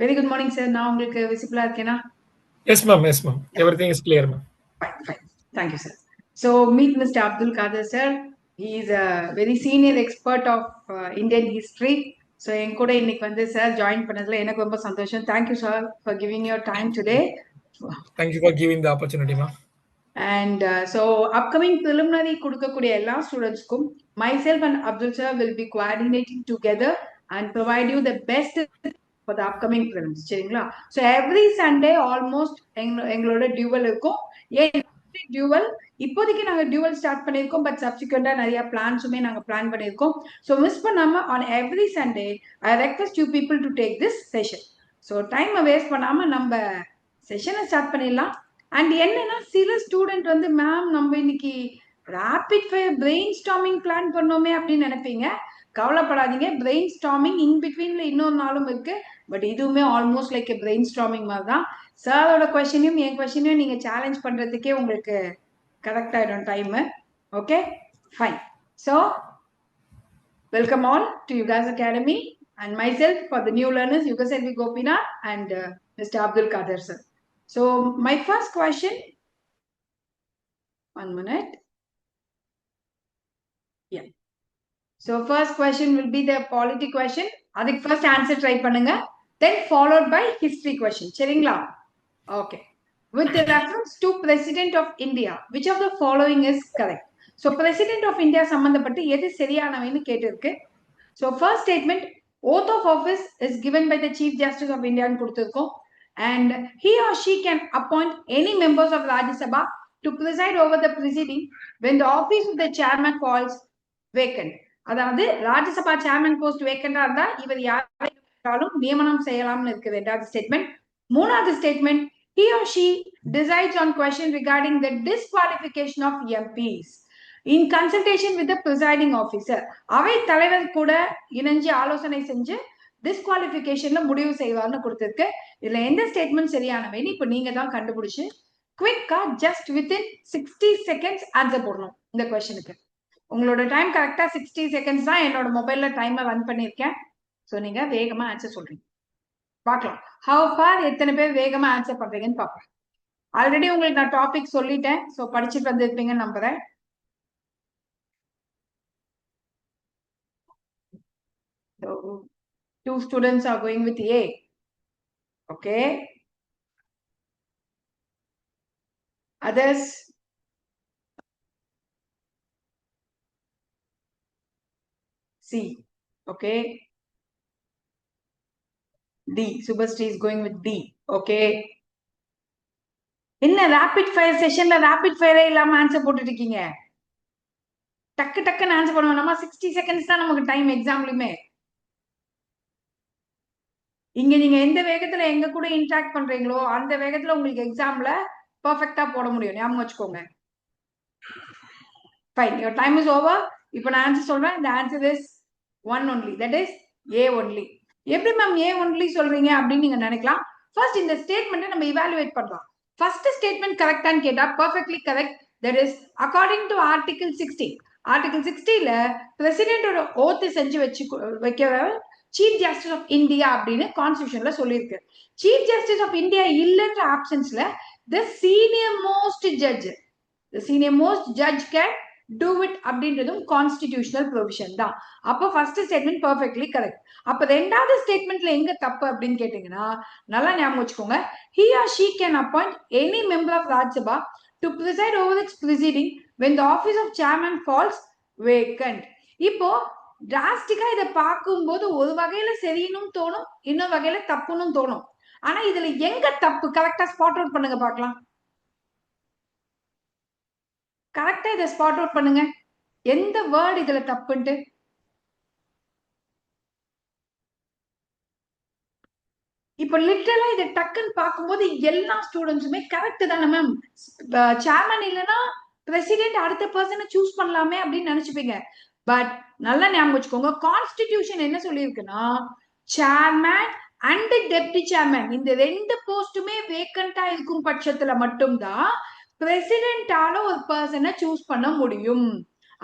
Very good morning, sir. Now உங்களுக்கு visible இருக்கேனா? Yes, ma'am. Yes, ma'am. Yeah, Everything is clear, ma'am. fine. Thank you, sir. So meet Mr. Abdul Qadir, sir. He is a very senior expert of Indian history. So என் கூட இன்னைக்கு வந்து sir join பண்ணதுல எனக்கு ரொம்ப சந்தோஷம். Thank you, sir, for giving your time today. Thank you for giving the opportunity, ma'am. And so upcoming preliminary கொடுக்கக்கூடிய எல்லா ஸ்டூடெண்ட்ஸ்க்கும் myself and Abdul sir will be coordinating together and provide you the best for the upcoming prelims. சரிங்களா? So every Sunday almost எங்களோட dual இருக்கும். ஏன் dual இப்போதைக்கு நாங்க dual start பண்ணியிருக்கோம், but சப்சிக்வெண்டா நிறைய பிளான்ஸுமே நாங்க பிளான் பண்ணியிருக்கோம். ஸோ மிஸ் பண்ணாம on every Sunday I request you people to take this session. So டைமை வேஸ்ட் பண்ணாம நம்ம செஷனை ஸ்டார்ட் பண்ணிடலாம். அண்ட் என்னன்னா சில ஸ்டூடெண்ட் வந்து மேம் நம்ம இன்னைக்கு rapid fire brainstorming plan பண்ணோமே அப்படின்னு நினைப்பீங்க. கவலைப்படாதீங்க, பிரெயின் ஸ்டாமிங் இன் பிட்வீன்ல இன்னொரு நாளும் இருக்கு. பட் இதுவுமே ஆல்மோஸ்ட் லைக் பிரெயின் ஸ்டாமிங் மாதிரி தான். சாரோட கொஸ்டினையும் என் கொஸ்டினையும் நீங்க சேலஞ்ச் பண்றதுக்கே உங்களுக்கு கரெக்ட் ஆயிடும் time. Okay, fine. So welcome all to Yugas academy and myself for the new learners, Yugaselvi Gopinath and Mr. Abdul Qadir sir. So my first question, 1 minute. Yeah. So first question will be the polity question. Adik first answer try பண்ணுங்க. Then followed by history question. சரிங்களா? Okay. With the reference to President of India, which of the following is correct? So President of India சம்பந்தப்பட்டு எது சரியானவைன்னு கேட்டிருக்கு. So first statement, oath of office is given by the Chief Justice of India ன்னு கொடுத்திருக்கோம். And he or she can appoint any members of Rajya Sabha to preside over the proceeding when the office of the chairman falls vacant. அதாவது Rajya Sabha chairman post வேக்கண்டா இருந்தா இவர் யாராலும் நியமனம் செய்யலாம்னு இருக்கு ரெண்டாவது ஸ்டேட்மெண்ட். மூணாவது statement, he or she decides on question regarding the disqualification of MPs in consultation with the presiding officer. அவை தலைவர் கூட இணைஞ்சு ஆலோசனை செஞ்சு டிஸ்குவாலிபிகேஷன்ல முடிவு செய்வார்னு கொடுத்திருக்கு. இதுல எந்த ஸ்டேட்மெண்ட் சரியானவைன்னு இப்ப நீங்க தான் கண்டுபிடிச்சு குவிக்கா ஜஸ்ட் வித்தின் 60 செகண்ட்ஸ் ஆன்சர் போடணும் இந்த கொஸ்டினுக்கு. உங்களோட டைம் கரெக்டா 60 செகண்ட்ஸ் தான் என்னோட மொபைல்ல டைமர் ரன் பண்ணிருக்கேன். ஸோ நீங்க வேகமா ஆன்சர் சொல்றீங்க. பார்க்கலாம் ஹவ் ஃபார் எத்தனை பேர் வேகமா ஆன்சர் பண்றீங்கன்னு பார்க்கலாம். ஆல்ரெடி உங்களுக்கு நான் டாபிக் சொல்லிட்டேன், ஸோ படிச்சுட்டு வந்திருப்பீங்கன்னு நம்புறேன். So, 2 students are going with A. Okay. Others? C. Okay. D. Subhasri is going with D. Okay. என்ன ரேபிட் ஃபயர் செஷன்ல ரேபிட் ஃபயரே இல்லாம ஆன்சர் போட்டுட்டு இருக்கீங்க? டக்கு டக்குன்னு ஆன்சர் பண்ண வேணாமா? 60 செகண்ட்ஸ் தான் நமக்கு டைம் எக்ஸாம்லயுமே. இங்க நீங்க எந்த வேகத்துல எங்க கூட இன்டராக்ட் பண்றீங்களோ அந்த வேகத்துல உங்களுக்கு எக்ஸாம்ல பெர்ஃபெக்ட்டா போட முடியும், ஞாபகம் வச்சுக்கோங்க. Fine, your time is over. இப்போ நான் ஆன்சர் சொல்றேன். இந்த answer is 1 only, that is A only. எப்படி மேம் A only சொல்றீங்க அப்படின்னு நீங்க நினைக்கலாம். ஃபர்ஸ்ட் இந்த ஸ்டேட்மெண்ட்டை நம்ம இவாலுவேட் பண்ணலாம். ஃபர்ஸ்ட் ஸ்டேட்மெண்ட் கரெக்டான்னு கேட்டா perfectly correct. That is according to article 60. Article 60ல பிரசிடென்டோட ஓத்து செஞ்சு வைக்கிற சீஃப் ஜஸ்டிஸ் ஆஃப் இந்தியா அப்படின்னு கான்ஸ்டிடியூஷன்ல சொல்லியிருக்கு. சீஃப் ஜஸ்டிஸ் ஆஃப் இந்தியா இல்லைன்ற ஆப்ஷன்ஸ்ல the senior most judge, the senior most judge can do it அப்படின்றதும் கான்ஸ்டிடியூஷனல் ப்ரொவிஷன் தான். அப்போ ஃபர்ஸ்ட் ஸ்டேட்மெண்ட் பெர்ஃபெக்ட்லி கரெக்ட். அப்ப ரெண்டாவது ஸ்டேட்மெண்ட்ல எங்க தப்பு அப்படின்னு கேட்டீங்கன்னா நல்லா ஞாபகம் வச்சுக்கோங்க. he or she can appoint any member of Rajya Sabha to preside over its proceeding when the office of chairman falls vacant. இப்போ டிராஸ்டிக்கா இதை பார்க்கும்போது ஒரு வகையில சரின்னு தோணும், இன்னொரு வகையில தப்புன்னு தோணும். ஆனா இதுல எங்க தப்பு கரெக்டா ஸ்பாட் அவுட் பண்ணுங்க பார்க்கலாம். கரெக்டா இதை ஸ்பாட் அவுட் பண்ணுங்க, எந்த வேர்ட் இதுல தப்புன்ட்டு. இப்ப லிட்டரலா இதை டக்குன்னு பார்க்கும்போது எல்லா ஸ்டூடெண்ட்ஸுமே கரெக்ட் தானே மேம், சேர்மன் இல்லைன்னா பிரசிடென்ட் அடுத்த பர்சனை சூஸ் பண்ணலாமே அப்படின்னு நினைச்சுப்பீங்க. பட் நல்லா ஞாபகம் வச்சுக்கோங்க, கான்ஸ்டிடியூஷன் என்ன சொல்லியிருக்குன்னா சேர்மன் அண்ட் டெப்டி சேர்மன் இந்த ரெண்டு போஸ்டுமே வேக்கண்டா இருக்கும் பட்சத்துல மட்டும்தான் பிரசிடென்டால ஒரு பர்சனை சூஸ் பண்ண முடியும்.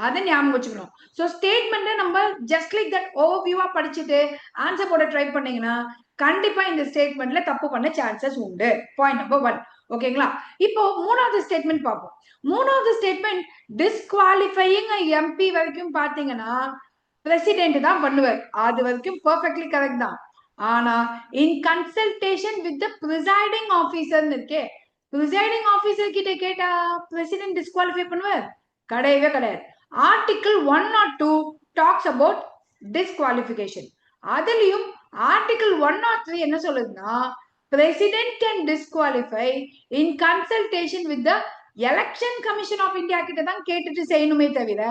அதை ஞாபகம் வச்சுக்கணும். ஸோ ஸ்டேட்மெண்ட்டை நம்ம ஜஸ்ட் லைக் தட் ஓவர்வியூவா படிச்சுட்டு ஆன்சர் போட ட்ரை பண்ணீங்கன்னா கண்டிப்பா இந்த ஸ்டேட்மெண்ட்ல தப்பு பண்ண சான்சஸ் உண்டு. Point number 1. ஓகேங்களா? இப்போ மூணாவது ஸ்டேட்மெண்ட் பார்ப்போம். மூணாவது ஸ்டேட்மெண்ட் டிஸ்குவாலிஃபையிங் எம்பி வரைக்கும் பாத்தீங்கன்னா பிரசிடென்ட் தான் பண்ணுவார். அது வரைக்கும் பெர்ஃபெக்ட்லி கரெக்ட் தான். ஆனா in consultation with the presiding officer இருக்கே, பிரிசைடிங் ஆபீசர் கிட்ட கேட்டா பிரசிடென்ட் டிஸ்குவாலிஃபை பண்ணுவார்? கிடையவே கிடையாது. Article 102 talks about disqualification. அதுலயும் ஆர்டிகிள் 103 என்ன சொல்லுதுன்னா, president can disqualify in consultation with the election commission of India கிட்ட தான் கேட்டுட்டு செய்யணுமே தவிர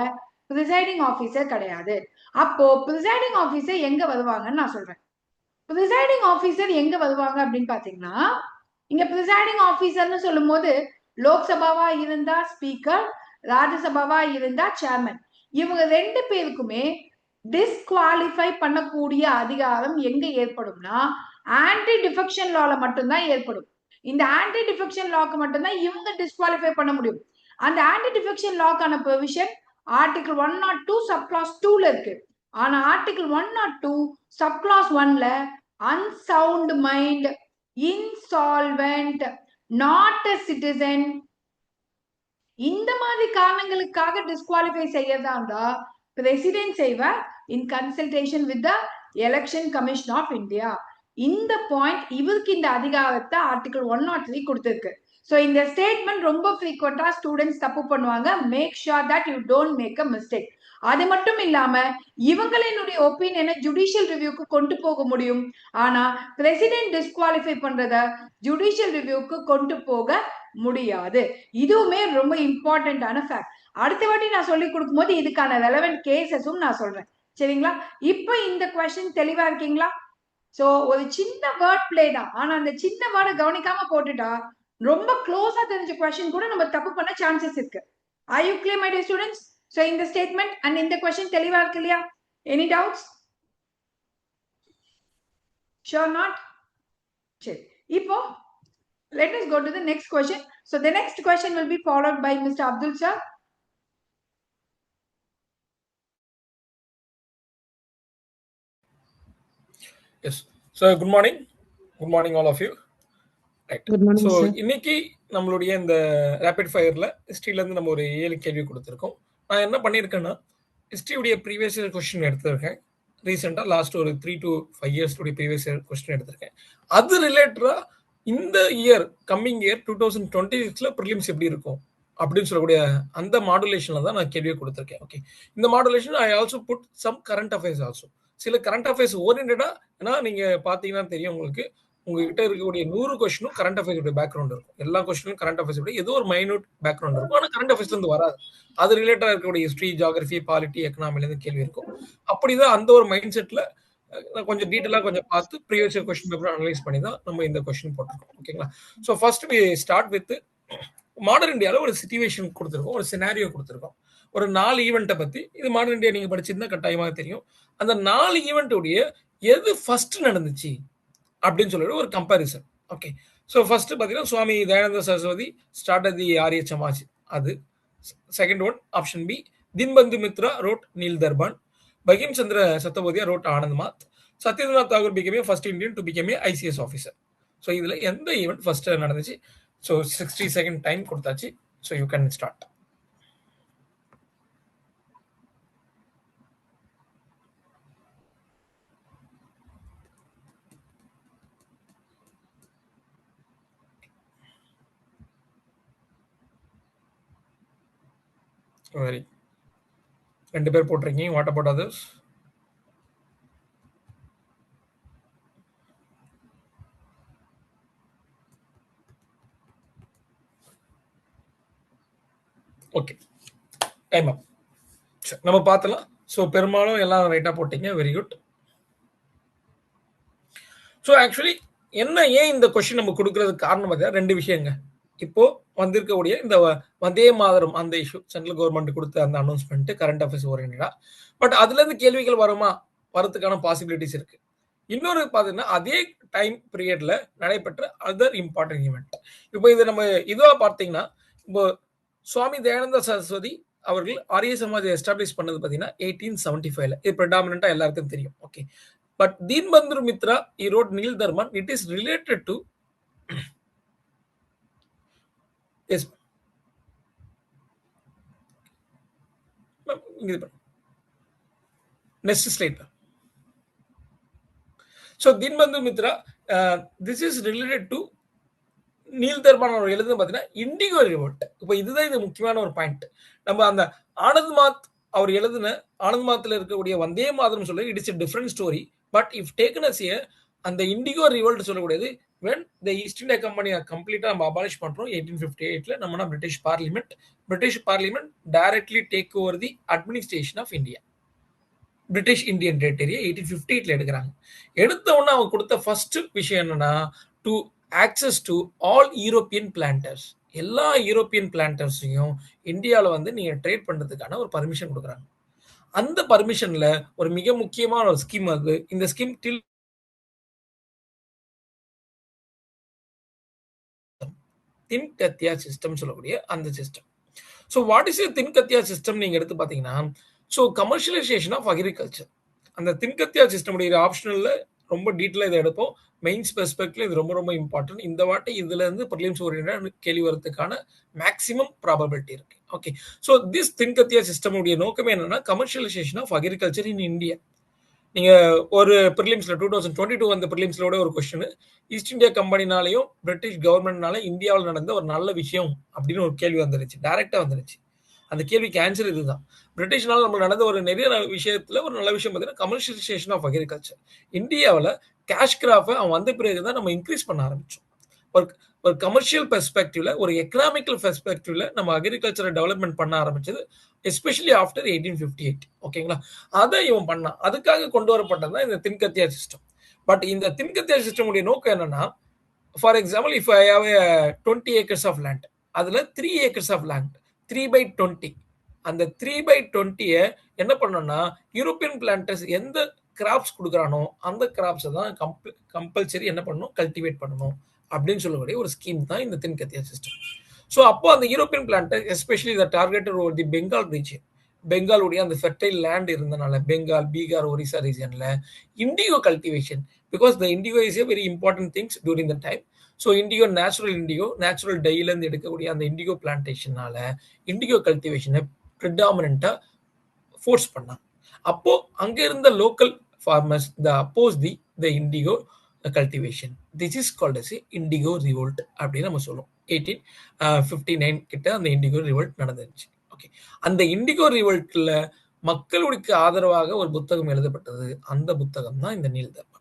பிரிசைடிங் ஆபீசர் கிடையாது. அப்போ பிரிசைடிங் ஆபீசர் எங்க வருவாங்கன்னு நான் சொல்றேன். பிரிசைடிங் ஆபீசர் எங்க வருவாங்க அப்படின்னு பாத்தீங்கன்னா, இங்க பிரிசைடிங் ஆபீசர்னு சொல்லும் போது லோக்சபாவா இருந்தா ஸ்பீக்கர், ராஜ்யசபாவா இருந்தா சேர்மன். இவங்க 2 பேருக்குமே டிஸ்குவாலிஃபை பண்ணக்கூடிய அதிகாரம் எங்க ஏற்படும்னா ஆன்டி டிஃபெக்ஷன் லால மட்டும்தான் ஏற்படும். இந்த ஆன்டி டிஃபெக்ஷன் லாக்கு மட்டும்தான் இவங்க டிஸ்குவாலிஃபை பண்ண முடியும். அந்த ஆன்டி டிஃபெக்ஷன் லாக்கான ப்ரொவிஷன் ஆர்டிகிள் 102 சப் கிளாஸ் 2ல இருக்கு. ஆனா ஆர்டிகிள் 102 சப் கிளாஸ் 1ல unsound mind, insolvent, not a citizen, இந்த மாதிரி காரணங்களுக்காக டிஸ்குவாலிஃபை செய்யறதா இருந்தா பிரசிடென்ட் செய்வார் in consultation with the election commission of India. இந்த பாயிண்ட் இவருக்கு இந்த அதிகாரத்தை ஆர்டிகிள் 103 கொடுத்திருக்கு. சோ இந்த ஸ்டேட்மெண்ட் ரொம்ப ஃப்ரீக்வெண்டா ஸ்டூடெண்ட்ஸ் தப்பு பண்ணுவாங்க. Make sure that you don't make a mistake. அது மட்டும் இல்லாம இவங்களினுடைய ஒப்பீனியனை ஜுடிஷியல் ரிவ்யூக்கு கொண்டு போக முடியும். ஆனா பிரசிடென்ட் டிஸ்குவாலிஃபை பண்றத ஜுடிஷியல் ரிவ்யூக்கு கொண்டு போக முடியாது. இதுவுமே ரொம்ப இம்பார்ட்டன்டான ஃபேக்ட். அடுத்த வாட்டி நான் சொல்லி கொடுக்கும் போது இதுக்கான ரெலவென்ட் கேசஸும் நான் சொல்றேன். சரிங்களா? இப்ப இந்த கொஸ்டின் தெளிவா இருக்கீங்களா? சோ ஒரு சின்ன வேர்ட் பிளே தான். ஆனா அந்த சின்ன வேர்டை கவனிக்காம போட்டுட்டா ரொம்ப க்ளோஸா தெரிஞ்ச கொஸ்டின் கூட நம்ம தப்பு பண்ண சான்சஸ் இருக்கு. Are you clear my dear students? So இந்த ஸ்டேட்மெண்ட் அண்ட் இந்த கொஸ்டின் தெளிவா இருக்கு இல்லையா? Any doubts? Sure not? சரி, இப்போ let us go to the next question. So the next question will be followed by Mr. Abdul sir. Yes. So good morning. Good morning all of you. Right. Good morning, So sir. இன்னைக்கு நம்மளுடைய இந்த rapid ஃபயர்ல ஹிஸ்டரியில இருந்து நம்ம ஒரு 7 கேள்வி கொடுத்துருக்கோம். நான் என்ன பண்ணியிருக்கேன்னா ஹிஸ்டரியுடைய ப்ரீவியஸ் இயர் கொஸ்டின் எடுத்திருக்கேன். ரீசெண்டாக லாஸ்ட் ஒரு 3 to 5 years previous year question எடுத்திருக்கேன். அது ரிலேட்டடா இந்த இயர் கம்மிங் இயர் 2026ல ப்ரிலிம்ஸ் எப்படி இருக்கும் அப்படின்னு சொல்லக்கூடிய அந்த மாடுலேஷன்ல தான் நான் கேள்வியை கொடுத்துருக்கேன். ஓகே, இந்த modulation I also put some current affairs also. சில கரண்ட் அஃபேர்ஸ் ஓரியன்டா, ஏன்னா நீங்க பாத்தீங்கன்னா தெரியும் உங்களுக்கு, உங்ககிட்ட இருக்கக்கூடிய 100 கொஸ்டினும் கரண்ட் அஃபேர்ஸ் பேக்ரவுண்ட் இருக்கும். எல்லா கொஸ்டினும் கரண்ட் அஃபேர்ஸ் ஏதோ ஒரு மைனூட் பேக்ரவுண்ட் இருக்கும். ஆனா கரண்ட் அஃபேர்ஸ்ல இருந்து வராது. அது ரிலேட்டடா இருக்கக்கூடிய ஹிஸ்டரி, ஜியோகிராஃபி, பாலிட்டி, எக்கனாமில இருந்து கேள்வி இருக்கும். அப்படிதான் அந்த ஒரு மைண்ட் செட்ல கொஞ்சம் டீட்டெயிலா கொஞ்சம் பார்த்து previous year question paper analyse பண்ணி தான் நம்ம இந்த கொஸ்டின் போட்டிருக்கோம். ஓகேங்களா? So first we start with modern இந்தியாவில் ஒரு சிச்சுவேஷன் கொடுத்துருக்கோம், ஒரு சினாரியோ கொடுத்துருக்கோம். ஒரு 4 ஈவெண்ட்டை பத்தி, இது மாடர்ன் இந்தியா நீங்க படிச்சிருந்தா கட்டாயமாக தெரியும். அந்த 4 ஈவெண்ட்டுடைய எது ஃபர்ஸ்ட் நடந்துச்சு அப்படின்னு சொல்லிட்டு ஒரு கம்பாரிசன். ஓகே, ஸோ ஃபர்ஸ்ட் பார்த்தீங்கன்னா சுவாமி தயானந்த சரஸ்வதி ஸ்டார்டட் தி ஆரிய சமாஜ். அது second one. Option B, Dinabandhu Mitra wrote Neel Darpan. Bankim Chandra Chattopadhyay wrote Anand Math. Satyendranath Tagore became first Indian to become ICS officer. So இதுல எந்த ஈவெண்ட் ஃபர்ஸ்ட் நடந்துச்சு? ஸோ 60 செகண்ட் டைம் கொடுத்தாச்சு. So you can start. Very 2 பேர் போட்டிருக்கீங்க. What about others? Okay, time up. நம்ம பார்த்தலாம். So பெரும்பாலும் எல்லாம் ரைட்டா போட்டீங்க. Very good. ஸோ ஆக்சுவலி ஏன் இந்த கொஸ்டின் நம்ம கொடுக்கறதுக்கு காரணம் பார்த்தீங்கன்னா 2 விஷயங்க. இப்போ வந்திருக்கக்கூடிய இந்த வந்தே மாதரம் அந்த இஷ்யூ, சென்ட்ரல் கவர்மெண்ட் கொடுத்த அந்த அனௌன்ஸ்மெண்ட் கரண்ட் அஃபேர்ஸ் ஓரியன்டா. பட் அதுல இருந்து கேள்விகள் வரதுக்கான பாசிபிலிட்டிஸ் இருக்கு. இன்னொரு பாத்தீங்கன்னா அதே டைம் பீரியட்ல நடைபெற்ற அதர் இம்பார்ட்டன்ட் ஈவெண்ட். இப்போ இது நம்ம இதுவா பார்த்தீங்கன்னா, இப்போ சுவாமி தயானந்த சரஸ்வதி அவர்கள் ஆரிய சமாஜை எஸ்டாப்ளிஷ் பண்ணது பார்த்தீங்கன்னா 1875ல. இது ப்ரெடாமினண்டா எல்லாருக்கும் தெரியும். Okay, But Dinbandhu Mitra, he wrote Nil Dharman. It is related to yes. Next slide. So Dinbandhu Mitra, this is related to Neel Darpan அவர் எழுதுன்னு பார்த்தீங்கன்னா இண்டிகோ ரிவோல்ட். இப்போ இதுதான் இது முக்கியமான ஒரு பாயிண்ட். நம்ம அந்த ஆனந்த் மாத் அவர் எழுதுன ஆனந்த் மாத்தில் இருக்கக்கூடிய வந்தே மாதரம் சொல்ல it's a different story. But if taken as a அந்த இண்டிகோ ரிவோல்ட் சொல்லக்கூடியது வென் த ஈஸ்ட் இந்தியா கம்பெனியை கம்ப்ளீட்டாக நம்ம அபாலிஷ் பண்ணுறோம் 1858 நம்மனா British parliament directly take over the administration of India. British Indian டெரிட்டரியை 1858 எடுக்கிறாங்க. எடுத்த உடனே அவங்க கொடுத்த ஃபர்ஸ்ட் விஷயம் என்னன்னா to access to all European planters. எல்லா யூரோப்பியன் பிளான்டர்ஸையும் இந்தியாவில் வந்து நீங்க ட்ரேட் பண்றதுக்கான ஒரு பர்மிஷன் கொடுக்குறாங்க. அந்த பர்மிஷன்ல ஒரு மிக முக்கியமான ஒரு ஸ்கீம் அது. இந்த ஸ்கீம் டில் தின்கத்தியா சிஸ்டம் சொல்லக்கூடிய அந்த system. So what is Tinkathia system நீங்க எடுத்து பார்த்தீங்கன்னா ஸோ கமர்ஷியலைசேஷன் ஆஃப் அக்ரிகல்ச்சர். அந்த தின்கத்தியா சிஸ்டமுடைய ஆப்ஷனல்ல ரொம்ப டீட்டெயிலாக இதை எடுப்போம். மெயின்ஸ் பெர்ஸ்பெக்டிவ்ல இது ரொம்ப ரொம்ப இம்பார்ட்டன்ட். இந்த வாட்டி இதுல இருந்து ப்ரிலிம்ஸ் ஓரியன்டட் கேள்வி வரதுக்கான மேக்ஸிமம் ப்ராபபிலிட்டி இருக்கு. Okay, so this Tinkathia system உடைய நோக்கமே என்னன்னா commercialization of agriculture in India. நீங்க ஒரு ப்ரிலிம்ஸ்ல 2022 வந்த ப்ரிலிம்ஸ்லோட ஒரு கொஸ்டின், ஈஸ்ட் இந்தியா கம்பெனினாலையும் பிரிட்டிஷ் கவர்மெண்ட்னால இந்தியாவில் நடந்த ஒரு நல்ல விஷயம் அப்படின்னு ஒரு கேள்வி வந்துருச்சு, டைரக்டா வந்துருச்சு. அந்த கேள்விக்கு ஆன்சர் இதுதான். பிரிட்டிஷ்னால நம்ம நடந்த ஒரு நிறைய விஷயத்துல ஒரு நல்ல விஷயம் பார்த்தீங்கன்னா கமர்ஷியலைசேஷன் ஆஃப் அக்ரிகல்ச்சர். இந்தியாவில் கேஷ் கிராஃபை அவன் வந்த பிறகுதான் நம்ம இன்க்ரீஸ் பண்ண ஆரம்பிச்சோம். ஒரு கமர்ஷியல் பெர்ஸ்பெக்டிவ்ல ஒரு எக்கனாமிக்கல் பெர்ஸ்பெக்டிவ்ல நம்ம அக்ரிகல்ச்சரை டெவலப்மெண்ட் பண்ண ஆரம்பிச்சது எஸ்பெஷலி ஆஃப்டர் 1858. ஓகேங்களா, அதை இவன் பண்ணான். அதுக்காக கொண்டு வரப்பட்டதுதான் இந்த தின்கத்தியா சிஸ்டம். பட் இந்த தின்கத்தியா சிஸ்டம் உடைய நோக்கம் என்னன்னா, for example if I have 20 acres of land, அதுல 3 acres ஆஃப் லேண்ட் 3/20, அந்த 3/20 என்ன பண்ணணும்னா யூரோப்பியன் பிளான்டர்ஸ் எந்த கிராப்ஸ் கொடுக்குறானோ அந்த கிராப்ஸை தான் கம்பல்சரி என்ன பண்ணணும், கல்டிவேட் பண்ணணும் அப்படின்னு சொல்லக்கூடிய ஒரு ஸ்கீம் தான் இந்த தின்கத்தியா சிஸ்டம். ஸோ அப்போ அந்த European planter especially the targeted over the Bengal region, பெங்காலுடைய அந்த ஃபெர்டைல் லேண்ட் இருந்தனால பெங்கால், பீகார், ஒரிசா ரீஜன்ல indigo cultivation, because the indigo is a very important things during the time. So indigo natural டைலேருந்து எடுக்கக்கூடிய அந்த இண்டிகோ பிளான்டேஷனால இண்டிகோ கல்டிவேஷனை ப்ரிடாமினண்டா ஃபோர்ஸ் பண்ணாங்க. அப்போ அங்க இருந்த local farmers oppose the indigo cultivation. This is called as indigo revolt அப்படின்னு நம்ம சொல்லுவோம். 1859 கிட்ட அந்த இண்டிகோ ரிவோல்ட் நடந்துச்சு. ஓகே, அந்த இண்டிகோ ரிவோல்ட்ல மக்களுக்கு ஆதரவாக ஒரு புத்தகம் எழுதப்பட்டது. அந்த புத்தகம் தான் இந்த நீல் தர்மன்.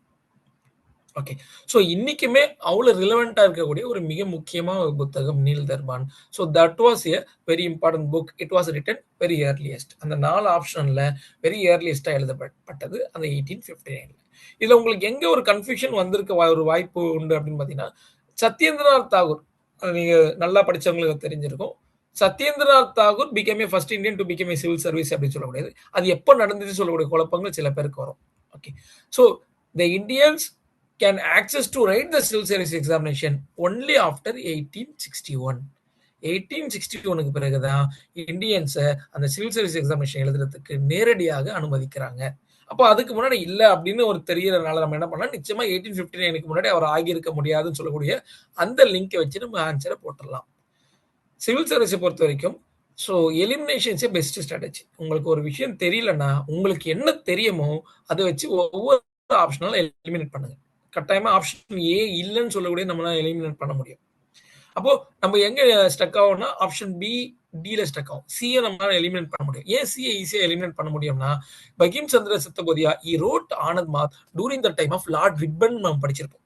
ஓகே, ஸோ இன்னைக்குமே அவ்வளோ ரிலவெண்டா இருக்கக்கூடிய ஒரு மிக முக்கியமான ஒரு புத்தகம் Neel Darpan. So that was a very important book. It was written very earliest. அந்த 4 ஆப்ஷன்ல வெரி ஏர்லியஸ்டா எழுதப்பட்டது அந்த 1859. இதுல உங்களுக்கு எங்க ஒரு கன்ஃபியூஷன் வந்திருக்க ஒரு வாய்ப்பு உண்டு அப்படின்னு பாத்தீங்கன்னா, சத்யேந்திரநாத் தாகூர், நீங்க நல்லா படிச்சவங்களுக்கு தெரிஞ்சிருக்கும். Satyendranath Tagore became a first Indian to become a civil service அப்படின்னு சொல்லக்கூடியது. அது எப்போ நடந்துச்சு சொல்லக்கூடிய குழப்பங்கள் சில பேருக்கு வரும். Okay, so the Indians can access to write the civil service examination only after 1861. 1861க்கு பிறகுதான் இந்தியன்ஸ் அந்த சிவில் சர்வீஸ் எக்ஸாமினேஷன் எழுதுறதுக்கு நேரடியாக அனுமதிக்கிறாங்க. அப்போ அதுக்கு முன்னாடி இல்ல அப்படின்னு ஒரு தெரியறதுனால நம்ம என்ன பண்ணலாம், நிச்சயமா 1859க்கு முன்னாடி அவர் ஆகியிருக்க முடியாதுன்னு சொல்லக்கூடிய அந்த லிங்கை வச்சு நம்ம ஆன்சரை போட்டுடலாம். சிவில் சர்வீஸை பொறுத்த வரைக்கும் ஸோ எலிமினேஷன்ஸே பெஸ்ட் ஸ்ட்ராட்டஜி. உங்களுக்கு ஒரு விஷயம் தெரியலன்னா உங்களுக்கு என்ன தெரியுமோ அதை வச்சு ஒவ்வொரு ஆப்ஷனால எலிமினேட் பண்ணுங்க. கட்டாயமா ஆப்ஷன் ஏ இல்லைன்னு சொல்லக்கூடிய நம்மளால எலிமினேட் பண்ண முடியும். அப்போ நம்ம எங்க ஸ்டக் ஆகும்னா ஆப்ஷன் பி, டில ஸ்டக் ஆகும். சியை நம்மளால எலிமினேட் பண்ண முடியும். ஏன் சியை ஈஸியா எலிமினேட் பண்ண முடியும்னா, பகிம் சந்திர சத்தபோதியா ஈ wrote Anand Math during the time of Lord Ripon நம்ம படிச்சிருப்போம்.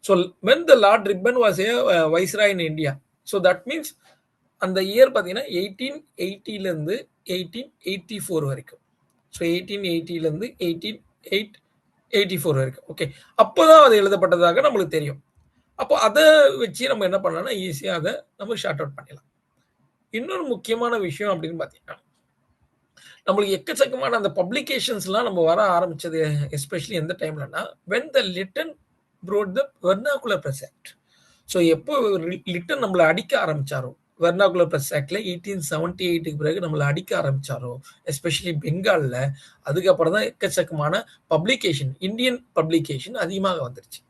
So when the Lord Ripon was a viceroy in India. So that means அந்த இயர் பார்த்தீங்கன்னா 1880லேருந்து 1884 வரைக்கும். ஸோ 1880லேருந்து 1884 வரைக்கும். ஓகே, அப்போதான் அது எழுதப்பட்டதாக நம்மளுக்கு தெரியும். அப்போ அதை வச்சு நம்ம என்ன பண்ணலாம்னா ஈஸியாக அதை நம்ம ஷார்ட் அவுட் பண்ணிடலாம். இன்னொரு முக்கியமான விஷயம் அப்படின்னு பார்த்தீங்கன்னா, நம்மளுக்கு எக்கச்சக்கமான அந்த பப்ளிகேஷன்ஸ்லாம் நம்ம வர ஆரம்பிச்சது எஸ்பெஷலி எந்த டைம்லன்னா when the Lytton brought the vernacular press act. So எப்போ லிட்டன் நம்மளை அடிக்க ஆரம்பிச்சாரோ வெர்னாகுலர் பிரஸ் ஆக்ட்ல 1878க்கு பிறகு நம்மளை அடிக்க ஆரம்பிச்சாரோ, எஸ்பெஷலி பெங்கால்ல, அதுக்கப்புறம் தான் எக்கச்சக்கமான பப்ளிகேஷன், இந்தியன் பப்ளிகேஷன் அதிகமாக வந்துருச்சு.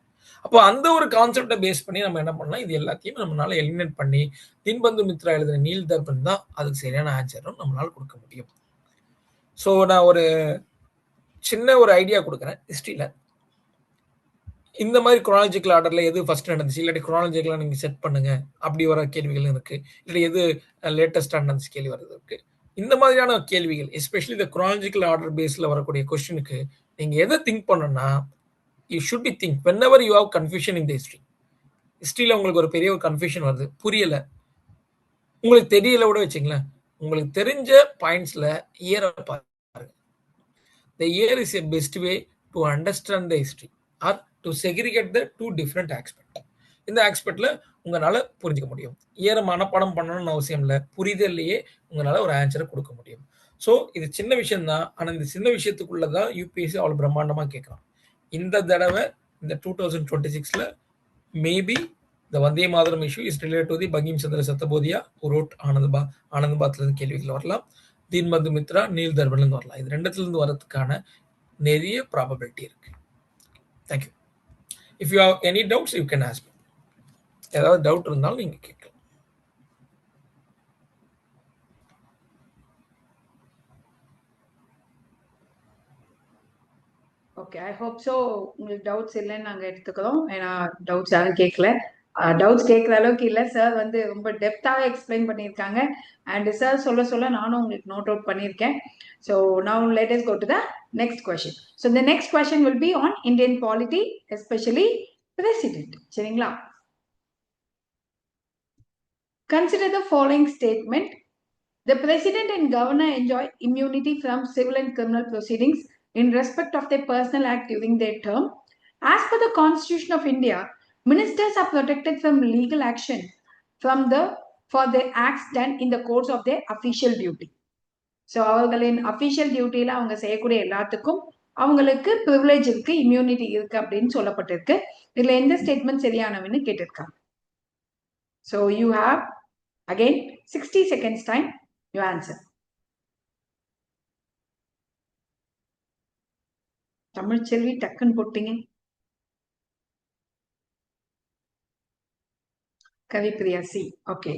அப்போ அந்த ஒரு கான்செப்டை பேஸ் பண்ணி நம்ம என்ன பண்ணலாம், இது எல்லாத்தையும் நம்மளால எலிமினேட் பண்ணி தீன்பந்து மித்ரா எழுதின நீல் தர்பன் தான் அதுக்கு சரியான ஆன்சரும் நம்மளால கொடுக்க முடியும். ஸோ நான் ஒரு சின்ன ஒரு ஐடியா கொடுக்குறேன் ஹிஸ்ட்ரியில. இந்த மாதிரி குரோனாலஜிக்கல் ஆர்டர்ல எது ஃபர்ஸ்ட் நடந்துச்சு, இல்லாட்டி குரோனாலஜிக்கலா நீங்க செட் பண்ணுங்க, அப்படி வர கேள்விகள் இருக்கு. இல்லாட்டி எது லேட்டஸ்டா நடந்துச்சு கேள்வி வர்றது இருக்கு. இந்த மாதிரியான கேள்விகள், எஸ்பெஷலி இந்த குரோனாலஜிக்கல் ஆர்டர் பேஸ்ல வரக்கூடிய கொஸ்டினுக்கு நீங்க எதை திங்க் பண்ணணும்னா, you should be think whenever you have confusion in the history. ஹிஸ்ட்ரியில உங்களுக்கு ஒரு பெரிய ஒரு கன்ஃபியூஷன் வருது, புரியல, உங்களுக்கு தெரியல கூட வச்சுங்களேன், உங்களுக்கு தெரிஞ்ச பாயிண்ட்ஸ்ல இயரை பாருங்க. The year is a best way to understand the history or to segregate the two different aspects. இந்த ஆஸ்பெக்ட்ல உங்களால புரிஞ்சுக்க முடியும். இயரை மனப்பாடம் பண்ணணும்னு அவசியம் இல்லை, புரிதல்லையே உங்களால ஒரு ஆன்சரை கொடுக்க முடியும். ஸோ இது சின்ன விஷயம் தான், ஆனால் இந்த சின்ன விஷயத்துக்குள்ளதான் யூபிஎஸ்சி அவ்வளோ பிரம்மாண்டமா கேட்கலாம். இந்த தடவை இந்த 2026ல maybe the Vande Mataram issue is related to the Bankim Chandra Chattopadhyay wrote ஆனந்தபாத்ல இருந்து கேள்விகள் வரலாம், தீன்பந்து மித்ரா நீல் தர்பன்ல இருந்து வரலாம். இது ரெண்டுத்துல இருந்து வரதுக்கான நிறைய ப்ராபபிலிட்டி இருக்கு. Thank you. If you have any doubts you can ask. ஏதாவது டவுட் இருந்தாலும் நீங்க கேட்கலாம். Okay, I hope so. உங்களுக்கு டவுட்ஸ் இல்லைன்னு நாங்கள் எடுத்துக்கிறோம். ஏன்னா டவுட்ஸ் யாரும் கேட்கல. டவுட்ஸ் கேட்குற அளவுக்கு இல்லை. சார் வந்து ரொம்ப டெப்த்தாகவே எக்ஸ்பிளைன் பண்ணியிருக்காங்க. அண்ட் சார் சொல்ல சொல்ல நானும் உங்களுக்கு நோட் அவுட் பண்ணியிருக்கேன். So now let us go to the next question. So the next question will be on Indian polity, especially president. சரிங்களா? Consider the following statement. The president and governor enjoy immunity from civil and criminal proceedings in respect of their personal act during their term. As per the Constitution of India, ministers are protected from legal action for their acts done in the course of their official duty. So அவர்களின் official டியூட்டியில அவங்க செய்யக்கூடிய எல்லாத்துக்கும் அவங்களுக்கு privilege இருக்கு, immunity இருக்கு அப்படின்னு சொல்லப்பட்டிருக்கு. இதுல எந்த ஸ்டேட்மெண்ட் சரியானவன்னு கேட்டிருக்காங்க. So you have again 60 seconds time, you answer. Tamil Selvi டக்குன்னு போட்டீங்க. கவிப்பிரியா சி. ஓகே,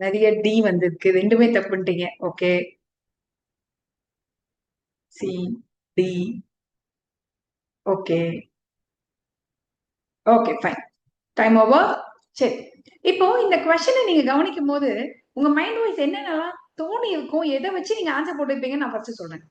நிறைய டி வந்திருக்கு, ரெண்டுமே தப்புட்டீங்க. Okay, C D. Okay okay fine, time over. சரி, இப்போ இந்த கொஸ்டினை நீங்க கவனிக்கும் போது உங்க மைண்ட் வைஸ் என்னென்னலாம் தோணி இருக்கும், எதை வச்சு நீங்க ஆன்சர் போட்டுருப்பீங்கன்னு நான் ஃபர்ஸ்ட் சொல்றேன்.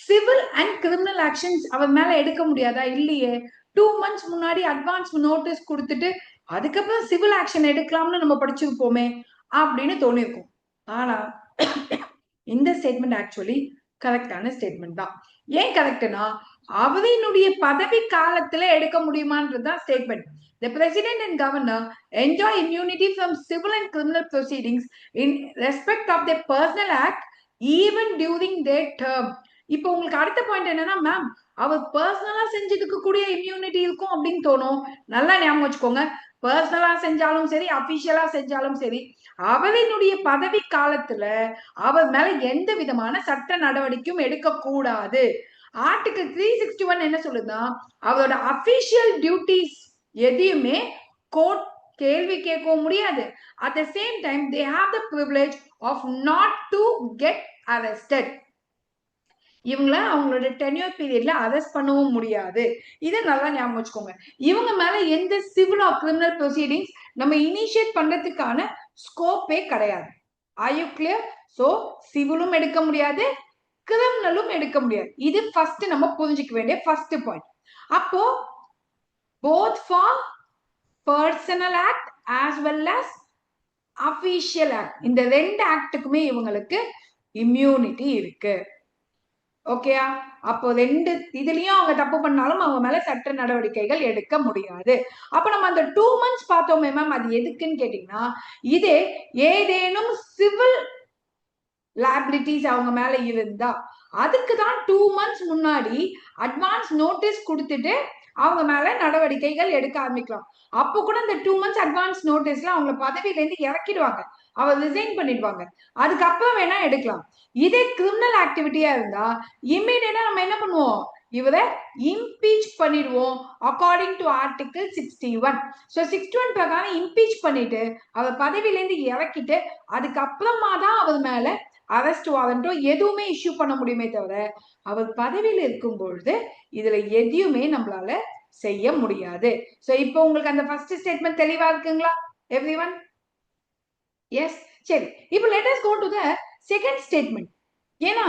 சிவில் அண்ட் கிரிமினல் ஆக்ஷன்ஸ் அவர் மேல எடுக்க முடியாதா? இல்லையே, 2 months முன்னாடி அட்வான்ஸ் நோட்டீஸ் கொடுத்துட்டு அதுக்கப்புறம் சிவில் ஆக்ஷன் எடுக்கலாம்னு நம்ம படிச்சிருப்போமே அப்படின்னு தோணிருக்கும். ஆனா இந்த ஸ்டேட்மெண்ட் ஆக்சுவலி கரெக்டான ஸ்டேட்மெண்ட் தான். ஏன் கரெக்ட்னா, அவரினுடைய பதவி காலத்துல எடுக்க முடியுமான்றதுதான் statement. The president and governor enjoy immunity from civil and criminal proceedings in respect of their personal act even during their term. இப்போ உங்களுக்கு அடுத்த பாயிண்ட் என்னன்னா, மேம் அவர் பர்சனலா செஞ்சதுக்கு கூட இம்யூனிட்டி இருக்கும் அப்படின்னு தோணும். நல்லா ஞாபகம் வச்சுக்கோங்க, பர்சனலா செஞ்சாலும் சரி, அபிஷியலா செஞ்சாலும் சரி, அவரினுடைய பதவி காலத்துல அவர் மேல எந்த விதமான சட்ட நடவடிக்கையும் எடுக்க கூடாது. ஆர்டிகல் 361 என்ன சொல்லுதுன்னா, அவரோட அபிஷியல் டியூட்டிஸ் எதையுமே கோர்ட் கேள்வி கேட்கவும் முடியாது. At the same time they have the privilege of not to get arrested. இவங்கள அவங்களோட டென்யூர் பீரியட்ல அரெஸ்ட் பண்ணவும் முடியாது. இதை நல்லா ஞாபகம் வச்சுக்கோங்க. இவங்க மேல எந்த சிவில் ஆர் கிரிமினல் ப்ரொசீடிங்ஸ் நம்ம இனிஷியேட் பண்றதுக்கான ஸ்கோப்பே கிடையாது. Are you clear? சோ சிவிலும் எடுக்க முடியாது, கிரிமினலும் எடுக்க முடியாது. இது ஃபர்ஸ்ட் நம்ம புரிஞ்சுக்க வேண்டிய ஃபர்ஸ்ட் பாயிண்ட். அப்போ both for personal act as well as official act, இந்த ரெண்டு ஆக்டுக்குமே இவங்களுக்கு இம்யூனிட்டி இருக்கு. ஓகேயா? அப்போ 2 இதுலயும் அவங்க தப்பு பண்ணாலும் அவங்க மேல சட்ட நடவடிக்கைகள் எடுக்க முடியாது. அப்ப நம்ம அந்த 2 months பார்த்தோமே மேம், அது எதுக்குன்னு கேட்டீங்கன்னா, இது ஏதேனும் சிவில் லைபிலிட்டிஸ் அவங்க மேல இருந்தா அதுக்கு தான் 2 months முன்னாடி அட்வான்ஸ் நோட்டீஸ் கொடுத்துட்டு அவங்க மேல நடவடிக்கைகள் எடுக்க ஆரம்பிக்கலாம். அப்போ கூட இந்த 2 months அட்வான்ஸ் நோட்டீஸ்ல அவங்கள பதவியில இருந்து இறக்கிடுவாங்க, அவர் ரிசைன் பண்ணிடுவாங்க. அதுக்கப்புறம் வேணா எடுக்கலாம். இதே கிரிமினல் ஆக்டிவிட்டியா இருந்தா இம்மீடியட்டா நம்ம என்ன பண்ணுவோம், இவரை இம்பீச் பண்ணிடுவோம் அக்கார்டிங் டு ஆர்டிகிள் 61. ஸோ 61 பிரகாரம் இம்பீச் பண்ணிட்டு அவர் பதவியில இருந்து இறக்கிட்டு அதுக்கப்புறமா தான் அவர் மேல அரெஸ்ட் வாரண்டோ எதுவுமே இஷ்யூ பண்ண முடியுமே தவிர அவர் பதவியில் இருக்கும் பொழுது இதுல எதையுமே நம்மளால செய்ய முடியாது. சோ இப்போ உங்களுக்கு அந்த ஃபர்ஸ்ட் ஸ்டேட்மெண்ட் தெளிவா இருக்குங்களா எவ்ரிவன்? எஸ். சரி, இப்போ let us go to the second statement. ஏன்னா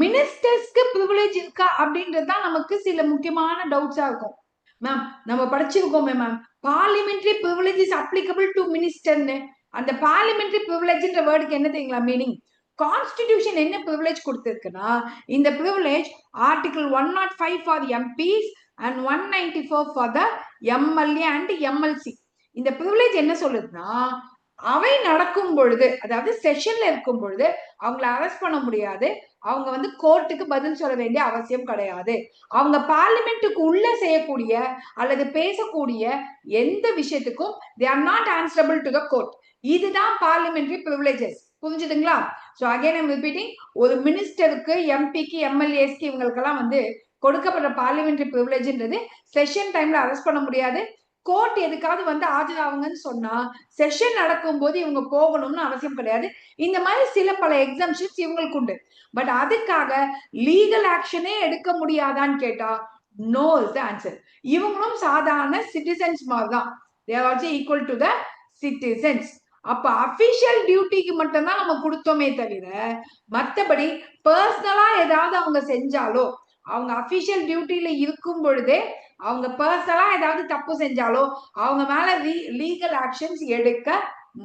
மினிஸ்டர்ஸ்க்கு பிரிவிலேஜ் இருக்கா அப்படின்றது தான் நமக்கு சில முக்கியமான டவுட்ஸா இருக்கும். மேம் நம்ம படிச்சிருக்கோமே ma'am, parliamentary privilege is applicable to மினிஸ்டர்னு. அந்த பார்லிமெண்டரி பிரிவிலேஜ்ன்ற வேர்டுக்கு என்ன தெரியுங்களா மீனிங்? கான்ஸ்டிடியூஷன் என்ன பிரிவிலேஜ் கொடுத்திருக்குன்னா, இந்த privilege article 105 for MPs and 194 for the MLA and MLC. இந்த பிரிவிலேஜ் என்ன சொல்லுதுன்னா, அவை நடக்கும் பொழுது, அதாவது செஷன்ல இருக்கும் பொழுது அவங்களை அரெஸ்ட் பண்ண முடியாது, அவங்க வந்து கோர்ட்டுக்கு பதில் சொல்ல வேண்டிய அவசியம் கிடையாது. அவங்க பார்லிமெண்ட்டுக்கு உள்ள செய்யக்கூடிய அல்லது பேசக்கூடிய எந்த விஷயத்துக்கும் they are not answerable to the court. இதுதான் பார்லிமெண்டரி பிரிவிலேஜஸ். புரிஞ்சுதுங்களா? ஸோ அகைன் ஐம் ரிப்பீட்டிங், ஒரு மினிஸ்டருக்கு, எம்பிக்கு, எம்எல்ஏஸ்க்கு இவங்களுக்கெல்லாம் வந்து கொடுக்கப்படுற பார்லிமெண்டரி பிரிவிலேஜ்ன்றது செஷன் டைம்ல அரெஸ்ட் பண்ண முடியாது. கோர்ட் எதுக்காவது வந்து ஆஜராகுங்கன்னு சொன்னா செஷன் நடக்கும் போது இவங்க போகணும்னு அவசியம் கிடையாது. இந்த மாதிரி சில பல எக்ஸம்ஷன்ஸ் இவங்களுக்கு உண்டு. பட் அதுக்காக லீகல் ஆக்ஷனே எடுக்க முடியாதான்னு கேட்டா நோ இஸ் த ஆன்சர். இவங்களும் சாதாரண சிட்டிசன்ஸ் மாதிரி தான். they are also equal to the citizens. அப்ப அபிஷியல் டியூட்டிக்கு மட்டும்தான் நம்ம கொடுத்தோமே தவிர மத்தபடி பர்சனலா ஏதாவது அவங்க செஞ்சாலோ, அவங்க அபிஷியல் டியூட்டில இருக்கும் பொழுதே அவங்க பர்சனலா ஏதாவது தப்பு செஞ்சாலோ அவங்க மேல லீகல் ஆக்ஷன்ஸ் எடுக்க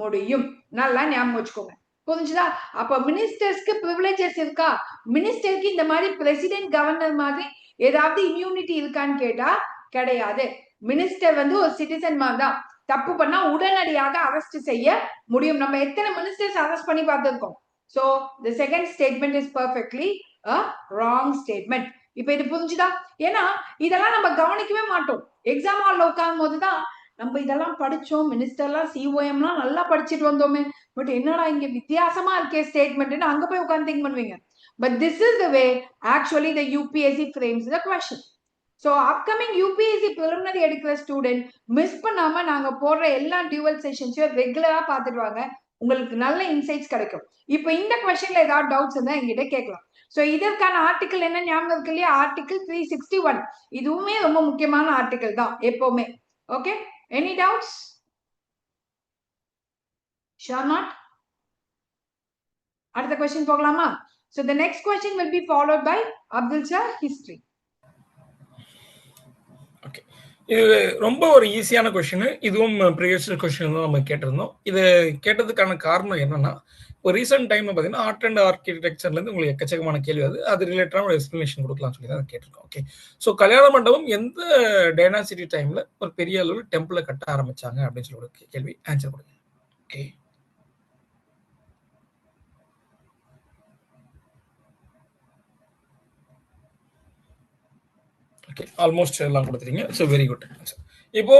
முடியும். நல்லா ஞாபகம் வச்சுக்கோங்க. புரிஞ்சுதா? அப்ப மினிஸ்டர்ஸ்க்கு பிரிவிலேஜஸ் இருக்கா? மினிஸ்டருக்கு இந்த மாதிரி பிரசிடென்ட் கவர்னர் மாதிரி ஏதாவது இம்யூனிட்டி இருக்கான்னு கேட்டா கிடையாது. மினிஸ்டர் வந்து ஒரு சிட்டிசன் மாதிரி தான். தப்பு பண்ணா உடனடியாக அரெஸ்ட் செய்ய முடியும். நம்ம எத்தனை மினிஸ்டர்ஸ் அரெஸ்ட் பண்ணி பார்த்திருக்கோம். So the second statement is perfectly a wrong statement. இப்ப இது புரிஞ்சுதா? ஏன்னா இதெல்லாம் நம்ம கவனிக்கவே மாட்டோம். எக்ஸாம் ஹால்ல உட்காரும் போதுதான் நம்ம இதெல்லாம் படிச்சோம், மினிஸ்டர்லாம் சிஓஎம்லாம் நல்லா படிச்சுட்டு வந்தோமே, பட் என்னடா இங்க வித்தியாசமா இருக்கே ஸ்டேட்மெண்ட்னு அங்க போய் உட்கார்ந்து திங்க் பண்ணுவீங்க. But this is the way actually the UPSC frames the question. So upcoming UPSC preliminary எடுக்கிற ஸ்டூடெண்ட் மிஸ் பண்ணாம நாங்க போடுற எல்லா டியூவல் செஷன்ஸையும் ரெகுலரா பார்த்துட்டு வாங்க, உங்களுக்கு நல்ல இன்சைட்ஸ் கிடைக்கும். இப்போ இந்த கொஸ்டின்ல ஏதாவது டவுட்ஸ் இருந்தா எங்கிட்ட கேட்கலாம். ஸோ இதற்கான ஆர்டிகல் என்ன ஞாபகம் இருக்கு இல்லையா? ஆர்டிகல் 361. இதுவுமே ரொம்ப முக்கியமான ஆர்டிகல் தான் எப்பவுமே. Okay, any doubts? Sure not? அடுத்த கொஸ்டின் போகலாமா? So the next question will be followed by Abdul Sir, history. Okay, இது ரொம்ப ஒரு ஈஸியான கொஸ்டின். இதுவும் ப்ரீவியஸ் கொஸ்டின் தான் நம்ம கேட்டிருந்தோம். இது கேட்டதுக்கான காரணம் என்னன்னா, இப்போ ரீசெண்ட் டைம்ல பார்த்தீங்கன்னா ஆர்ட் அண்ட் ஆர்கிடெக்சர்லேருந்து உங்களுக்கு எக்கச்சக்கமான கேள்வி அது ரிலேட்டடான ஒரு எக்ஸ்பிளனேஷன் கொடுக்கலாம் சொல்லி தான் கேட்டிருக்கோம். ஓகே, ஸோ கல்யாண மண்டபம் எந்த டைனாசிட்டி டைம்ல ஒரு பெரிய அளவில் டெம்பிளை கட்ட ஆரம்பிச்சாங்க அப்படின்னு சொல்லி ஒரு கேள்வி. ஆன்சர் கொடுங்க. ஓகே, ஓகே, ஆல்மோஸ்ட் எல்லாம் கொடுத்துட்டீங்க. So very good answer. இப்போ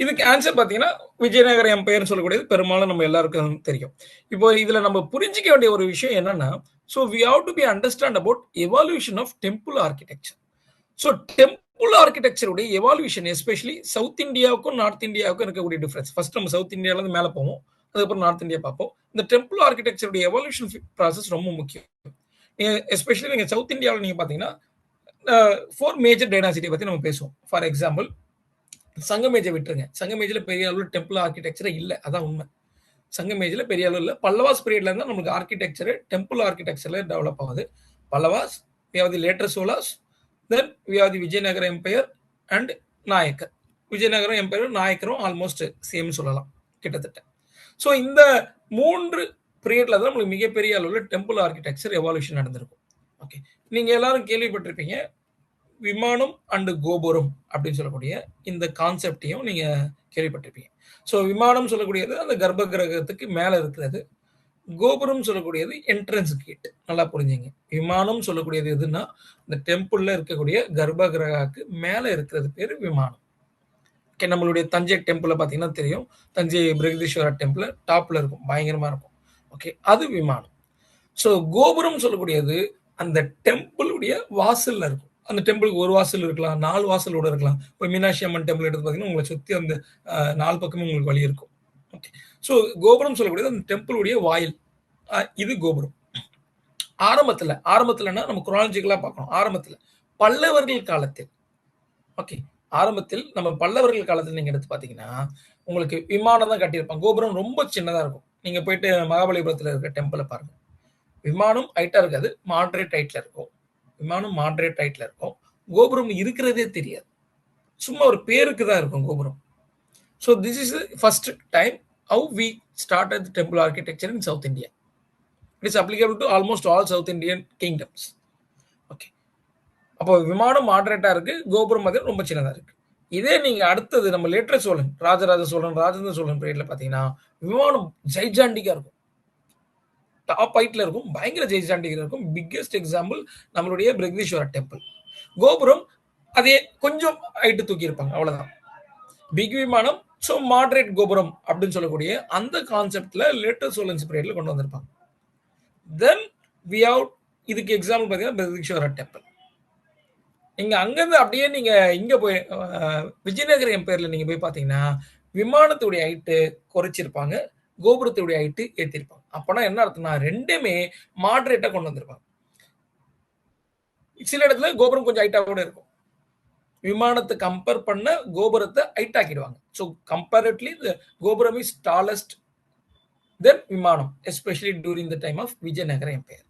இதுக்கு ஆன்சர் பார்த்தீங்கன்னா விஜயநகர எம்பையர்னு சொல்லக்கூடியது பெரும்பாலும் நம்ம எல்லாருக்கும் தெரியும். இப்போ இதுல நம்ம புரிஞ்சிக்க வேண்டிய ஒரு விஷயம் என்னன்னா, so we have to be understand about evolution of temple architecture. So temple ஆர்கிடெக்சருடைய எவால்யூஷன் எஸ்பெஷலி சவுத் இந்தியாவுக்கும் நார்த் இந்தியாவுக்கும் இருக்கக்கூடிய டிஃபரன்ஸ். ஃபர்ஸ்ட் நம்ம சவுத் இந்தியாவிலேருந்து மேலே போவோம், அதுக்கப்புறம் நார்த் இந்தியா பார்ப்போம். இந்த டெம்பிள் ஆர்கிடெக்சருடைய எவால்யூஷன் ப்ராசஸ் ரொம்ப முக்கியம். எஸ்பெஷலி நீங்கள் சவுத் இந்தியாவில் நீங்கள் பார்த்தீங்கன்னா 4 மேஜர் டைனாசிட்டி பற்றி நம்ம பேசுவோம். ஃபார் எக்ஸாம்பிள் சங்கமேஜை விட்டுருங்க. சங்கமேஜில் பெரிய அளவில் டெம்பிள் ஆர்கிடெக்சரே இல்லை, அதான் உண்மை. சங்கமேஜில் பெரிய அளவில் இல்லை. பல்லவாஸ் பீரியட்ல இருந்தால் நமக்கு ஆர்கிடெக்சர் டெம்பிள் ஆர்கிடெக்சர்ல டெவலப் ஆகுது. Pallavas, we have the later Solas, then we have the Vijayanagara empire and Nayakar. Vijayanagaram எம்பையரும் நாயக்கரும் ஆல்மோஸ்ட் சேம் சொல்லலாம் கிட்டத்தட்ட. ஸோ இந்த 3 பீரியட்ல தான் நம்மளுக்கு மிகப்பெரிய அளவில் டெம்பிள் ஆர்கிடெக்சர் எவால்யூஷன் நடந்திருக்கும். ஓகே, நீங்க எல்லாரும் கேள்விப்பட்டிருப்பீங்க விமானம் அண்ட் கோபுரம் அப்படின்னு சொல்லக்கூடிய இந்த கான்செப்டையும் நீங்க கேள்விப்பட்டிருப்பீங்க. ஸோ விமானம் சொல்லக்கூடியது அந்த கர்ப்ப கிரகத்துக்கு மேல இருக்கிறது. கோபுரம் சொல்லக்கூடியது என்ட்ரன்ஸ் கேட். நல்லா புரிஞ்சுங்க. விமானம் சொல்லக்கூடியது எதுன்னா இந்த டெம்பிள்ல இருக்கக்கூடிய கர்ப்ப கிரகாக்கு மேல இருக்கிறது பேரு விமானம். ஓகே, நம்மளுடைய தஞ்சை டெம்பிள பார்த்தீங்கன்னா தெரியும். தஞ்சை பிரகதீஸ்வரர் டெம்பிள் டாப்ல இருக்கும். பயங்கரமா இருக்கும். ஓகே, அது விமானம். ஸோ கோபுரம் சொல்லக்கூடியது அந்த டெம்பிளுடைய வாசல்ல இருக்கும். அந்த டெம்பிளுக்கு ஒரு வாசல் இருக்கலாம், 4 வாசல் கூட இருக்கலாம். இப்போ மீனாட்சி அம்மன் டெம்பிள் எடுத்து பார்த்தீங்கன்னா, உங்களை சுத்தி அந்த 4 பக்கமும் உங்களுக்கு வழி இருக்கும். ஓகே. ஸோ கோபுரம் சொல்லக்கூடியது அந்த டெம்பிளுடைய வாயில். இது கோபுரம். ஆரம்பத்துலன்னா நம்ம குராலஜிக்கலா பார்க்கணும். ஆரம்பத்துல பல்லவர்கள் காலத்தில், ஓகே, ஆரம்பத்தில் நம்ம பல்லவர்கள் காலத்தில் நீங்க எடுத்து பார்த்தீங்கன்னா, உங்களுக்கு விமானம் தான் கட்டியிருப்பாங்க. கோபுரம் ரொம்ப சின்னதா இருக்கும். நீங்க போயிட்டு மகாபலிபுரத்துல இருக்க டெம்பிள பாருங்க. விமானம் ஹைட்டா இருக்காது. மாடரேட் ஹைட்ல இருக்கும். விமானம் மாடரேட் ஹைட்ல இருக்கும். கோபுரம் இருக்கிறதே தெரியாது. சும்மா ஒரு பேருக்கு தான் இருக்கும் கோபுரம். So this is first time how we started the temple architecture in south India. It is applicable to almost all South Indian kingdoms. Okay. அப்போ விமானம் மாடரேட்டா இருக்கு, கோபுரம் மாதிரி ரொம்ப சின்னதா இருக்கு. இதே நீங்க அடுத்தது நம்ம லேட்டர் சோழன், ராஜராஜ சோழன், ராஜேந்திர சோழன் பீரியட்ல பாத்தீங்கன்னா விமானம் ஜைஜாண்டிக்கா இருக்கும். டாப் ஹைட்ல இருக்கும். பயங்கர ஜெய்சாண்டிகா இருக்கும். பிக்கெஸ்ட் எக்ஸாம்பிள் நம்மளுடைய பிரகதீஸ்வரர் டெம்பிள். கோபுரம் அதே கொஞ்சம் ஹைட்டு தூக்கி இருப்பாங்க, அவ்வளவுதான். பிக் விமானம், ஸோ மாடரேட் கோபுரம் அப்படின்னு சொல்லக்கூடிய அந்த கான்செப்ட்ல லேட்டர் சோழன்ஸ் பீரியட்ல கொண்டு வந்திருப்பாங்க. தென் வி ஹவ் இதுக்கு எக்ஸாம்பிள் பார்த்தீங்கன்னா பிரகதீஸ்வரர் டெம்பிள். நீங்க அங்கிருந்து அப்படியே நீங்க இங்க போய் விஜயநகர எம்பையர்ல நீங்க போய் பாத்தீங்கன்னா விமானத்துடைய ஹைட்டு குறைச்சிருப்பாங்க, கோபுரத்துடைய ஹைட்டு ஏத்திருப்பாங்க. அப்பனா என்ன அர்த்தம்னா ரெண்டுமே மாடரேட்டா கொண்டு வந்திருப்பாங்க. சில இடத்துல கோபுரம் கொஞ்சம் ஹைட்டா கூட இருக்கும். விமானத்தை கம்பேர் பண்ண கோபுரத்தை ஹைட் ஆக்கிடுவாங்க. ஸோ கம்பேரிட்லி கோபுரம் is tallest then vimanam, especially during the time of Vijayanagara empire.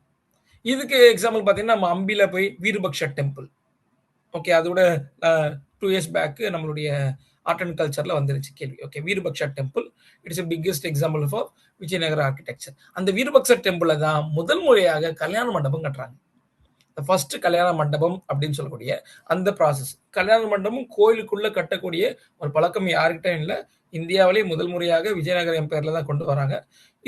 இதுக்கு எக்ஸாம்பிள் பார்த்தீங்கன்னா நம்ம அம்பில போய் வீரபக்ஷ டெம்பிள். ஓகே, அதோட 2 இயர்ஸ் பேக் நம்மளுடைய ஆர்ட் அண்ட் கல்ச்சர்ல வந்துருச்சு கேள்வி. Okay, Virupaksha temple it's biggest example for Vijayanagara architecture. அந்த வீரபக்ஷ டெம்பிள தான் முதல் முறையாக கல்யாண மண்டபம் கட்டுறாங்க. ஃபர்ஸ்ட் கல்யாண மண்டபம் அப்படின்னு சொல்லக்கூடிய அந்த ப்ராசஸ். கல்யாண மண்டபம் கோயிலுக்குள்ள கட்டக்கூடிய ஒரு பழக்கம் யாருக்கிட்டும் இல்லை. இந்தியாவிலே முதல் முறையாக விஜயநகர எம்பையர்ல தான் கொண்டு வராங்க.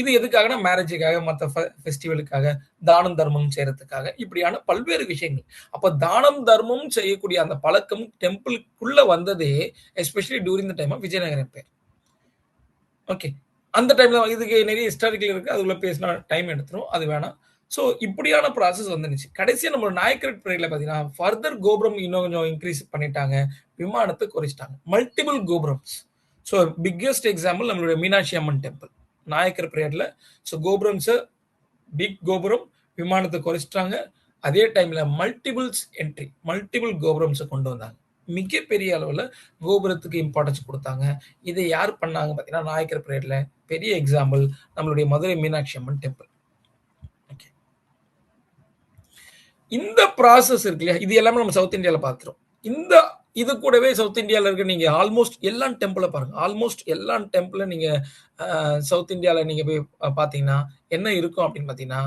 இது எதுக்காகனா மேரேஜுக்காக, மற்ற ஃபெஸ்டிவலுக்காக, தானம் தர்மம் செய்யறதுக்காக, இப்படியான பல்வேறு விஷயங்கள். அப்ப தானம் தர்மம் செய்யக்கூடிய அந்த பழக்கம் டெம்பிளுக்குள்ள வந்ததே especially during the time of Vijayanagara empire. Okay, அந்த டைம்ல இதுக்கு நிறைய ஹிஸ்டாரிக்கல் இருக்கு, அதுக்குள்ள பேசினா டைம் எடுத்துரும், அது வேணாம். ஸோ இப்படியான ப்ராசஸ் வந்துருச்சு. கடைசியா நம்ம நாயக்கர் பீரியட்ல பாத்தீங்கன்னா ஃபர்தர் கோபுரம் இன்னும் கொஞ்சம் இன்க்ரீஸ் பண்ணிட்டாங்க, விமானத்தை குறைச்சிட்டாங்க. மல்டிபிள் கோபுரம்ஸ். ஸோ பிக்கெஸ்ட் எக்ஸாம்பிள் நம்மளுடைய மீனாட்சி அம்மன் டெம்பிள் நாயக்கர் பீரியட்ல. ஸோ கோபுரம்ஸ் பிக் கோபுரம், விமானத்தை குறைச்சிட்டாங்க. அதே டைம்ல மல்டிபிள்ஸ் என்ட்ரி, மல்டிபிள் கோபுரம்ஸை கொண்டு வந்தாங்க. மிகப்பெரிய அளவுல கோபுரத்துக்கு இம்பார்ட்டன்ஸ் கொடுத்தாங்க. இதை யார் பண்ணாங்க பாத்தீங்கன்னா நாயக்கர் பீரியட்ல. பெரிய எக்ஸாம்பிள் நம்மளுடைய மதுரை மீனாட்சி அம்மன் டெம்பிள். இந்த ப்ராசஸ் இருக்கு இல்லையா, இது எல்லாமே நம்ம சவுத் இந்தியாவில் பார்த்துரும். இது கூடவே சவுத் இந்தியாவில் இருக்க நீங்க ஆல்மோஸ்ட் எல்லா டெம்பிள பாருங்க. ஆல்மோஸ்ட் எல்லா டெம்பிள நீங்க சவுத் இந்தியாவில் நீங்க போய் பார்த்தீங்கன்னா என்ன இருக்கும் அப்படின்னு பார்த்தீங்கன்னா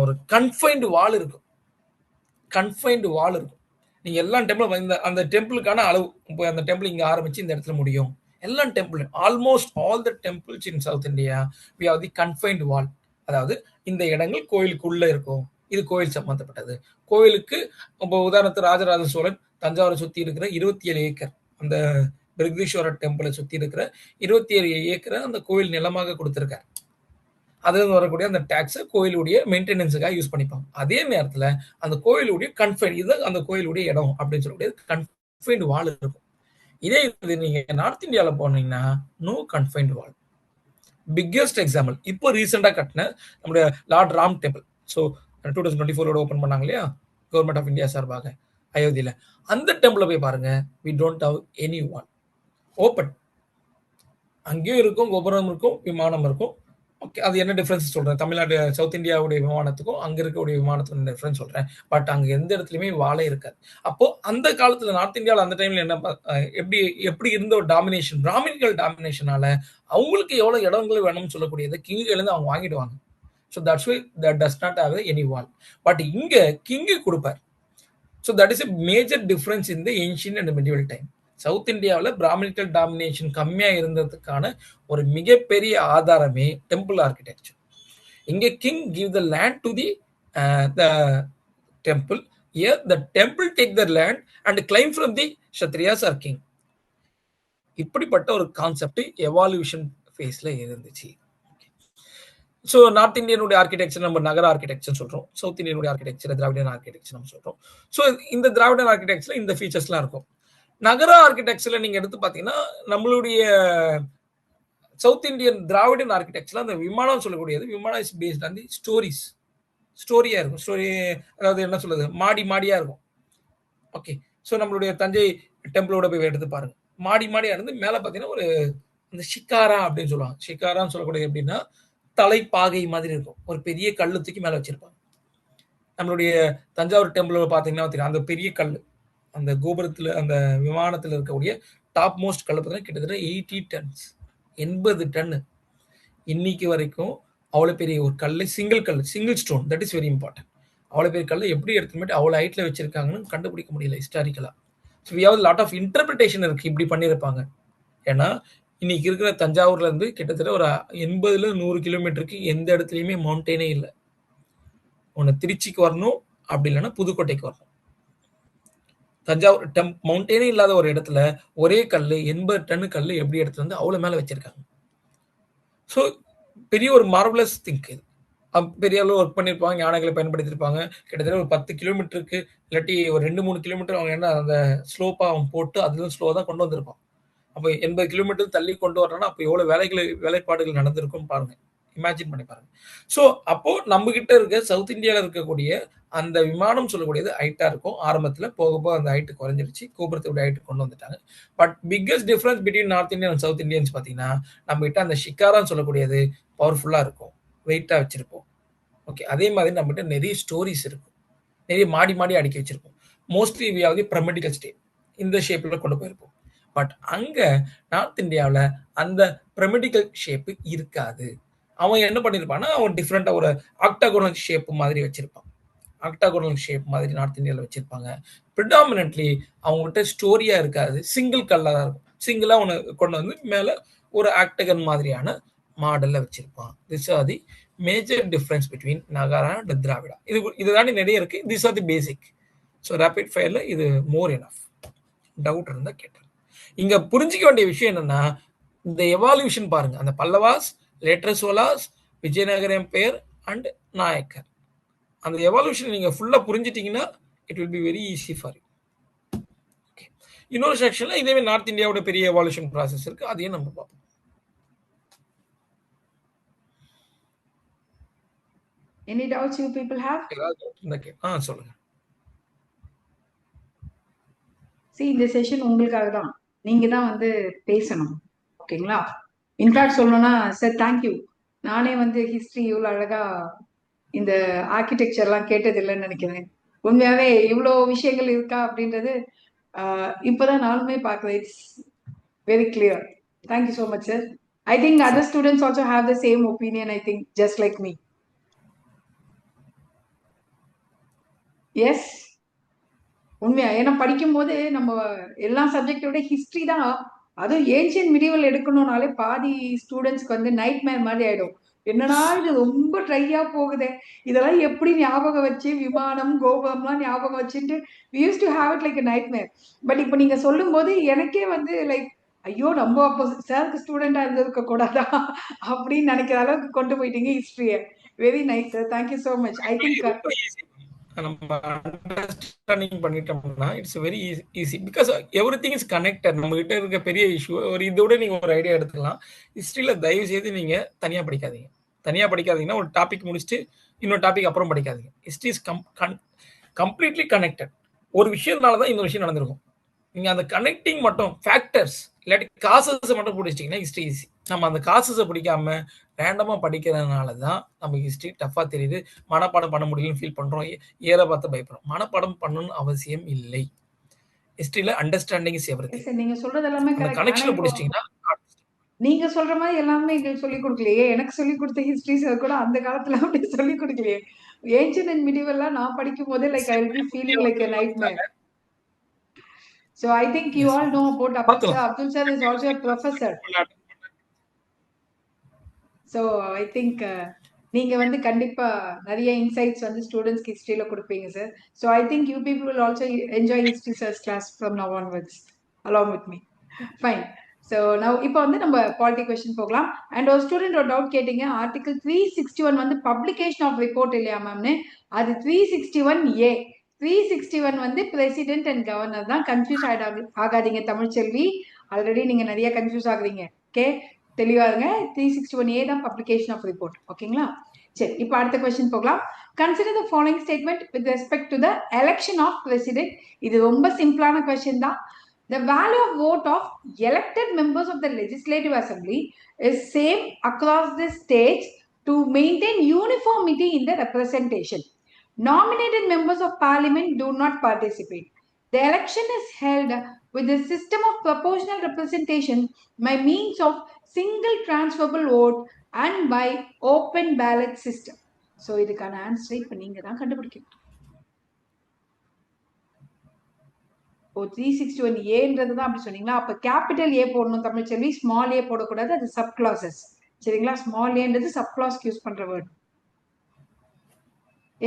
ஒரு கன்ஃபைன்டு வால் இருக்கும். கன்ஃபைன்டு வால் இருக்கும். நீங்க எல்லா டெம்பிளும் அந்த டெம்பிளுக்கான அளவு, இப்போ அந்த டெம்பிள் இங்க ஆரம்பிச்சு இந்த இடத்துல முடியும். எல்லா temple, almost all the temples in south India we have the confined wall. அதாவது இந்த இடங்கள் கோயிலுக்குள்ள இருக்கும். இது கோயில் சம்பந்தப்பட்டது. கோயிலுக்கு இப்போ உதாரணத்துக்கு ராஜராஜ சோழன் தஞ்சாவூரை சுத்தி இருக்கிற 27 ஏக்கர், அந்த பிரகதீஸ்வரர் டெம்பிளை சுத்தி இருக்கிற 27 ஏக்கரை அந்த கோயில் நிலமாக கொடுத்திருக்காரு. அதுல இருந்து வரக்கூடிய அந்த டாக்ஸை கோயிலுடைய மெயின்டெனன்ஸுக்காக யூஸ் பண்ணிப்பாங்க. அதே நேரத்துல அந்த கோயிலுடைய கன்ஃபைன், இது அந்த கோயிலுடைய இடம் அப்படின்னு சொல்லக்கூடிய கன்ஃபைன்டு வால் இருக்கும். இதே இது நீங்க நார்த் இந்தியாவில போனீங்கன்னா நோ கன்ஃபைன்டு வால். பிக்கெஸ்ட் எக்ஸாம்பிள் இப்போ ரீசெண்டா கட்டின நம்முடைய Lord Ram temple. So 2024 open பண்ணாங்க இல்லையா கவர்மெண்ட் ஆஃப் இந்தியா சார்பாக அயோத்தியில. அந்த டெம்பிள் போய் பாருங்க, we don't have any one open. அங்கேயும் இருக்கும், கோபுரம் இருக்கும், விமானம் இருக்கும். ஓகே, அது என்ன டிஃபரன்ஸ் சொல்றேன், தமிழ்நாடு சவுத் இந்தியாவுடைய விமானத்துக்கும் அங்க இருக்கக்கூடிய விமானத்துக்கும் டிஃபரன்ஸ் சொல்றேன். பட் அங்க எந்த இடத்துலயுமே வாழை இருக்காது. அப்போ அந்த காலத்துல நார்த் இந்தியாவில் அந்த டைம்ல என்ன எப்படி இருந்த ஒரு டாமினேஷன், பிராமின்கள் டாமினேஷனால அவங்களுக்கு எவ்வளவு இடங்கள் வேணும்னு சொல்லக்கூடியது கிங்ல இருந்து அவங்க வாங்கிடுவாங்க. So that's why that does not have any wall. But இங்கே கிங்கு கொடுப்பார். So that is a major difference in the ancient and medieval time. South இந்தியாவில் பிராமணிக்கல் டாமினேஷன் கம்மியாக இருந்ததுக்கான ஒரு மிகப்பெரிய ஆதாரமே டெம்பிள் ஆர்கிடெக்சர். இங்கே king give the land to the temple. Here the temple take the land and claim from the Kshatriyas or king. இப்படிப்பட்ட ஒரு concept evaluation ஃபேஸ்ல இருந்துச்சு. ஸோ நார்த் இந்தியனுடைய ஆர்கிடெக்சர் நம்ம நகர ஆர்கிடெக்சர் சொல்றோம், சவுத் இந்தியனுடைய ஆர்கிடெக்சர் திராவிடன் ஆர்கிடெக்சர் நம்ம சொல்றோம். ஸோ இந்த திராவிடன் ஆர்கிடெக்சர்ல இந்த ஃபீச்சர்ஸ்லாம் இருக்கும். நகர ஆர்கிடெக்சர்ல நீங்க எடுத்து பார்த்தீங்கன்னா நம்மளுடைய சவுத் இந்தியன் திராவிடன் ஆர்கிடெக்சர்ல அந்த விமானம் சொல்லக்கூடியது, vimanam is based on the stories. ஸ்டோரியா இருக்கும். ஸ்டோரி அதாவது என்ன சொல்றது, மாடி மாடியா இருக்கும். ஓகே, ஸோ நம்மளுடைய தஞ்சை டெம்பிளோட போய் எடுத்து பாருங்க, மாடி மாடியா இருந்து மேலே பார்த்தீங்கன்னா ஒரு அந்த ஷிக்காரா அப்படின்னு சொல்லுவாங்க. ஷிக்காரான்னு சொல்லக்கூடியது எப்படின்னா தலைப்பாகை மாதிரி இருக்கும், ஒரு பெரிய கல்லு தூக்கி மேலே வச்சிருப்பாங்க. நம்மளுடைய தஞ்சாவூர் டெம்பிள் பார்த்தீங்கன்னா அந்த பெரிய கல், அந்த கோபுரத்தில் அந்த விமானத்தில் இருக்கக்கூடிய டாப் மோஸ்ட் கல் பார்த்தீங்கன்னா கிட்டத்தட்ட 80 tons, 80 டன்னு. இன்னைக்கு வரைக்கும் அவ்வளோ பெரிய ஒரு கல், single stone, that is very important. அவ்வளோ பெரிய கல் எப்படி எடுத்துட்டு அவ்வளோ ஹைட்டில் வச்சிருக்காங்கன்னு கண்டுபிடிக்க முடியல ஹிஸ்டாரிக்கலாக. So we have lot of interpretation இருக்குது இப்படி பண்ணியிருப்பாங்க. ஏன்னா இன்னைக்கு இருக்கிற தஞ்சாவூர்ல இருந்து கிட்டத்தட்ட ஒரு 80-100 கிலோமீட்டருக்கு எந்த இடத்துலையுமே மவுண்டெயினே இல்லை. ஒன்று திருச்சிக்கு வரணும், அப்படி இல்லைன்னா புதுக்கோட்டைக்கு வரணும். தஞ்சாவூர் மவுண்டெயினே இல்லாத ஒரு இடத்துல ஒரே கல் 80 டன்னு கல் எப்படி எடுத்து வந்து அவ்வளோ மேலே வச்சிருக்காங்க. ஸோ பெரிய ஒரு மார்வலஸ் திங்க் இது. பெரிய அளவு ஒர்க் பண்ணியிருப்பாங்க, யானைகளை பயன்படுத்தியிருப்பாங்க. கிட்டத்தட்ட ஒரு 10 கிலோமீட்டருக்கு இல்லாட்டி ஒரு 2-3 கிலோமீட்டர் அவங்க என்ன அந்த ஸ்லோப்பாக அவன் போட்டு அதிலும் ஸ்லோவாக தான் கொண்டு வந்திருப்பான். அப்போ 80 கிலோமீட்டர் தள்ளி கொண்டு வரணும்னா அப்போ எவ்வளோ வேலைப்பாடுகள் நடந்திருக்கும் பாருங்க, இமேஜின் பண்ணி பாருங்க. ஸோ அப்போ நம்ம கிட்ட இருக்க சவுத் இந்தியாவில் இருக்கக்கூடிய அந்த விமானம் சொல்லக்கூடியது ஹைட்டா இருக்கும். ஆரம்பத்தில் போக போக அந்த ஹைட்டு குறைஞ்சிருச்சு, கோபுரத்தோட ஹைட்டு கொண்டு வந்துட்டாங்க. But biggest difference between north Indian and south Indians பார்த்தீங்கன்னா நம்ம கிட்ட அந்த ஷிக்காரான்னு சொல்லக்கூடியது பவர்ஃபுல்லா இருக்கும், வெயிட்டா வச்சிருப்போம். ஓகே, அதே மாதிரி நம்ம கிட்ட நிறைய ஸ்டோரிஸ் இருக்கும், நிறைய மாடி மாடி அடுக்கி வச்சிருப்போம். Mostly we have the pyramidical state, இந்த ஷேப்ல கொண்டு போயிருப்போம். பட் அங்க நார்த் இந்தியாவில் அந்த பிரமிடிக்கல் ஷேப்பு இருக்காது. அவன் என்ன பண்ணிருப்பான்னா அவன் டிஃப்ரெண்டா ஒரு ஆக்டாகோனல் ஷேப் மாதிரி வச்சிருப்பான். ஆக்டாகோனல் ஷேப் மாதிரி நார்த் இந்தியாவில் வச்சிருப்பாங்க. ப்ரிடாமினன்ட்லி அவங்ககிட்ட ஸ்டோரியா இருக்காது, சிங்கிள் கல்லா இருக்கும். சிங்கிளா ஒன்று கொண்டு வந்து மேல ஒரு ஆக்டகன் மாதிரியான மாடல்ல வச்சிருப்பான். This are the major difference between Nagara and Dravida. இது தாண்டி நிறைய இருக்கு. This are the basic. So rapid ஃபயர்ல இது மோர் எனஃப். டவுட் இருந்தா கேட்டேன். இங்க புரிஞ்சிக்க வேண்டிய விஷயம் என்னன்னா இந்த எவால்யூஷன் பாருங்க, அந்த Pallavas, later Cholas, Vijayanagara empire and Nayakar, அந்த எவால்யூஷன் நீங்க ஃபுல்லா புரிஞ்சிட்டீங்கன்னா it will be very easy for you. Okay, இன்னொரு செக்ஷன்ல இதே நார்த் இந்தியாவோட பெரிய எவால்யூஷன் ப்ராசஸ் இருக்கு, அதையும் நம்ம பார்ப்போம். Any doubts you people have? சொல்லுங்க. See, இந்த செஷன் உங்களுக்காக தான், நீங்க தான் வந்து பேசணும். ஓகேங்களா? இன்ஃபேக்ட் சொல்லணும்னா சார் தேங்க்யூ. நானே வந்து ஹிஸ்டரி இவ்வளோ அழகா இந்த ஆர்கிடெக்சர்லாம் கேட்டதில்லைன்னு நினைக்கிறேன். உண்மையாவே இவ்வளோ விஷயங்கள் இருக்கா அப்படின்றது இப்போதான் நானுமே பார்க்குறேன். It's very clear. Thank you so much sir. I think other students also have the same opinion, I think just like me. Yes, உண்மையா. ஏன்னா படிக்கும் போது நம்ம எல்லா சப்ஜெக்டோட ஹிஸ்டரி தான், அதுவும் ஏன்ஷியன் மிடிவல் எடுக்கணும்னாலே பாதி ஸ்டூடெண்ட்ஸ்க்கு வந்து நைட் மேர் மாதிரி ஆயிடும். என்னடா இது ரொம்ப ட்ரையா போகுது, இதெல்லாம் எப்படி ஞாபகம் வச்சு விமானம் கோபுரம்லாம் ஞாபகம் வச்சுட்டு we used to have it like a nightmare. But இப்போ நீங்க சொல்லும் போது எனக்கே வந்து லைக் ஐயோ நம்ம அப்போ சாருக்கு ஸ்டூடெண்டா இருந்திருக்க கூடாதா அப்படின்னு நினைக்கிற அளவுக்கு கொண்டு போயிட்டீங்க ஹிஸ்டரிய. Very nice sir, thank you so much. I think நம்ம அண்டர்ஸ்டாண்டிங் பண்ணிட்டோம்னா it's very easy because everything is connected. நம்ம கிட்ட இருக்க பெரிய இஷ்யூ ஒரு இதோட நீங்க ஒரு ஐடியா எடுத்துக்கலாம். ஹிஸ்டரியில தயவு செய்து நீங்க தனியா படிக்காதீங்க. தனியா ஒரு டாபிக் முடிச்சுட்டு இன்னொரு டாபிக் அப்புறம் படிக்காதீங்க. History is completely connected. ஒரு விஷயத்தினால தான் இன்னொரு விஷயம் நடந்திருக்கும். நீங்க அந்த கனெக்டிங் மட்டும் ஃபேக்டர்ஸ் இல்லாட்டி காசஸ் மட்டும் பிடிச்சிட்டிங்கன்னா ஹிஸ்டரி ஈஸி. நம்ம அந்த காசஸை பிடிக்காம ரேண்டமா படிக்கிறதுனால தான் நமக்கு ஹிஸ்டரி டஃபா தெரியுது. மனப்பாடம் பண்ண முடியலன்னு ஃபீல் பண்றோம், ஏற பார்த்து பயப்படுறோம். மனப்பாடம் பண்ணணும்னு அவசியம் இல்லை. ஹிஸ்டரியில அண்டர்ஸ்டாண்டிங் இஸ் எவ்ரிதிங். நீங்க சொல்றது எல்லாமே அந்த கனெக்ஷன் பிடிச்சிட்டீங்கன்னா நீங்க சொல்ற மாதிரி எல்லாமே எங்களுக்கு சொல்லிக் கொடுக்கலையே. எனக்கு சொல்லிக் கொடுத்த ஹிஸ்டரி சார் கூட அந்த காலத்துல அப்படி சொல்லிக் கொடுக்கலையே. ஏன்ஷியன்ட் அண்ட் மிடிவெல்லாம் நான் படிக்கும் போதே like I will be feeling like a nightmare. So I think you all know about Abdul sir. Abdul sir is also a professor. So I think நீங்க வந்து கண்டிப்பா நிறைய இன்சைட்ஸ் வந்து ஸ்டூடெண்ட்ஸ்க்கு ஹிஸ்டரியில கொடுப்பீங்க sir. So I think you people will also enjoy history sir's class from now onwards along with me. Fine. So now இப்போ வந்து நம்ம பாலிட்டி கொஸ்டின் போகலாம். அண்ட் ஒரு ஸ்டூடெண்ட் ஒரு டவுட் கேட்டீங்க, ஆர்டிகல் 361 வந்து பப்ளிகேஷன் ஆஃப் ரிப்போர்ட் இல்லையா மேம்னு. அது 361A. 361 வந்து பிரசிடென்ட் அண்ட் கவர்னர் தான். கன்ஃபியூஸ் ஆகாதீங்க தமிழ்ச்செல்வி. ஆல்ரெடி நீங்க நிறைய கன்ஃபியூஸ் ஆகுறீங்க. ஓகே, தெளிவாருங்க. 361A தான் பப்ளிகேஷன் ஆஃப் ரிப்போர்ட். ஓகேங்களா? சரி, இப்போ அடுத்த கொஸ்டின் போகலாம். Consider the following statement with respect to the election of president. இது ரொம்ப சிம்பிளான கொஸ்டின் தான். The value of vote of elected members of the Legislative Assembly is same across the states to maintain uniformity in the representation. Nominated members of Parliament do not participate. The election is held with a system of proportional representation by means of single transferable vote and by open ballot system. So, இதுக்கான ஆன்சரை இப்போ நீங்க தான் கண்டுபிடிக்கணும். 361A தான் அப்படி சொன்னீங்களா? அப்ப கேபிட்டல் ஏ போடணும் தமிழ்ச்செல்வி, ஸ்மால் ஏ போடக்கூடாது. அது சப் கிளாசஸ். சரிங்களா? ஸ்மால் ஏன்றது சப் கிளாஸ் யூஸ் பண்ற வேர்ட்.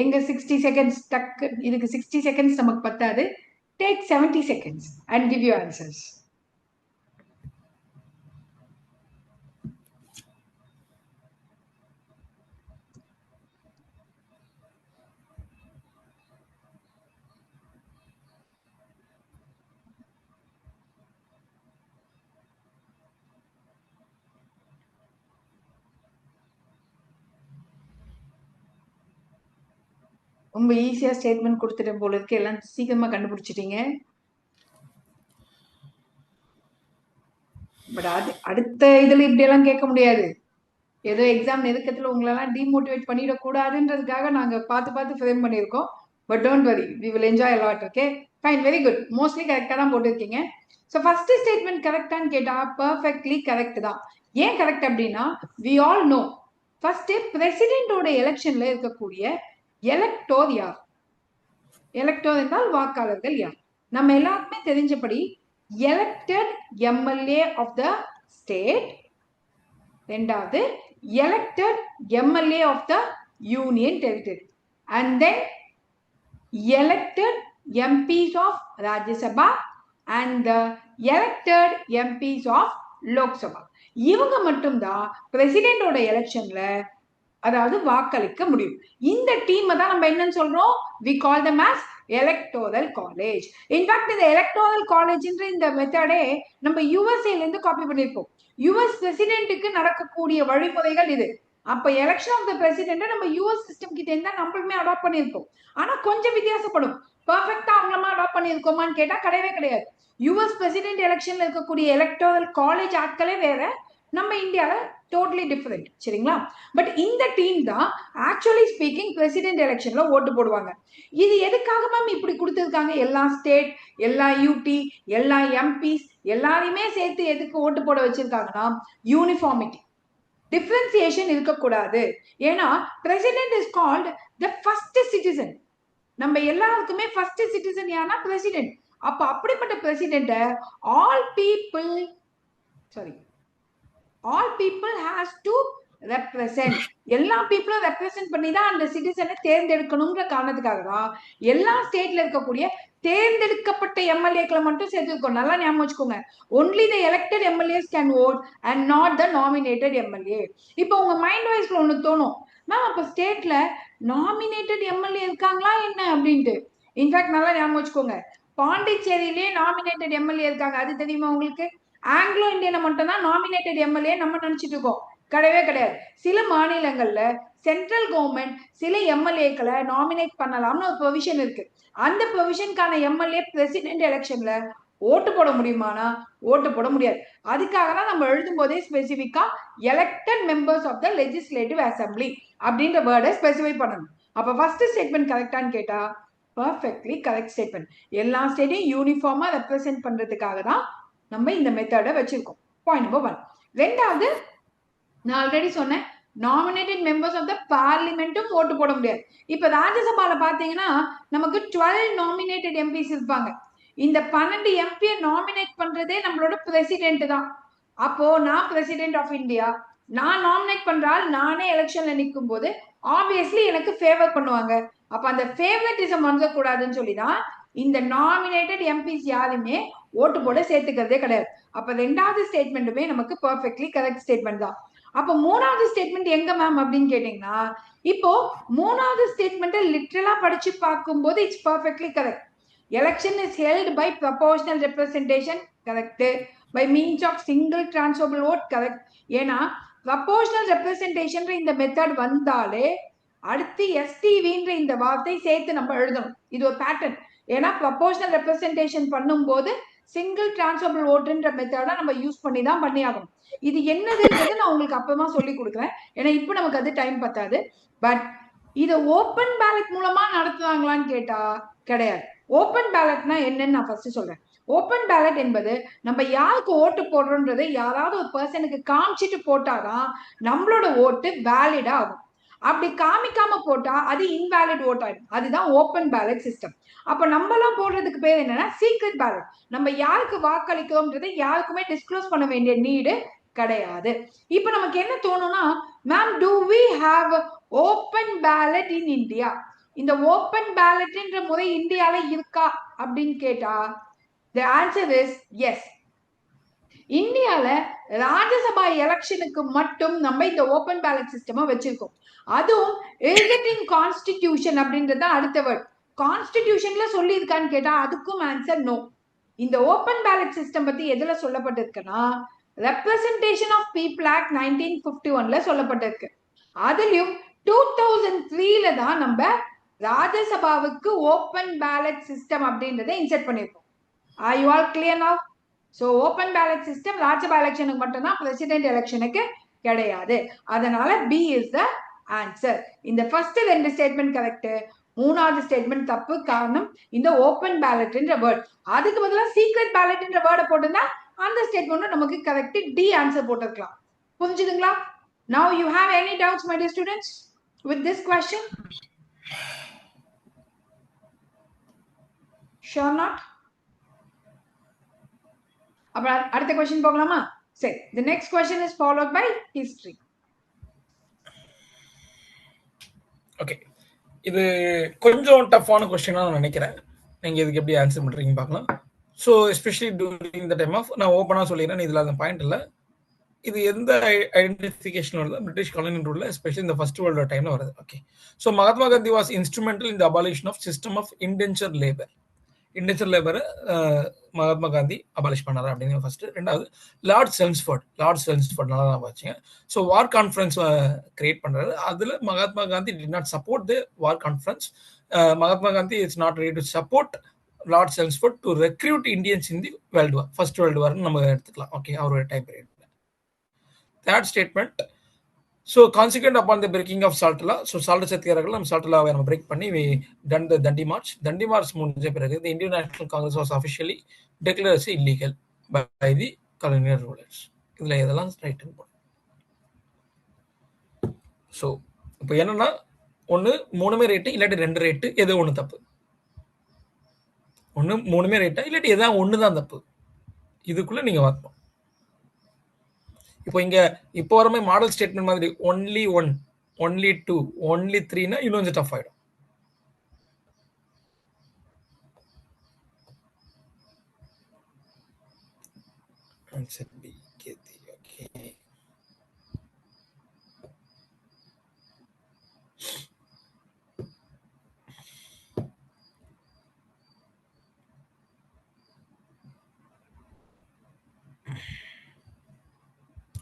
எங்க 60 செகண்ட்ஸ் டக்கு, இதுக்கு 60 செகண்ட்ஸ் நமக்கு பத்தாது. Take 70 seconds and give you answers. ரொம்ப ஈஸியா ஸ்டேட்மெண்ட் கொடுத்துட்டேன் போல இருக்கு. எல்லாம் சீக்கிரமா கண்டுபிடிச்சிட்டீங்க. பட் அது அடுத்த இதுல இப்படி எல்லாம் கேட்க முடியாது. ஏதோ எக்ஸாம் நெருக்கத்துல உங்களெல்லாம் டிமோட்டிவேட் பண்ணிடக்கூடாதுன்றதுக்காக நாங்க பார்த்து ஃப்ரேம் பண்ணியிருக்கோம். But don't worry, we will enjoy a lot. Okay, fine, very good. Mostly கரெக்டா தான் போட்டிருக்கீங்க. ஸோ ஃபர்ஸ்ட் ஸ்டேட்மெண்ட் கரெக்டான்னு கேட்டா பர்ஃபெக்ட்லி கரெக்ட் தான். ஏன் கரெக்ட் அப்படின்னா, வி ஆல் நோ ஃபர்ஸ்ட் பிரசிடென்டோட எலெக்ஷன்ல இருக்கக்கூடிய எலக்டோர் யார்? எலக்டோர் என்றால் வாக்காளர்கள் யார்? நம்ம எல்லாருக்குமே தெரிஞ்சபடி elected MLA of the state, ரெண்டாவது elected MLA of the union territory, and then elected MPs of Rajya Sabha and the elected MPs of Lok Sabha. இவங்க மட்டும்தான் பிரசிடென்டோட எலெக்ஷன்ல அதாவது வாக்களிக்க முடியும். இந்த டீமை தான் நம்ம என்னன்னு சொல்றோம்? we call them as electoral college. In fact இந்த எலக்டோரல் காலேஜ்ன்ற இந்த மெத்தடே நம்ம யூஎஸ்ஏல இருந்து காப்பி பண்ணிருக்கோம். யூஎஸ் பிரசிடென்ட்டுக்கு நடக்கக்கூடிய வழிமுறைகள் இது. அப்ப எலெக்ஷன் ஆஃப் த பிரசிடென்ட் நம்ம யூஎஸ் சிஸ்டம் கிட்ட இருந்தா நம்மளுமே அடாப்ட் பண்ணிருக்கோம். ஆனா கொஞ்சம் வித்தியாசப்படும். பர்ஃபெக்டா அவங்களமா அடாப்ட் பண்ணிருக்கோமான்னு கேட்டா கிடையவே கிடையாது. யூஎஸ் பிரசிடென்ட் எலெக்ஷன்ல இருக்கக்கூடிய எலக்டோரல் காலேஜ் ஆட்களே வேற, நம்ம இந்தியால டோட்டலி டிஃபரெண்ட். சரிங்களா? பட் இந்த டீம் தான் ஆக்சுவலி ஸ்பீக்கிங் பிரசிடென்ட் எலெக்ஷன்ல ஓட்டு போடுவாங்க. இது எதுக்காக மேம் இப்படி கொடுத்துருக்காங்க? எல்லா ஸ்டேட், எல்லா யூடி, எல்லா எம்பிஸ் எல்லாரையுமே சேர்த்து எதுக்கு ஓட்டு போட வச்சிருக்காங்கன்னா, யூனிஃபார்மிட்டி, டிஃபரன்சியேஷன் இருக்கக்கூடாது. ஏன்னா president is called the first citizen. நம்ம எல்லாருக்குமே ஃபர்ஸ்ட் சிட்டிசன் யாருன்னா பிரசிடென்ட். அப்ப அப்படிப்பட்ட president all people has to represent. எல்லா பீப்புளும் ரெப்ரசென்ட் பண்ணி தான் அந்த சிட்டிசனை தேர்ந்தெடுக்கணுங்கிற காரணத்துக்காக தான் எல்லா ஸ்டேட்ல இருக்கக்கூடிய தேர்ந்தெடுக்கப்பட்ட எம்எல்ஏக்களை மட்டும் சேர்த்துருக்கோம். நல்லா ஞாபகம் வச்சுக்கோங்க. Only the elected MLAs can vote and not the nominated MLA. இப்போ உங்க மைண்ட் வைஸ்ல ஒண்ணு தோணும், மேம் அப்ப ஸ்டேட்ல நாமினேட்டட் எம்எல்ஏ இருக்காங்களா என்ன அப்படின்ட்டு. இன்ஃபேக்ட் நல்லா ஞாபகம் வச்சுக்கோங்க, பாண்டிச்சேரியிலேயே நாமினேட்டட் எம்எல்ஏ இருக்காங்க. அது தெரியுமா உங்களுக்கு? ஆங்கிலோ இந்தியனை மட்டும் தான் நாமினேட்டட் எம்எல்ஏ நம்ம நினைச்சிட்டு இருக்கோம். கிடையவே கிடையாது. சில மாநிலங்கள்ல சென்ட்ரல் கவர்மெண்ட் சில எம்எல்ஏக்களை நாமினேட் பண்ணலாம்னு ஒரு ப்ரொவிஷன் இருக்கு. அந்த ப்ரொவிஷனுக்கான எம்எல்ஏ பிரசிடென்ட் எலெக்ஷன்ல ஓட்டு போட முடியுமானா ஓட்டு போட முடியாது. அதுக்காக தான் நம்ம எழுதும் போதே ஸ்பெசிபிக்கா elected members of the legislative assembly அப்படின்ற வேர்டை ஸ்பெசிஃபை பண்ணணும். அப்ப ஃபர்ஸ்ட் ஸ்டேட்மெண்ட் கரெக்டான்னு கேட்டா பர்ஃபெக்ட்லி கரெக்ட் ஸ்டேட்மெண்ட். எல்லா ஸ்டேட்டையும் யூனிஃபார்மா ரெப்ரசென்ட் பண்றதுக்காக தான் நம்ம இந்த மெத்தடை வச்சிருக்கோம். Point number 1. ரெண்டாவது, நான் ஆல்ரெடி சொன்னேன், நாமினேட்டட் மெம்பர்ஸ் ஆஃப் த பார்லிமெண்ட்டும் ஓட்டு போட முடியாது. இப்ப ராஜ்யசபால பாத்தீங்கன்னா நமக்கு 12 நாமினேட்டட் எம்பிஸ் இருப்பாங்க. இந்த 12 எம்பியை நாமினேட் பண்றதே நம்மளோட பிரசிடென்ட் தான். அப்போ நான் பிரசிடென்ட் ஆஃப் இந்தியா, நான் நாமினேட் பண்றால் நானே எலெக்ஷன்ல நிற்கும் போது ஆப்வியஸ்லி எனக்கு ஃபேவர் பண்ணுவாங்க. அப்ப அந்த ஃபேவரட்டிசம் வந்துடக்கூடாதுன்னு சொல்லிதான் இந்த நாமினேட்டட் எம்பிஸ் யாருமே ஓட்டு போட சேர்த்துக்கிறதே கிடையாது. அப்ப ரெண்டாவது ஸ்டேட்மெண்ட்டுமே நமக்கு பர்ஃபெக்ட்லி கரெக்ட் ஸ்டேட்மெண்ட் தான். அப்ப மூணாவது ஸ்டேட்மெண்ட் எங்க மேம் அப்படின்னு கேட்டீங்கன்னா, இப்போ மூணாவது ஸ்டேட்மெண்ட்டை லிட்டரலா படிச்சு பார்க்கும்போது it's perfectly correct. Election is held by proportional representation, correct. By means of single transferable vote, correct. ஏன்னா ப்ரொபோர்ஷனல் ரெப்ரசன்டேஷன் இந்த மெத்தட் வந்தாலே அடுத்து எஸ்டிவின்ற இந்த வார்த்தை சேர்த்து நம்ம எழுதணும். இது ஒரு பேட்டர்ன். ஏன்னா ப்ரொபோர்ஷனல் ரெப்ரசன்டேஷன் பண்ணும்போது சிங்கிள் டிரான்ஸ்ஃபரபிள் ஓட்டுன்ற மெத்தடை நம்ம யூஸ் பண்ணி தான் பண்ணி ஆகணும். இது என்னதுன்றது நான் உங்களுக்கு அப்புறமா சொல்லி கொடுக்குறேன், ஏன்னா இப்போ நமக்கு அது டைம் பத்தாது. பட் இதை ஓப்பன் பேலட் மூலமா நடத்துவாங்களான்னு கேட்டா கிடையாது. ஓப்பன் பேலட்னா என்னன்னு நான் ஃபர்ஸ்ட் சொல்றேன். ஓப்பன் பேலட் என்பது நம்ம யாருக்கு ஓட்டு போடுறோன்றது யாராவது ஒரு பர்சனுக்கு காமிச்சிட்டு போட்டாதான் நம்மளோட ஓட்டு வேலிடா ஆகும். அப்படி காமிக்காம போட்டா அது இன்வேலிட் ஓட் ஆயிடும். அதுதான் ஓப்பன் பேலட் சிஸ்டம். அப்ப நம்ம எல்லாம் போடுறதுக்கு பேர் என்னன்னா சீக்ரெட் பேலட். நம்ம யாருக்கு வாக்களிக்கிறோம்ன்றதை யாருக்குமே டிஸ்க்ளோஸ் பண்ண வேண்டிய நீடு கிடையாது. இப்ப நமக்கு என்ன தோணும்னா, ma'am do we have open ballot in India? இந்த ஓப்பன் பேலட்ன்ற முறை இந்தியால இருக்கா அப்படின்னு கேட்டா the answer is yes. இந்தியால ராஜ்யசபா எலெக்ஷனுக்கு மட்டும் நம்ம இந்த ஓப்பன் பேலட் சிஸ்டமா வச்சிருக்கோம். அதுவும் is it in constitution அப்படின்றது அடுத்த வேர்ட். கான்ஸ்டிடியூஷன்ல சொல்லி இருக்கான்னு கேட்டா அதுக்கும் ஆன்சர் நோ. இந்த ஓப்பன் பேலட் சிஸ்டம் பத்தி எதுல சொல்லப்பட்டிருக்குன்னா ரெப்ரசன்டேஷன் ஆஃப் பீப்புள் ஆக்ட் 1951ல சொல்லப்பட்டிருக்கு. அதுலயும் 2003ல தான் நம்ம ராஜ்யசபாவுக்கு ஓப்பன் பேலட் சிஸ்டம் அப்படின்றத இன்செர்ட் பண்ணிருக்கோம். Are you all clear now? So open ballot system Rajya Sabha எலெக்ஷனுக்கு மட்டும்தான், பிரசிடென்ட் எலெக்ஷனுக்கு கிடையாது. அதனால B is the answer. இந்த ஃபர்ஸ்ட் ரெண்டு ஸ்டேட்மெண்ட் கரெக்ட், மூணாவது ஸ்டேட்மெண்ட் தப்பு. காரணம் இந்த ஓப்பன் பேலட்ன்ற வேர்ட். அதுக்கு பதிலா சீக்ரெட் பேலட்ன்ற வேர்டை போட்டுனா அந்த ஸ்டேட்மெண்ட் நமக்கு கரெக்ட், டி ஆன்சர் போட்டுக்கலாம். புரிஞ்சுதுங்களா? Now you have any doubts my dear students with this question? Sure not? அப்புறம் அடுத்த क्वेश्चन போகலாமா? சரி, the next question is followed by history. Okay, இது கொஞ்சம் டஃப்பான क्वेश्चனா நான் நினைக்கிறேன். நீங்க இதுக்கு எப்படி ஆன்சர் பண்றீங்க பார்க்கலாம். So especially during the time of, நான் ஓப்பனாக சொல்லிடுறேன், இதில் அந்த பாயிண்ட் இல்லை. இது எந்த ஐடென்டிஃபிகேஷன் வருது? பிரிட்டிஷ் காலனி ரூல்ல, எஸ்பெஷலி இந்த ஃபர்ஸ்ட் வேர்ல்டு டைம்ல வருது. Okay, so Mahatma Gandhi was instrumental in the abolition of system of indenture labour. Indenture லேபரை மகாத்மா காந்தி அபாலிஷ் பண்ணாரு அப்படின்னு ஃபர்ஸ்ட். ரெண்டாவது, லார்ட் செல்ம்ஸ்ஃபோர்ட் நல்லா தான் வச்சுங்க. ஸோ வார் கான்ஃபரன்ஸ் கிரியேட் பண்றாரு. அதுல Mahatma Gandhi did not support the war conference. Mahatma Gandhi it's not ready to support Lord Chelmsford to recruit Indians in the world war, first world வார்னு நம்ம எடுத்துக்கலாம். ஓகே, அவரோட time period. Third statement, so consequent upon the breaking of SALT law, so SALT சத்தியாகிரகத்தில் நம்ம SALT law நம்ம break பண்ணி we done the Dandi March. Dandi March முடிஞ்ச பிறகு the Indian National Congress was officially declared as illegal by the colonial rulers. இதுல இதெல்லாம் right போடும். So இப்போ என்னன்னா, ஒன்று மூணுமே ரேட்டு, இல்லாட்டி ரெண்டு ரேட்டு, எது ஒன்று தப்பு. ஒன்று மூணுமே ரேட்டா, இல்லாட்டி எதாவது ஒன்று தான் தப்பு. இதுக்குள்ள நீங்க வரணும். இப்போ இங்க இப்போ வரமே மாடல் ஸ்டேட்மெண்ட் மாதிரி ஒன்லி 1, ஒன்லி 2, ஒன்லி 3னா இன்னும் கொஞ்சம் டஃப் ஆயிடும்.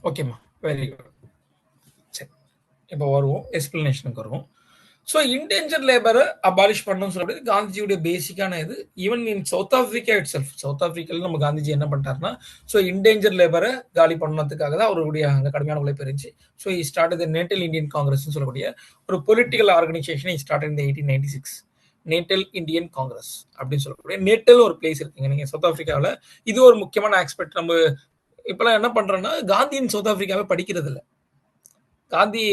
ஓகேம்மா, வெரி குட். சரி, இப்போ வருவோம், எக்ஸ்பிளனேஷனுக்கு வருவோம். ஸோ இன்டென்ஜர் லேபரை அபாலிஷ் பண்ணணும்னு சொல்றது காந்திஜியுடைய பேசிக்கான இது. Even in south Africa itself, south ஆப்பிரிக்கால நம்ம காந்திஜி என்ன பண்ணிட்டாருன்னா, ஸோ இன்டென்ஜர் லேபரை காலி பண்ணதுக்காக தான் அவருடைய அங்கே கடுமையான உழைப்பு இருந்துச்சு. So he start the Natal Indian காங்கிரஸ்னு சொல்லக்கூடிய ஒரு பொலிட்டிக்கல் ஆர்கனைசேஷன் இ ஸ்டார்ட் இந்த 1896. நேட்டல் இந்தியன் காங்கிரஸ் அப்படின்னு சொல்லக்கூடிய நேட்டல் ஒரு பிளேஸ் இருக்குங்க நீங்க சவுத் ஆப்பிரிக்காவில். இது ஒரு முக்கியமான ஆஸ்பெக்ட். நம்ம இப்பெல்லாம் என்ன பண்றோம்னா காந்தியின் சவுத் ஆப்பிரிக்காவை படிக்கிறது இல்ல. காந்தி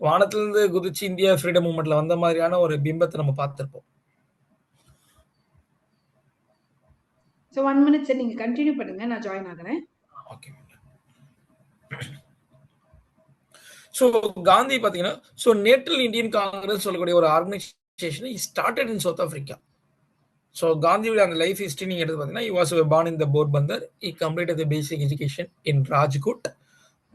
வானத்திலிருந்து குதிச்சு இந்தியா ஃப்ரீடம் மூவ்மெண்ட்ல வந்த மாதிரியான ஒரு பிம்பத்தை நம்ம பார்த்திருப்போம். ஸோ 1 மினிட் சார், நீங்க கண்டினியூ பண்ணுங்க, நான் ஜாயின் ஆகுறேன். ஓகே. ஸோ காந்தி பார்த்தீங்கன்னா, ஸோ நேட்டல் இந்தியன் காங்கிரஸ் சொல்லக்கூடிய ஒரு organisation started in south Africa. So காந்தியோட அந்த லைஃப் ஹிஸ்டரி நீங்கள் எடுத்து பார்த்தீங்கன்னா, he was born in the Porbandar. He completed the basic education in Rajkot.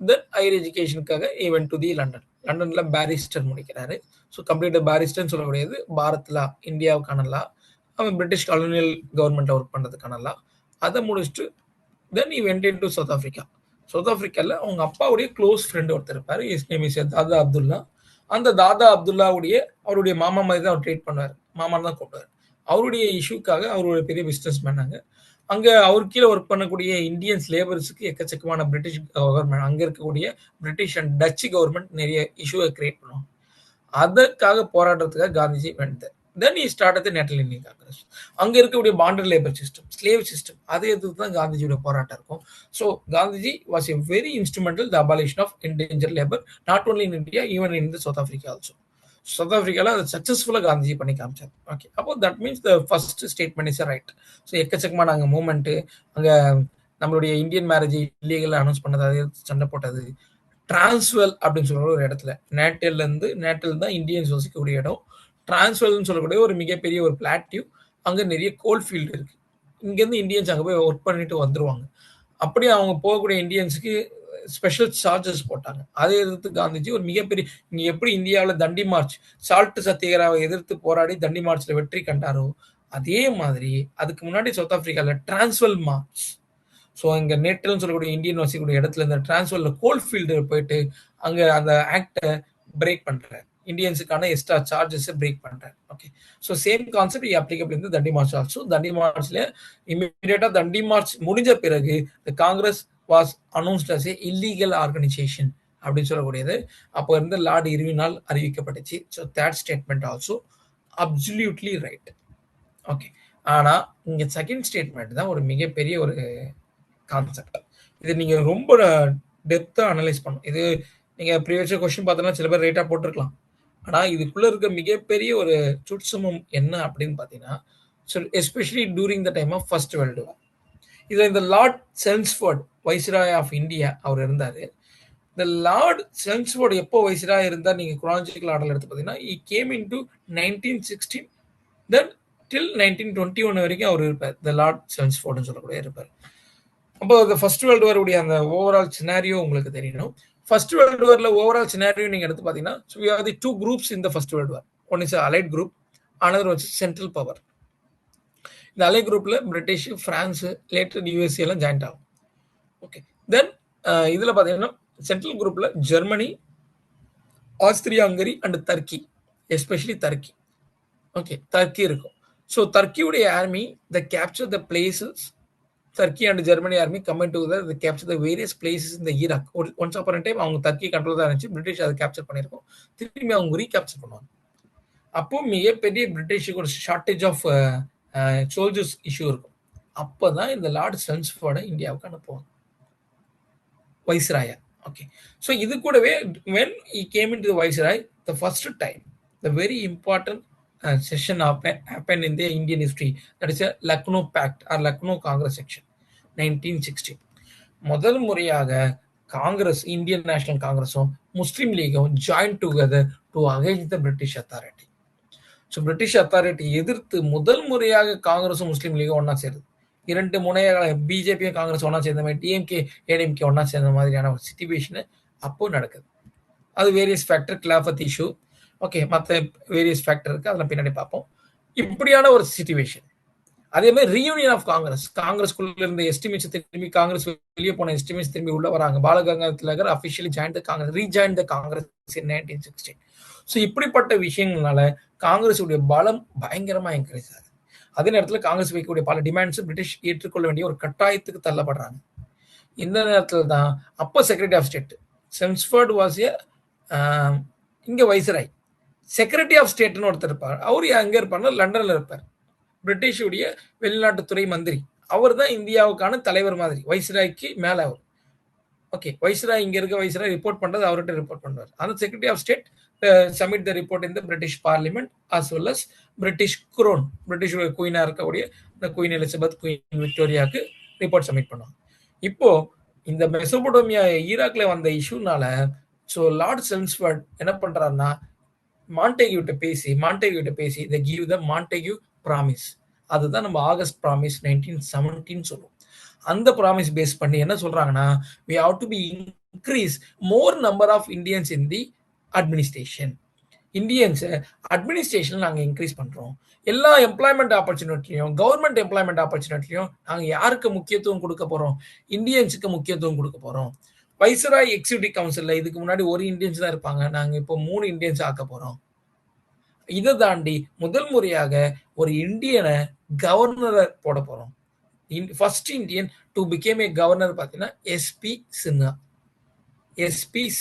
Then higher எஜுகேஷனுக்காக he went to the London. லண்டன்ல பேரிஸ்டர் முடிக்கிறாரு. ஸோ கம்ப்ளீட் பேரிஸ்டர்னு சொல்லக்கூடியது பாரத் லா, இந்தியாவுக்கான லா. அவன் பிரிட்டிஷ் காலோனியல் கவர்மெண்ட்ல ஒர்க் பண்ணுறதுக்கான லா. அதை முடிச்சுட்டு தென் he went into south Africa. South ஆப்பிரிக்காவில் அவங்க அப்பாவுடைய க்ளோஸ் ஃப்ரெண்ட் ஒருத்தர் இருப்பார். இஸ் நேம் இஸ் தாதா அப்துல்லா. அந்த தாதா அப்துல்லாவுடைய அவருடைய மாமா மாதிரி தான் அவர் ட்ரீட் பண்ணுவார். மாமான்னு தான் கூப்பிடுவார். அவருடைய இஷ்யூக்காக அவருடைய பெரிய பிஸ்னஸ் பண்ணாங்க. அங்கே அவர் கீழே ஒர்க் பண்ணக்கூடிய இந்தியன்ஸ் லேபர்ஸுக்கு எக்கச்சக்கமான பிரிட்டிஷ் கவர்மெண்ட், அங்கே இருக்கக்கூடிய பிரிட்டிஷ் அண்ட் டச்சு கவர்மெண்ட் நிறைய இஷ்யூவை கிரியேட் பண்ணுவாங்க. அதற்காக போராடுறதுக்காக காந்திஜி வந்தார். Then he started the Natal Indian Congress. அங்க இருக்கக்கூடிய bonded labour system, slave system, அதை எதிர்த்து தான் காந்திஜியோட போராட்டம் இருக்கும். ஸோ Gandhiji was a very instrumental the abolition of indenture labour, not only in India, even in the south Africa also. South ஆப்பிரிக்காவில் அதை சக்ஸஸ்ஃபுல்லாக காந்திஜி பண்ணி காமிச்சார். ஓகே, அப்போ that means the first statement is right. So எக்கச்சக்கமான அங்கே மூமெண்ட்டு, அங்கே நம்மளுடைய இந்தியன் மேரேஜ் இல்லீகல் அனௌன்ஸ் பண்ணது, அதை சண்டை போட்டது. டிரான்ஸ்வெல் அப்படின்னு சொல்ற ஒரு இடத்துல, நேட்டல் தான் இந்தியன்ஸ் வசிக்கக்கூடிய இடம். டிரான்ஸ்வெல்னு சொல்லக்கூடிய ஒரு மிகப்பெரிய ஒரு பிளாட்டிவ், அங்கே நிறைய கோல் ஃபீல்டு இருக்கு. இங்கேருந்து இந்தியன்ஸ் அங்கே போய் ஒர்க் பண்ணிட்டு வந்துருவாங்க. அப்படியே அவங்க போகக்கூடிய இந்தியன்ஸுக்கு ஸ்பெஷல் சார்ஜஸ் போட்டாங்க. அதை எதிர்த்து காந்திஜி ஒரு மிகப்பெரிய, இங்க எப்படி இந்தியாவில் தண்டி மார்ச், சால்ட் சத்தியகிராவை எதிர்த்து போராடி தண்டி மார்ச்ல வெற்றி கண்டாரோ, அதே மாதிரி அதுக்கு முன்னாடி சவுத் ஆப்பிரிக்காவில் டிரான்ஸ்வெல் மார்ச். ஸோ இங்கே நேட்டல்னு சொல்லக்கூடிய இந்தியன் வசிக்கக்கூடிய இடத்துல இந்த டிரான்ஸ்வெல்ல கோல் ஃபீல்டு போயிட்டு அங்கே அந்த ஆக்டை பிரேக் பண்ணுறாரு. இந்தியன்ஸுக்கான எக்ஸ்ட்ரா சார்ஜஸ் பிரேக் பண்றாரு. Okay, so same concept applicable இருந்து தண்டி மார்ச் ஆல்சோ. தண்டி மார்ச்ல இமீடியட்டா தண்டி மார்ச் முடிஞ்ச பிறகு Congress was announced as a illegal organisation அப்படின்னு சொல்லக்கூடியது அப்போ இருந்து லார்ட் இர்வினால் அறிவிக்கப்பட்டுச்சு. So that statement also absolutely right. Okay, ஆனா இங்க செகண்ட் ஸ்டேட்மெண்ட் தான் ஒரு மிகப்பெரிய ஒரு கான்செப்ட். இது நீங்க ரொம்ப டெப்தா அனலைஸ் பண்ணும். இது நீங்க ப்ரீவியஸ் கொஸ்டின் பார்த்தோன்னா சில பேர் ரைட்டா போட்டிருக்கலாம். ஆனா இதுக்குள்ள இருக்க மிகப்பெரிய ஒரு சுட்சுமம் என்ன அப்படின்னு பாத்தீங்கன்னா, especially during the time of first world war, இதுல இந்த lord Chelmsford viceroy of India அவர் இருந்தாரு. இந்த லார்ட் செல்ம்ஸ்ஃபோர்ட் எப்போ வைஸ்ராய் இருந்தார், நீங்க குரானாலஜிக்கல் ஆர்டர் எடுத்து பாத்தீங்கன்னா, he came into 1916 தென் டில் 1921 வரைக்கும் அவர் இருப்பார். இந்த லார்ட் செல்ம்ஸ்ஃபோர்ட்னு சொல்லக்கூடிய இருப்பார். அப்போ இந்த ஃபர்ஸ்ட் வேர்ல்டு வார் உடைய அந்த ஓவரால் சினாரியோ உங்களுக்கு தெரியணும். ஃபர்ஸ்ட் வேர்ல்டு வார்ல ஓவரால் சினாரியோ நீங்க எடுத்து பாத்தீங்கன்னா, so we have the two groups in the first world war. One is allied group, another was central power. இந்த allied groupல பிரிட்டிஷ், பிரான்ஸ், லேட்டர் யூஎஸ்ஏ எல்லாம் ஜாயின்ட் ஆகும். Okay, then இதுல பாத்தீங்கன்னா central குரூப்ல Germany, Austria Hungary and Turkey, especially Turkey. Okay, Turkey இருக்கும். ஸோ டர்க்கியுடைய army the capture the places. Turkey and Germany army combined together they capture the various places in the Iraq. Once upon a time அவங்க Turkey control தான் இருந்துச்சு, British அதை capture பண்ணியிருக்கோம். திரும்பி அவங்க ரீகேப்சர் பண்ணுவாங்க. அப்போ மிகப்பெரிய பிரிட்டிஷுக்கு ஒரு ஷார்டேஜ் ஆஃப் சோல்ஜர்ஸ் இஷ்யூ இருக்கும். அப்போதான் இந்த லார்ட் செல்ம்ஸ்ஃபோர்டை இந்தியாவுக்கு அனுப்புவாங்க, வைஸ்ராயா. ஓகே, ஸோ இது கூடவே when he came into the Viceroy, the first time, the very important session happened in the Indian history, that is a Lucknow Pact or Lucknow Congress section 1916. முதல் முறையாக Congress, Indian national காங்கிரஸும் Muslim லீகும் join together to against the British authority. So British authority எதிர்த்து முதல் முறையாக காங்கிரஸும் Muslim லீகும் ஒன்னா சேருது. இரண்டு முனையாக பிஜேபியும் காங்கிரஸ் ஒன்னா சேர்ந்த மாதிரி, டிஎம்கே ஏடிஎம்கே ஒன்னா சேர்ந்த மாதிரியான ஒரு சிச்சுவேஷன் அப்போ நடக்குது. அது வேரியஸ் ஃபேக்டர், கிலாஃபத் இஷ்யூ, ஓகே, மற்ற வேரியஸ் ஃபேக்டர் இருக்கு, அதெல்லாம் பின்னாடி பார்ப்போம். இப்படியான ஒரு சிச்சுவேஷன். அதே மாதிரி ரீயூனியன் ஆஃப் காங்கிரஸ், காங்கிரஸ்குள்ள இருந்த எஸ்டிமேட்ஸ் திரும்பி, காங்கிரஸ் வெளியே போன எஸ்டிமேட்ஸ் திரும்பி உள்ள வராங்க. Balagangadhara Tilak officially join the Congress, rejoin the Congress in 1916. So இப்படிப்பட்ட விஷயங்களால காங்கிரஸ் உடைய பலம் பயங்கரமா இன்க்ரீஸ் ஆகுது. அதே நேரத்தில் காங்கிரஸ் வைக்கக்கூடிய பல டிமாண்ட்ஸ் பிரிட்டிஷ் ஏற்றுக்கொள்ள வேண்டிய ஒரு கட்டாயத்துக்கு தள்ளப்படுறாங்க. இந்த நேரத்தில் தான் அப்போ செக்ரட்டரி ஆஃப் ஸ்டேட் செல்ம்ஸ்ஃபோர்ட் வாஸ் இங்க வைஸ்ராய். செக்ரட்டரி ஆஃப் ஸ்டேட்னு ஒருத்தர் இருப்பார். அவர் எங்க இருப்பார்னா லண்டன்ல இருப்பார். பிரிட்டிஷுடைய வெளிநாட்டுத்துறை மந்திரி. அவர் தான் இந்தியாவுக்கான தலைவர் மாதிரி, வைஸ்ராய்க்கு மேல அவர். ஓகே, வைஸ்ராய் இங்க இருக்க வைஸ்ராய் ரிப்போர்ட் பண்றது அவர்கிட்ட ரிப்போர்ட் பண்ணுவார். அந்த secretary of state submit the report in the British parliament as well as British crown, British குயினா இருக்கக்கூடிய இந்த குயின் எலிசபெத், குயின் விக்டோரியாவுக்கு ரிப்போர்ட் சப்மிட் பண்ணுவாங்க. இப்போ இந்த மெசோபொட்டோமியா ஈராக்ல வந்த இஷ்யூனால ஸோ லார்ட் செல்ம்ஸ்வர்ட் என்ன பண்றாருன்னா மாண்டேகியூ கிட்ட பேசி த கிவ் த மாண்டேகியூ ப்ராமிஸ். அதுதான் நம்ம ஆகஸ்ட் ப்ராமிஸ் 1917 சொல்லுவோம். அந்த ப்ராமிஸ் பேஸ் பண்ணி என்ன சொல்றாங்கன்னா we have to be increase more number of Indians in the administration. Indians administration நாங்கள் இன்க்ரீஸ் பண்றோம். எல்லா எம்ப்ளாய்மெண்ட் ஆப்பர்ச்சுனிட்டியும், கவர்மெண்ட் எம்ப்ளாய்மெண்ட் ஆப்பர்ச்சுனிட்டியும் நாங்கள் யாருக்கு முக்கியத்துவம் கொடுக்க போறோம்? இந்தியன்ஸுக்கு முக்கியத்துவம் கொடுக்க போறோம். வைஸ்ராய் எக்ஸிக்யூட்டிவ் கவுன்சில்ல இதுக்கு முன்னாடி ஒரு இந்தியன்ஸ் தான் இருப்பாங்க, நாங்க இப்போ 3 இந்தியன்ஸ் ஆக்க போறோம். இதை தாண்டி முதல் முறையாக ஒரு இந்தியனை கவர்னரை போட போறோம். First Indian to become a governor பார்த்தீங்கன்னா SP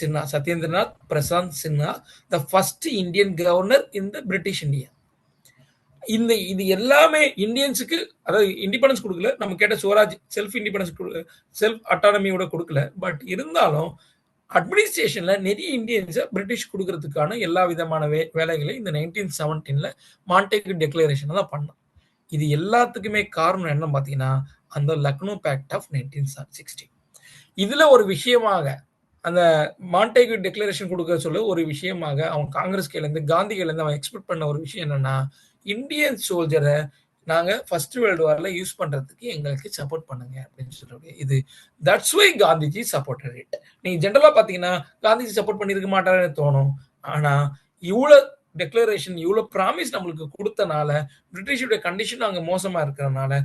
Sinha, Satyendranath Prashant Sinha, the first Indian governor in the British India. இது எல்லாமே இந்தியன்ஸுக்கு, அதாவது இண்டிபெண்டன்ஸ் கொடுக்கல, நம்ம கேட்ட சுவராஜ் செல்ஃப் இண்டிபெண்டன்ஸ் செல்ஃப் அட்டானமியோட கொடுக்கல. பட் இருந்தாலும் அட்மினிஸ்ட்ரேஷன்ல நிறைய இந்தியன்ஸை பிரிட்டிஷ் கொடுக்கறதுக்கான எல்லா விதமான வேலைகளையும் இந்த 1917 மாண்டேகியூ டெக்ளரேஷன் தான் பண்ணோம். இது எல்லாத்துக்குமே காரணம் என்ன பார்த்தீங்கன்னா அந்த லக்னோ பேக்ட் ஆஃப் 1916. இதுல ஒரு விஷயமாக அந்த மாண்டேகியூ டெக்ளரேஷன் கொடுக்க சொல்ல ஒரு விஷயமாக அவன் காங்கிரஸ் கையிலேருந்து காந்தி கையிலேருந்து அவன் எக்ஸ்பெக்ட் பண்ண ஒரு விஷயம் என்னன்னா இந்தியன் சோல்ஜரை நாங்க ஃபர்ஸ்ட் வேர்ல்டு வார்ல யூஸ் பண்றதுக்கு எங்களுக்கு சப்போர்ட் பண்ணுங்க அப்படின்னு சொல்லுவாங்க. இது that's why Gandhiji supported it. நீங்க ஜென்ரலா பாத்தீங்கன்னா காந்திஜி சப்போர்ட் பண்ணிருக்க மாட்டாருன்னு தோணும். ஆனா இவ்வளவு டெக்ளரேஷன், இவ்வளவு ப்ராமிஸ் நம்மளுக்கு கொடுத்தனால, பிரிட்டிஷோட கண்டிஷன் அங்க மோசமா இருக்கிறதுனால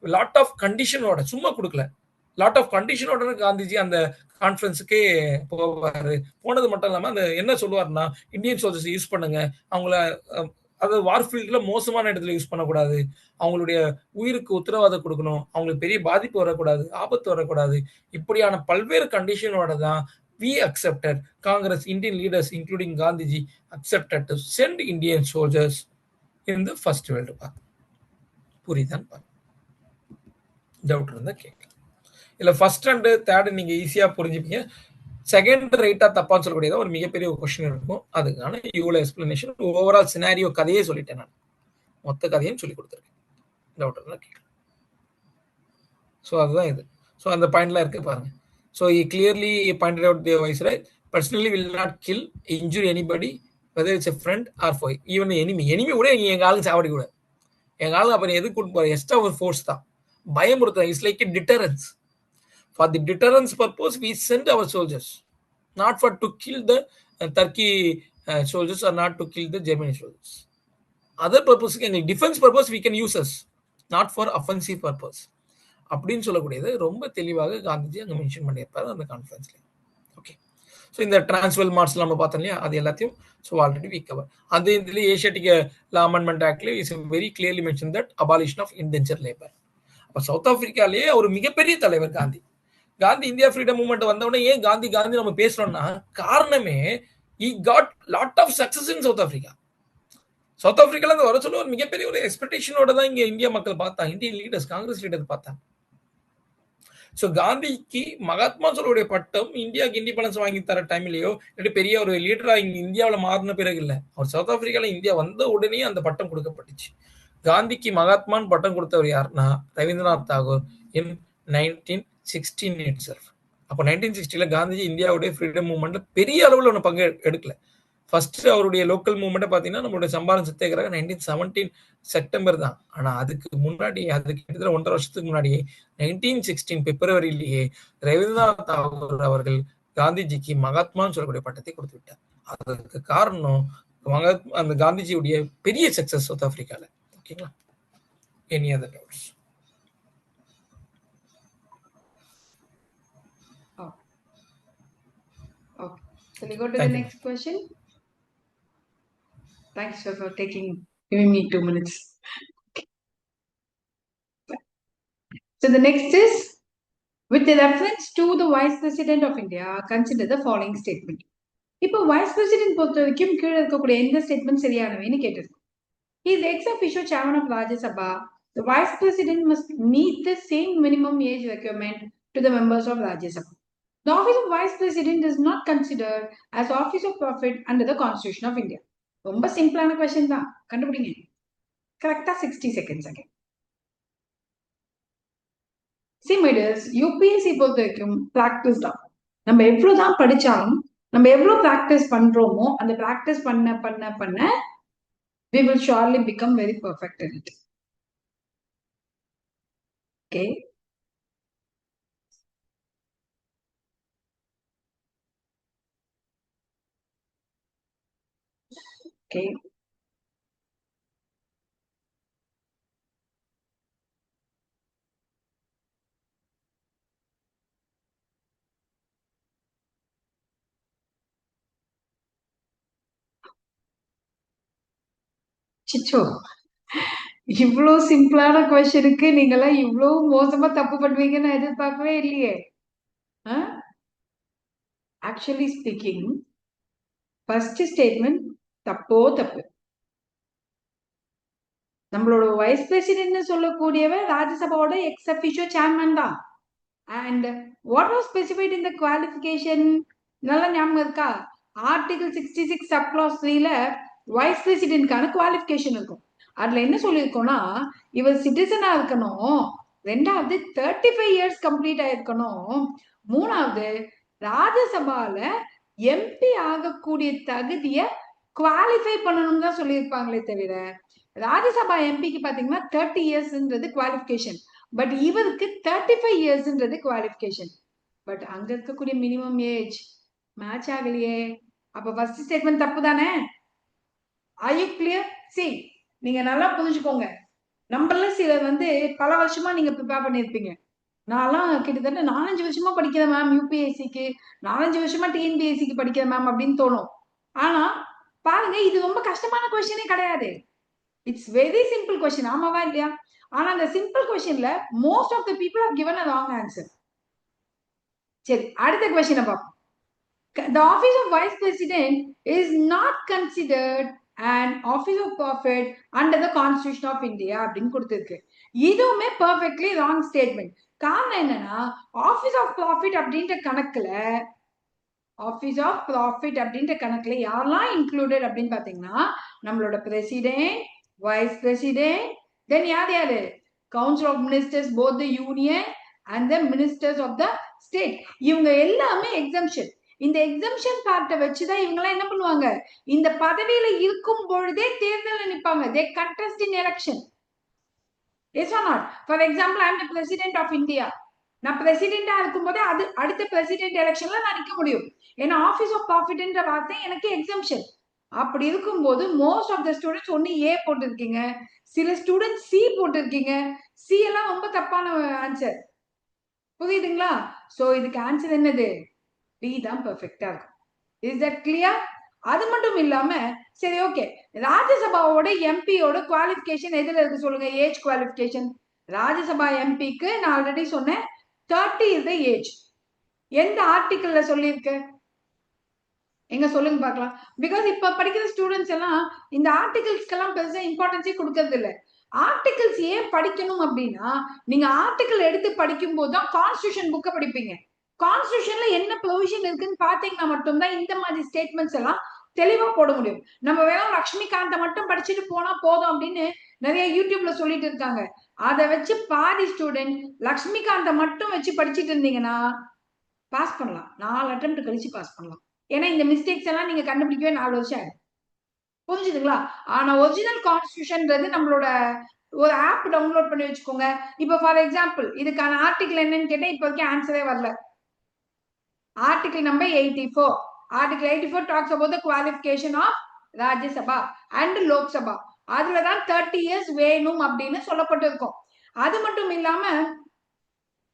லாட் ஆஃப் கண்டிஷனோட, சும்மா கொடுக்கல, லாட் ஆஃப் கண்டிஷனோட காந்திஜி அந்த கான்ஃபரன்ஸுக்கே போவாரு. போனது மட்டும் இல்லாம அந்த என்ன சொல்லுவாருன்னா இந்தியன் சோல்ஜர்ஸ் யூஸ் பண்ணுங்க, அவங்கள அதாவது வார்ஃபீல்ட்ல மோசமான இடத்துல யூஸ் பண்ணக்கூடாது, அவங்களுடைய உயிருக்கு உத்தரவாதம் கொடுக்கணும், அவங்களுக்கு பெரிய பாதிப்பு வரக்கூடாது, ஆபத்து வரக்கூடாது. இப்படியான பல்வேறு கண்டிஷனோட தான் we accepted, Congress, Indian leaders including Gandhiji accepted to send Indian soldiers in the first world war. புரியுதான் பாரு, டவுட் இருந்தா கேட்க. இல்ல ஃபர்ஸ்ட் அண்ட் தேர்ட் நீங்க ஈஸியா புரிஞ்சுப்பீங்க. செகண்ட் ரைட்டா தப்பான்னு சொல்லக்கூடியதான் ஒரு மிகப்பெரிய ஒரு கொஸ்டின் இருக்கும். அதுக்கான இவ்வளவு எக்ஸ்பிளனேஷன், ஓவரால் சினாரியோ கதையே சொல்லிட்டேன் நான், மொத்த கதையும் சொல்லி கொடுத்துருக்கேன். டவுட் இருந்தா கேட்க. ஸோ அதுதான் இது. ஸோ அந்த பாயிண்ட்லாம் இருக்கு பாருங்க. So he clearly pointed out the viceroy personally will not kill, injure anybody, whether it's a friend or foe, even the enemy. Enemy கூட எங்க ஆளுங்க சாவடி கூட, எங்க ஆளுங்க அப்புறம் எதுக்கு கூட்டு போற, எக்ஸ்ட்ரா ஒரு ஃபோர்ஸ் தான், பயமுறுத்த. It's like a deterrence. For the deterrence purpose we send our soldiers, not for to kill the Turkey soldiers or not to kill the German soldiers. Other purpose, defense purpose we can use us, not for offensive purpose. அப்படின்னு சொல்லக்கூடியது ரொம்ப தெளிவாக காந்திஜி அங்கே mention பண்ணியிருப்பாரு அந்த கான்ஃபரன்ஸ்ல. Okay, so இந்த டிரான்ஸ்வல் marts நம்ம பார்த்தோம் இல்லையா, அது எல்லாத்தையும் ஸோ ஆல்ரெடி வி கவர். அந்த இதுல ஏஷியாட்டிக் லா அமெண்ட்மெண்ட் ஆக்ட்ல is very clearly mention that abolition of indenture labour. அப்போ சவுத் ஆப்பிரிக்காலேயே ஒரு மிகப்பெரிய தலைவர் Gandhi. Gandhi India freedom movement வந்தவுடனே ஏன் காந்தி காந்தி நம்ம பேசுறோம்னா காரணமே he got lot of success in south Africa. South ஆப்பிரிக்கால இருந்து வர சொல்ல ஒரு மிகப்பெரிய ஒரு எக்ஸ்பெக்டேஷனோட தான் இங்க இந்தியா மக்கள் பார்த்தாங்க, இந்தியன் லீடர்ஸ், காங்கிரஸ் லீடர்ஸ் பார்த்தாங்க. ஸோ காந்திக்கு மகாத்மா சொல்லக்கூடிய பட்டம் இந்தியாவுக்கு இண்டிபெண்டன்ஸ் வாங்கி தர டைம்லயோ இல்லாட்டி பெரிய ஒரு லீடரா இங்க இந்தியாவில் மாறின பிறகு இல்லை, அவர் சவுத் ஆப்பிரிக்கால இந்தியா வந்த உடனே அந்த பட்டம் கொடுக்கப்பட்டுச்சு. காந்திக்கு மகாத்மான்னு பட்டம் கொடுத்தவர் யாருன்னா ரவீந்திரநாத் தாகூர் இன் 1916 itself. அப்போ 1960 காந்திஜி இந்தியாவுடைய ஃப்ரீடம் மூவ்மெண்ட்ல பெரிய அளவில் ஒன்று பங்கு எடுக்கல. ஃபர்ஸ்ட் அவருடைய லோக்கல் மூவ்மெண்ட்டை பார்த்தீங்கன்னா நம்மளுடைய சம்பாரன் சத்தியாகிரகம் 1917 செப்டம்பர் தான். ஆனா அதுக்கு முன்னாடி, அதுக்கு கிட்டத்தட்ட 1.5 வருஷத்துக்கு முன்னாடியே 1916 பிப்ரவரியிலேயே ரவீந்திரநாத் தாகூர் அவர்கள் காந்திஜிக்கு மகாத்மான்னு சொல்லக்கூடிய பட்டத்தை கொடுத்து விட்டார். அதுக்கு காரணம் அந்த காந்திஜியுடைய பெரிய சக்சஸ் சவுத் ஆப்பிரிக்கால. ஓகேங்களா? Any other doubts? Okay. Shall we go to the next question? Thanks sir for giving me 2 minutes. So the next is, with the reference to the Vice President of India, consider the following statement. இப்போ Vice President பொறுத்த வரைக்கும் கீழே இருக்கக்கூடிய எந்த statement சரியானவைன்னு கேட்டிருக்கோம். He is ex officio chairman of Rajya Sabha. The Vice President must meet the same minimum age requirement to the members of Rajya Sabha. The office of vice president is not considered as office of profit under the constitution of India. ரொம்ப சிம்பிளான question தான், கண்டுபிடிங்க. கரெக்டா 60 seconds again. See my dears, UPSC பொறுத்த வரைக்கும் practice தான். நம்ம எவ்வளவுதான் படிச்சாலும் நம்ம எவ்வளவு பிராக்டிஸ் பண்றோமோ அந்த பிராக்டிஸ் பண்ண பண்ண பண்ண we will surely become very perfect in it. Okay. Okay. சிச்சோ, இவ்வளவு சிம்பிளான கொஸ்டினுக்கு நீங்க எல்லாம் இவ்வளவு மோசமா தப்பு பண்ணுவீங்கன்னு நான் எதிர்பார்க்கவே இல்லையே. ஆக்சுவலி ஸ்பீக்கிங், ஃபர்ஸ்ட் ஸ்டேட்மெண்ட் தப்போ தப்பு. நம்மளோட வைஸ் பிரசிடென்ட்னு சொல்லக்கூடியவர் ராஜ்யசபாவோட எக்ஸ் அஃபிஷியோ சேர்மன் தான். And what was specified in the qualification நல்லா ஞாபகம் இருக்கா? ஆர்டிகல் 66 சப் கிளாஸ் 3ல வைஸ் பிரசிடென்ட்கான குவாலிஃபிகேஷன் இருக்கும். அதுல என்ன சொல்லியிருக்கோம்னா, இவர் சிட்டிசனா இருக்கணும், ரெண்டாவது 35 இயர்ஸ் கம்ப்ளீட் ஆயிருக்கணும், மூணாவது ராஜ்யசபால எம்பி ஆகக்கூடிய தகுதியை குவாலிஃபை பண்ணணும் தான் சொல்லியிருப்பாங்களே தவிர, ராஜ்யசபா எம்பிக்கு பாத்தீங்கன்னா 30 இயர்ஸ்ன்றது குவாலிஃபிகேஷன், பட் இவருக்கு 35 இயர்ஸ்ன்றது குவாலிஃபிகேஷன். பட் அங்க இருக்கக்கூடிய மினிமம் ஏஜ் மேட்ச் ஆகலையே. அப்ப ஃபர்ஸ்ட் ஸ்டேட்மெண்ட் தப்பு தானே? Are you clear? See, நீங்க நல்லா புரிஞ்சுக்கோங்க. நம்மள சிலர் பல வருஷமா நீங்க ப்ரிப்பேர் பண்ணிருப்பீங்க. நான்லாம் கிட்டத்தட்ட 4-5 வருஷமா படிக்கிறேன் மேம் யூபிஎஸ்சிக்கு, 4-5 வருஷமா டிஎன்பிஎஸ்சிக்கு படிக்கிறேன் மேம் அப்படின்னு தோணும். ஆனா பாருங்க, இது ரொம்ப கஷ்டமான கொஸ்டினே கிடையாது. It's very simple question. ஆமாவா இல்லையா? ஆனா அந்த சிம்பிள் கொஸ்டின்ல most of the people have given a wrong answer. சரி, அடுத்த கொஸ்டினை பார்ப்போம். The office of vice president is not considered an office of profit under the constitution of India அப்படின்னு கொடுத்திருக்கு. இதுவுமே perfectly wrong statement. காரணம் என்னன்னா, ஆபீஸ் ஆஃப் ப்ராஃபிட் அப்படின்ற கணக்குல யாரெல்லாம் இன்க்ளூடட் அப்படின்னு பாத்தீங்கன்னா, நம்மளோட பிரசிடென்ட், வைஸ் பிரசிடென்ட், தென் யாரு council of ministers both the union and the ministers of the state, இவங்க எல்லாமே எக்ஸம்ஷன். இந்த எக்ஸம்ஷன் பார்ட்டை வச்சுதான் இவங்க எல்லாம் என்ன பண்ணுவாங்க, இந்த பதவியில இருக்கும் பொழுதே தேர்தல் நிற்பாங்க. They contest in election. Yes or not? For example, I am the president of India. நான் பிரசிடென்டா இருக்கும்போது அது அடுத்த பிரசிடென்ட் எலெக்ஷன்ல நான் நிக்க முடியும். ஏன்னா ஆபீஸ் ஆஃப் ப்ராஃபிட்ன்ற வார்த்தை எனக்கு எக்ஸம்ஷன். அப்படி இருக்கும்போது மோஸ்ட் ஆஃப் த ஸ்டூடெண்ட்ஸ் ஒன்னு ஏ போட்டிருக்கீங்க, சில ஸ்டூடெண்ட்ஸ் சி போட்டிருக்கீங்க. சி எல்லாம் ரொம்ப தப்பான ஆன்சர். புரியுதுங்களா? சோ இதுக்கு ஆன்சர் என்னது? டி தான் பெர்ஃபெக்ட்டா இருக்கும். Is that clear? அது மட்டும் இல்லாம, சரி ஓகே, ராஜ்யசபாவோட எம்பியோட குவாலிஃபிகேஷன் எதுல இருக்கு சொல்லுங்க? Age qualification. ராஜ்யசபா எம்பிக்கு நான் ஆல்ரெடி சொன்னேன் 30 is the ஏஜ். எந்த ஆர்டிக்கல்ல சொல்லியிருக்கு? எங்க சொல்லுங்க பார்க்கலாம். பிகாஸ் இப்ப படிக்கிற ஸ்டூடெண்ட்ஸ் எல்லாம் இந்த ஆர்டிகல்ஸ்க்கெல்லாம் பெருசா இம்பார்ட்டன்ஸே கொடுக்கறது இல்ல. ஆர்டிகல்ஸ் ஏன் படிக்கணும் அப்படின்னா, நீங்க ஆர்டிகல் எடுத்து படிக்கும் போது தான் கான்ஸ்டிடியூஷன் புக்கை படிப்பீங்க. கான்ஸ்டிடியூஷன்ல என்ன ப்ரொவிஷன் இருக்குன்னு பாத்தீங்கன்னா மட்டும்தான் இந்த மாதிரி ஸ்டேட்மெண்ட்ஸ் எல்லாம் தெளிவா போட முடியும். நம்ம வேணும் லட்சுமிகாந்த மட்டும் படிச்சுட்டு போனா போதும் அப்படின்னு நிறைய யூடியூப்ல சொல்லிட்டு இருக்காங்க. அதை வச்சு பாதி ஸ்டூடெண்ட் லட்சுமிகாந்த மட்டும் வச்சு படிச்சுட்டு இருந்தீங்கன்னா பாஸ் பண்ணலாம். 4 அட்டெம்ப்ட் கழிச்சு பாஸ் பண்ணலாம். ஏன்னா இந்த மிஸ்டேக்ஸ் எல்லாம் நீங்க கண்டுபிடிக்கவே 4 வருஷம் ஆயிடும். புரிஞ்சுதுங்களா? ஆனா ஒரிஜினல் கான்ஸ்டிடியூஷன்ன்றது நம்மளோட ஒரு ஆப் டவுன்லோட் பண்ணி வச்சுக்கோங்க. இப்ப ஃபார் எக்ஸாம்பிள் இதுக்கான ஆர்டிகல் என்னன்னு கேட்டா இப்ப வரைக்கும் ஆன்சரே வரல. Article number 84. Article 84 talks about the qualification of Rajya Sabha and Lok Sabha. அதுலதான் 30 years வேணும் அப்படின்னு சொல்லப்பட்டிருக்கும். அது மட்டும் இல்லாம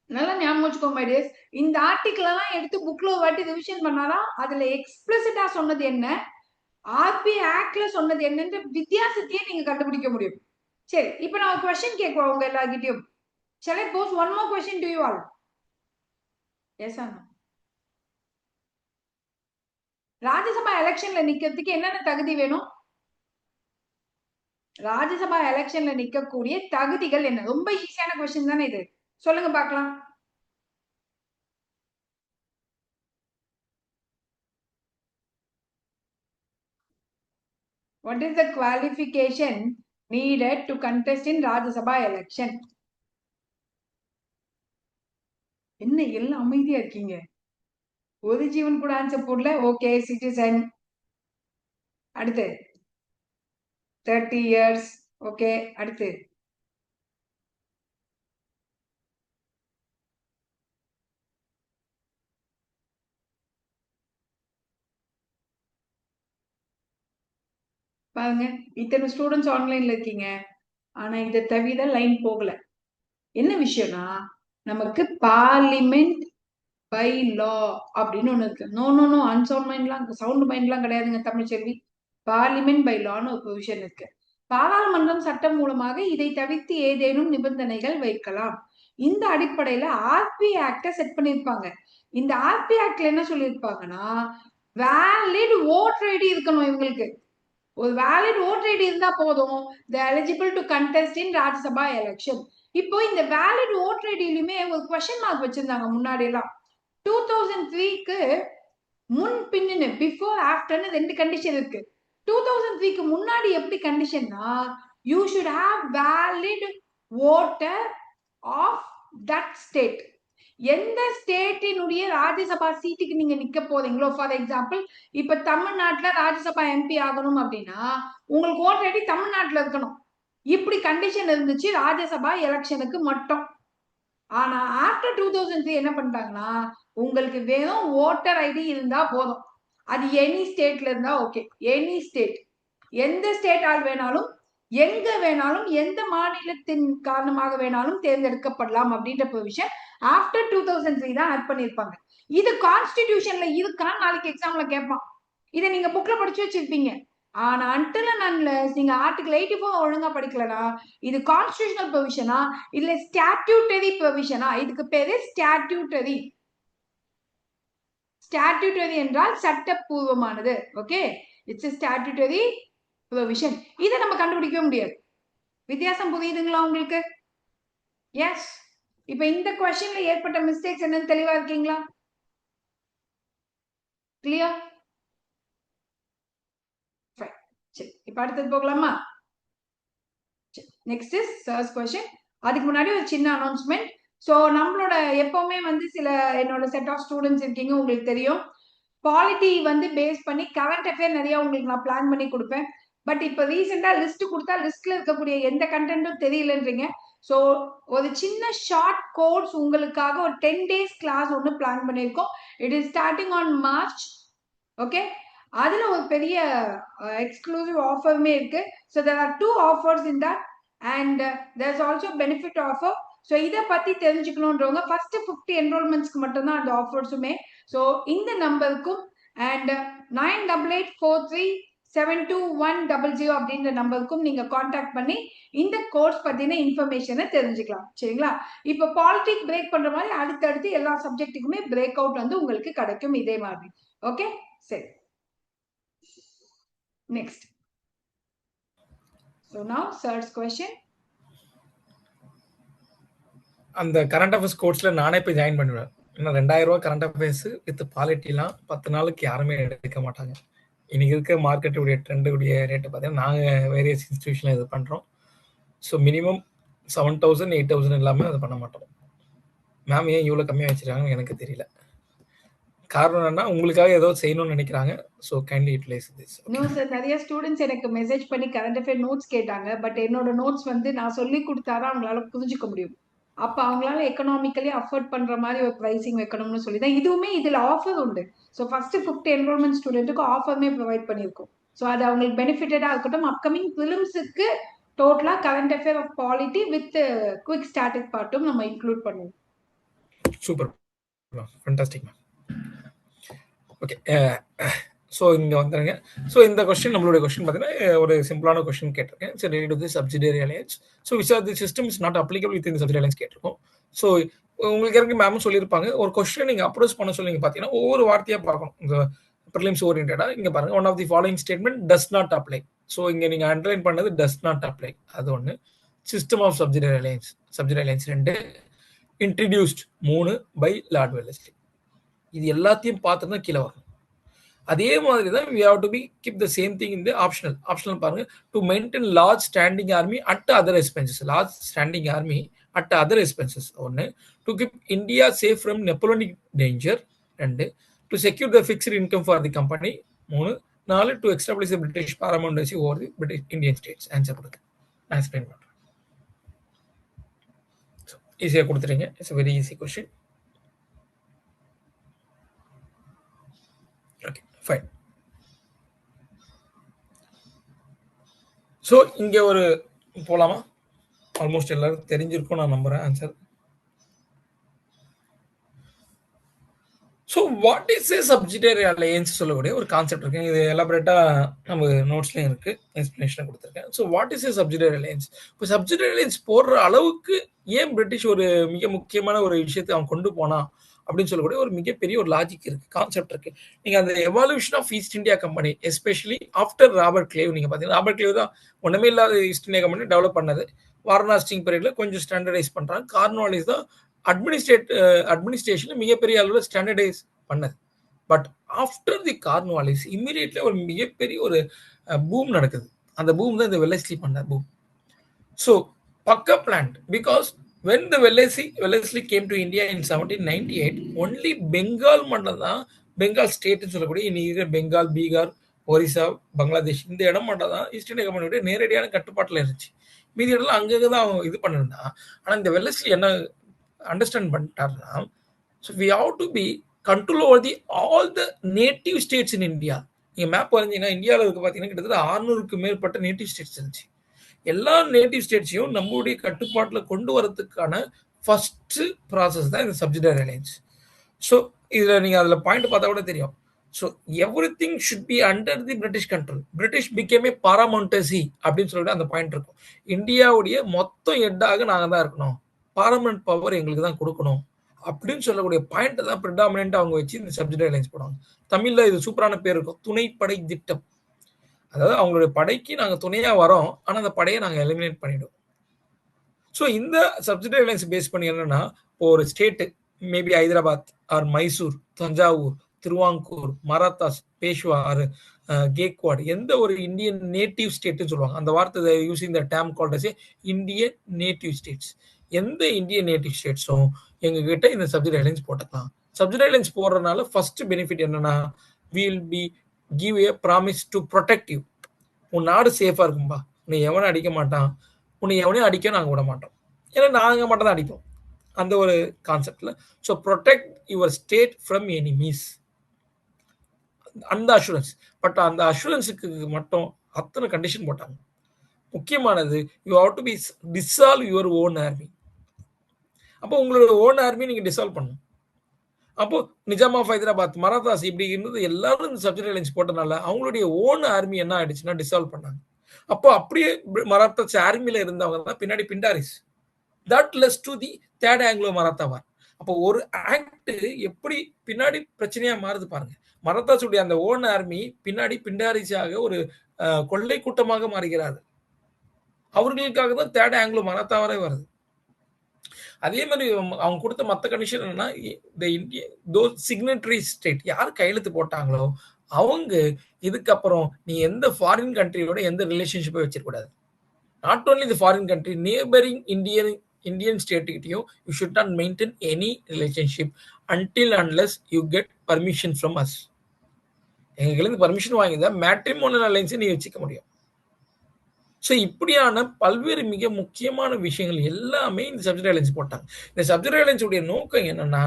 நல்லா ஞாபகம் வச்சுக்கோங்க மை டியர்ஸ், இந்த ஆர்டிகிள் எல்லாம் எடுத்து புக்ல ஒரு வாட்டி ரிவிஷன் பண்ணாதான் அதுல எக்ஸ்பிளிசிட்டா சொன்னது என்ன, ஆர்பி ஆக்ட்ல சொன்னது என்னன்ற வித்தியாசத்தையே நீங்க கண்டுபிடிக்க முடியும். சரி, இப்ப நான் ஒரு क्वेश्चन கேட்குறேன் உங்க எல்லார்கிட்டயும். Shall I pose one more question to you all? Yes or no? Rajya Sabha எலெக்ஷன்ல நிக்கிறதுக்கு என்னென்ன தகுதி வேணும்? ராஜ்யசபா எலெக்ஷன்ல நிக்கக்கூடிய தகுதிகள் என்ன? ரொம்ப ஈஸியான क्वेश्चन தானே இது. சொல்லுங்க பார்க்கலாம். What is the qualification needed to contest in Rajya Sabha election? என்ன எல்லாம் அமைதியா இருக்கீங்க? ஒரு ஜீவன் கூட ஆன்சர் போடல. Okay, citizen. அடுத்து 30 years. ஓகே, அடுத்து பாருங்க, இத்தனை ஸ்டூடெண்ட்ஸ் ஆன்லைன்ல இருக்கீங்க. ஆனா இதை தவிர லைன் போகல. என்ன விஷயம்னா, நமக்கு பார்லிமெண்ட் பை லா அப்படின்னு ஒண்ணு இருக்கு. நோ நோ நோ, அன்சவுண்ட் மைண்ட்லாம் சவுண்ட் மைண்ட்லாம் கிடையாதுங்க தமிழ்ச்செல்வி. பார்லிமெண்ட் பை லான்னு ஒரு பொசிஷன் இருக்கு. பாராளுமன்றம் சட்டம் மூலமாக இதை தவிர்த்து ஏதேனும் நிபந்தனைகள் வைக்கலாம். இந்த அடிப்படையில ஆர்பி ஆக்ட செட் பண்ணிருப்பாங்க. இந்த ஆர்பி ஆக்ட்ல என்ன சொல்லியிருப்பாங்கன்னா, வேலிட் ஓட்டர் ஐடி இருக்கணும் இவங்களுக்கு. ஒரு வேலிட் ஓட்டர் ஐடி இருந்தா போதும், the eligible to contest in Rajya Sabha election. இப்போ இந்த வேலிட் ஓட்டர் ஐடியிலுமே ஒரு கொஸ்டின் மார்க் வச்சிருந்தாங்க முன்னாடி எல்லாம். 2003க்கு முன் பின்னு, பிஃபோர் ஆஃப்டர்னு 2 கண்டிஷன் இருக்கு. 2003க்கு முன்னாடி எப்படி கண்டிஷன்னா, you should have valid voter of that state. எந்த ஸ்டேட்டினுடைய ராஜ்யசபா சீட்டுக்கு நீங்க நிக்க போறீங்களோ, ஃபார் எக்ஸாம்பிள் இப்ப தமிழ்நாட்டுல ராஜ்யசபா எம்பி ஆகணும் அப்படின்னா உங்களுக்கு ஓட்டர் ஐடி தமிழ்நாட்டுல இருக்கணும். இப்படி கண்டிஷன் இருந்துச்சு ராஜ்யசபா எலெக்ஷனுக்கு மட்டும். ஆனா ஆஃப்டர் 2003 என்ன பண்ணிட்டாங்கன்னா, உங்களுக்கு வெறும் ஓட்டர் ஐடி இருந்தா போதும். அது எனி ஸ்டேட்ல இருந்தா ஓகே. எனி ஸ்டேட், எந்த ஸ்டேட் ஆள் வேணாலும், எங்க வேணாலும், எந்த மாநிலத்தின் காரணமாக வேணாலும் தேர்ந்தெடுக்கப்படலாம் அப்படின்ற விஷயம் ஆஃப்டர் 2003 தான் ஆட் பண்ணிருப்பாங்க. இது கான்ஸ்டிடியூஷன்ல இருக்கான்னு நாளைக்கு எக்ஸாம்ல கேட்பான். இதை நீங்க புக்ல படிச்சு வச்சிருப்பீங்க. ஆனா அன்டில் அண்ட் அன்லெஸ் நீங்க ஆர்டிகல் 84 ஒழுங்கா படிக்கலனா, இது கான்ஸ்டிடியூஷனல் ப்ரொவிஷனா இல்ல ஸ்டாட்யூட்டரி ப்ரொவிஷனா? இதுக்கு பேரு ஸ்டாட்யூட்டரி. ஸ்டாட்யூட்டரி என்றால் சட்டப்பூர்வமானது. Okay, it's statutory provision. இதை நம்ம கண்டுபிடிக்கவே முடியாது. வித்தியாசம் புரியுதுங்களா உங்களுக்கு? எஸ். இப்ப இந்த கொஸ்டின்ல ஏற்பட்ட மிஸ்டேக்ஸ் என்னன்னு தெளிவா இருக்கீங்களா? கிளியர்? சரி, இப்ப அடுத்தது போகலாமா? Next is search question. அதுக்கு முன்னாடி ஒரு சின்ன அனௌன்ஸ்மெண்ட். ஸோ நம்மளோட எப்பவுமே வந்து சில என்னோட செட் ஆஃப் ஸ்டூடெண்ட்ஸ் இருக்கீங்க, உங்களுக்கு தெரியும். பாலிட்டி வந்து பேஸ் பண்ணி கரண்ட் அஃபேர் நிறைய உங்களுக்கு நான் பிளான் பண்ணி கொடுப்பேன். பட் இப்போ ரீசெண்டா லிஸ்ட் கொடுத்தா லிஸ்ட்ல இருக்கக்கூடிய எந்த கண்டென்ட்டும் தெரியலன்றீங்க. ஸோ ஒரு சின்ன ஷார்ட் கோர்ஸ் உங்களுக்காக ஒரு 10 days கிளாஸ் ஒன்று பிளான் பண்ணியிருக்கோம். It is starting on March. Okay, அதுல ஒரு பெரிய எக்ஸ்க்ளூசிவ் ஆஃபருமே இருக்கு. So there are 2 offers in that and there is also benefit offer. So இதை பத்தி தெரிஞ்சுக்கணுன்றவங்க ஃபர்ஸ்ட் 50 enrollmentsக்கு மட்டும்தான் அந்த ஆஃபர்ஸுமே. ஸோ இந்த நம்பருக்கும் அண்ட் 9843722100 அப்படின்ற நம்பருக்கும் நீங்க கான்டாக்ட் பண்ணி இந்த கோர்ஸ் பத்தின இன்ஃபர்மேஷனை தெரிஞ்சுக்கலாம். சரிங்களா? இப்போ பாலிட்டிக் பிரேக் பண்ற மாதிரி அடுத்தடுத்து எல்லா சப்ஜெக்ட்டுக்குமே பிரேக் அவுட் வந்து உங்களுக்கு கிடைக்கும் இதே மாதிரி. ஓகே, சரி. Next. So now search question. அந்த கரண்ட் அஃபேர்ஸ் கோர்ஸ்ல நானே போய் ஜாயின் பண்ணுவேன். ஏன்னா 2000 ரூபாய் கரண்ட் அஃபேர்ஸ் வித் பாலிட்டிலாம் 10 நாளுக்கு யாருமே எடுக்க மாட்டாங்க. இன்னைக்கு இருக்க மார்க்கெட்டுடைய ட்ரெண்டுடைய ரேட்டு பார்த்தீங்கன்னா நாங்கள் வேரியஸ் இன்ஸ்டியூஷனில் இது பண்ணுறோம். ஸோ மினிமம் 7000 8000 இல்லாமல் அதை பண்ண மாட்டோம். மேம் ஏன் இவ்வளோ கம்மியாக வச்சுருக்காங்கன்னு எனக்கு தெரியல. காரணம் என்னன்னா உங்களுக்காக ஏதோ செய்யணும்னு நினைக்கிறாங்க. So kindly utilize this. No sir, நிறைய ஸ்டூடெண்ட்ஸ் எனக்கு மெசேஜ் பண்ணி கரண்ட் அஃபேர் நோட்ஸ் கேட்டாங்க. பட் என்னோட நோட்ஸ் வந்து நான் சொல்லி கொடுத்தாதான் அவங்களால புரிஞ்சுக்க முடியும். அப்ப அவங்களால எக்கனாமிக்கலி அஃபோர்ட் பண்ற மாதிரி ஒரு பிரைசிங் வைக்கணும்னு சொல்லி தான் இதுவுமே இதுல ஆஃபர் உண்டு. ஸோ ஃபர்ஸ்ட் 50 என்ரோல்மெண்ட் ஸ்டூடெண்ட்டுக்கு ஆஃபருமே ப்ரொவைட் பண்ணியிருக்கோம். ஸோ அது அவங்களுக்கு பெனிஃபிட்டடா இருக்கட்டும். அப்கமிங் பிலிம்ஸுக்கு டோட்டலா current affair of polity with quick static பார்ட்டும் நம்ம இன்க்ளூட் பண்ணுவோம். Super, fantastic ma'am. Okay, so இங்கே வந்துடுங்க. ஸோ இந்த கொஸ்டின் நம்மளுடைய கொஸ்டின் பார்த்தீங்கன்னா ஒரு சிம்பிளான கொஸ்டின் கேட்டிருக்கேன். So related to the subsidiary alliance. So which are the system is not applicable with இந்த சப்சிடியரி அலையன்ஸ் கேட்டிருக்கோம். ஸோ உங்களுக்கு இறங்கி மேமும் சொல்லியிருப்பாங்க, ஒரு கொஸ்டின் நீங்கள் அப்ரோச் பண்ண சொல்லி பார்த்தீங்கன்னா ஒவ்வொரு வார்த்தையாக பார்க்கணும். இந்த ப்ரிலிம்ஸ் ஓரியன்டாக இங்கே பாருங்கள், one of the following statement does not apply. So இங்கே நீங்கள் அண்டர்லைன் பண்ணது டஸ் நாட் அப்ளை, அது ஒன்று. System of subsidiary alliance 2, introduced 3 by lord Wellesley. இது எல்லாத்தையும் பார்த்து தான் கீழே வரணும். அதே மாதிரி தான் we have to be keep the same thing in the optional பாருங்க to maintain large standing army at other expenses, large standing army at other expenses ஒன்று, to keep India safe from Napoleonic danger ரெண்டு, to secure the fixed income for the company மூணு, நாலு, to establish the British paramountcy over the British Indian states. Answer கொடுங்க, நான் explain பண்றேன். ஈஸியாக கொடுத்துறீங்க. It's a very easy question. Okay fine. So இங்கே ஒரு போகலாமா? ஆல்மோஸ்ட் எல்லாரும் தெரிஞ்சிருக்கும் நான் நம்புகிறேன் answer. So what is a subsidiary alliance சொல்லக்கூடிய ஒரு கான்செப்ட் இருக்கு. இது எலாபரேட்டாக நம்ம நோட்ஸ்லையும் இருக்கு, எக்ஸ்பிளேஷன் கொடுத்துருக்கேன். So what is a subsidiary alliance? இப்போ சப்சிடரி அலையன்ஸ் போடுற அளவுக்கு ஏன் பிரிட்டிஷ் ஒரு மிக முக்கியமான ஒரு விஷயத்தை அவன் கொண்டு போனா அப்படின்னு சொல்லக்கூடிய ஒரு மிகப்பெரிய ஒரு லாஜிக் இருக்கு, கான்செப்ட் இருக்கு. நீங்க அந்த evolution of East India company especially after Robert Clive நீங்க பாத்தீங்கன்னா, ராபர்ட் கிளேவ் தான் ஒண்ணுமே இல்லாத ஈஸ்ட் இந்தியா கம்பெனி டெவலப் பண்ணது. வாரணாசிங் பீரியட்ல கொஞ்சம் ஸ்டாண்டர்டைஸ் பண்றாங்க. கார்ன்வாலிஸ் தான் அட்மினிஸ்ட்ரேஷன் மிகப்பெரிய அளவில் ஸ்டாண்டர்டைஸ் பண்ணது. But after the Cornwallis immediately ஒரு மிகப்பெரிய ஒரு பூம் நடக்குது. அந்த பூம் தான் இந்த வெல்லஸ்லி பண்ண பூம். ஸோ பக்கா plant, because when the Wellesley came to India in 1798, only Bengal மட்டும் தான், பெங்கால் ஸ்டேட்னு சொல்லக்கூடிய இன்னைக்கு பெங்கால், பீகார், ஒரிசா, பங்களாதேஷ் இந்த இடம் மட்டும் தான் ஈஸ்ட் இந்தியா கம்பெனியோட நேரடியான கட்டுப்பாட்டில் இருந்துச்சு. மீதி இடம்லாம் அங்கங்கே தான் அவங்க இது பண்ணிருந்தா. ஆனால் இந்த வெல்லஸ்லி என்ன அண்டர்ஸ்டாண்ட் பண்ணிட்டாருன்னா, so we have to be control over the all the native states in India. நீங்கள் மேப் வரைஞ்சிங்கன்னா இந்தியாவில் இருக்க பார்த்தீங்கன்னா கிட்டத்தட்ட 600க்கு மேற்பட்ட நேட்டிவ் ஸ்டேட்ஸ் இருந்துச்சு. எல்லா நேட்டிவ் ஸ்டேட்ஸையும் நம்மளுடைய கட்டுப்பாட்டில் கொண்டு வரதுக்கான ஃபர்ஸ்ட் ப்ராசஸ் தான் இந்த சப்சிடரி அலையன்ஸ். ஸோ இதில் நீங்கள் அதில் பாயிண்ட் பார்த்தா கூட தெரியும். So every thing should be under the British control. British became paramountcy அப்படின்னு சொல்லிட்டு அந்த பாயிண்ட் இருக்கும். இந்தியாவுடைய மொத்தம் ஹெட்டாக நாங்கள் தான் இருக்கணும், பாராமௌண்ட் பவர் எங்களுக்கு தான் கொடுக்கணும் அப்படின்னு சொல்லக்கூடிய பாயிண்ட் தான் ப்ரிடாமினென்ட் அவங்க வச்சு இந்த சப்சிடரி அலையன்ஸ் போடுவாங்க. தமிழில் இது சூப்பரான பேர் இருக்கும், துணைப்படை திட்டம். அதாவது அவங்களுடைய படைக்கு நாங்கள் துணையாக வரோம், ஆனால் அந்த படையை நாங்கள் எலிமினேட் பண்ணிடுவோம். ஸோ இந்த சப்சிடரி அலையன்ஸ் பேஸ் பண்ணி என்னன்னா, இப்போ ஒரு state maybe Hyderabad or Mysore, Thanjavur, Travancore, Marathas, Peshwa or Gaekwad, எந்த ஒரு இந்தியன் நேட்டிவ் ஸ்டேட்னு சொல்லுவாங்க. அந்த வார்த்தை using the term called as Indian native states. எந்த இந்தியன் நேட்டிவ் ஸ்டேட்ஸும் எங்ககிட்ட இந்த சப்சிடரி அலையன்ஸ் போட்டுக்கலாம். சப்சிடரி அலையன்ஸ் போடுறதுனால ஃபர்ஸ்ட் பெனிஃபிட் என்னன்னா, will be give a promise to protect you. உன் நாடு சேஃபா இருக்கும்பா, உன்னை எவனும் அடிக்க மாட்டான், உன்னை எவனையும் அடிக்க நாங்கள் விட மாட்டோம், ஏன்னா நாங்கள் மட்டும் தான் அடிப்போம், அந்த ஒரு கான்செப்ட்ல. So protect your state from enemies, அந்த அஷூரன்ஸ். பட் அந்த அஷூரன்ஸுக்கு மட்டும் அத்தனை கண்டிஷன் போட்டாங்க. முக்கியமானது, you have to be dissolve your own army. அப்போ உங்களோட ஓன் ஆர்மி நீங்க டிசால்வ் பண்ணணும். அப்போ நிஜாம் ஆஃப் ஹைதராபாத், மராத்தாஸ் இப்படி இருந்தது எல்லாரும் இந்த சப்சிடரி அலையன்ஸ் போட்டனால அவங்களுடைய ஓன் ஆர்மி என்ன ஆயிடுச்சுன்னா டிசால்வ் பண்ணாங்க. அப்போ அப்படியே மராத்தாஸ் ஆர்மியில இருந்தவங்க தான் பின்னாடி Pindaris. That leads to the third Anglo Maratha war. அப்போ ஒரு ஆக்ட் எப்படி பின்னாடி பிரச்சனையா மாறுது பாருங்க. மராத்தாஸுடைய அந்த ஓன் ஆர்மி பின்னாடி பிண்டாரிஸாக ஒரு கொள்ளை கூட்டமாக மாறுகிறார்கள். அவர்களுக்காக தான் தேர்ட் ஆங்கிலோ மராத்தா வரை வருது. அதே மாதிரி அவங்க கொடுத்த மற்ற கண்டிஷன் என்னன்னா, சிக்னட்டரி ஸ்டேட் யார் கையெழுத்து போட்டாங்களோ அவங்க இதுக்கப்புறம் நீ எந்த ஃபாரின் கண்ட்ரியோட எந்த ரிலேஷன்ஷிப்பை வச்சிருக்கூடாது. Not only the foreign country, neighbouring Indian ஸ்டேட்டுக்கிட்டையும் you should not maintain any relationship until unless you get permission from us. எங்களுக்கு பர்மிஷன் வாங்கி தான் மேட்ரிமோனியல் அலையன்ஸை நீ வச்சுக்க முடியும். ஸோ இப்படியான பல்வேறு மிக முக்கியமான விஷயங்கள் எல்லாமே இந்த சப்சிடரி அலையன்ஸ் போட்டாங்க. இந்த சப்சிடரி அலையன்ஸ் உடைய நோக்கம் என்னன்னா,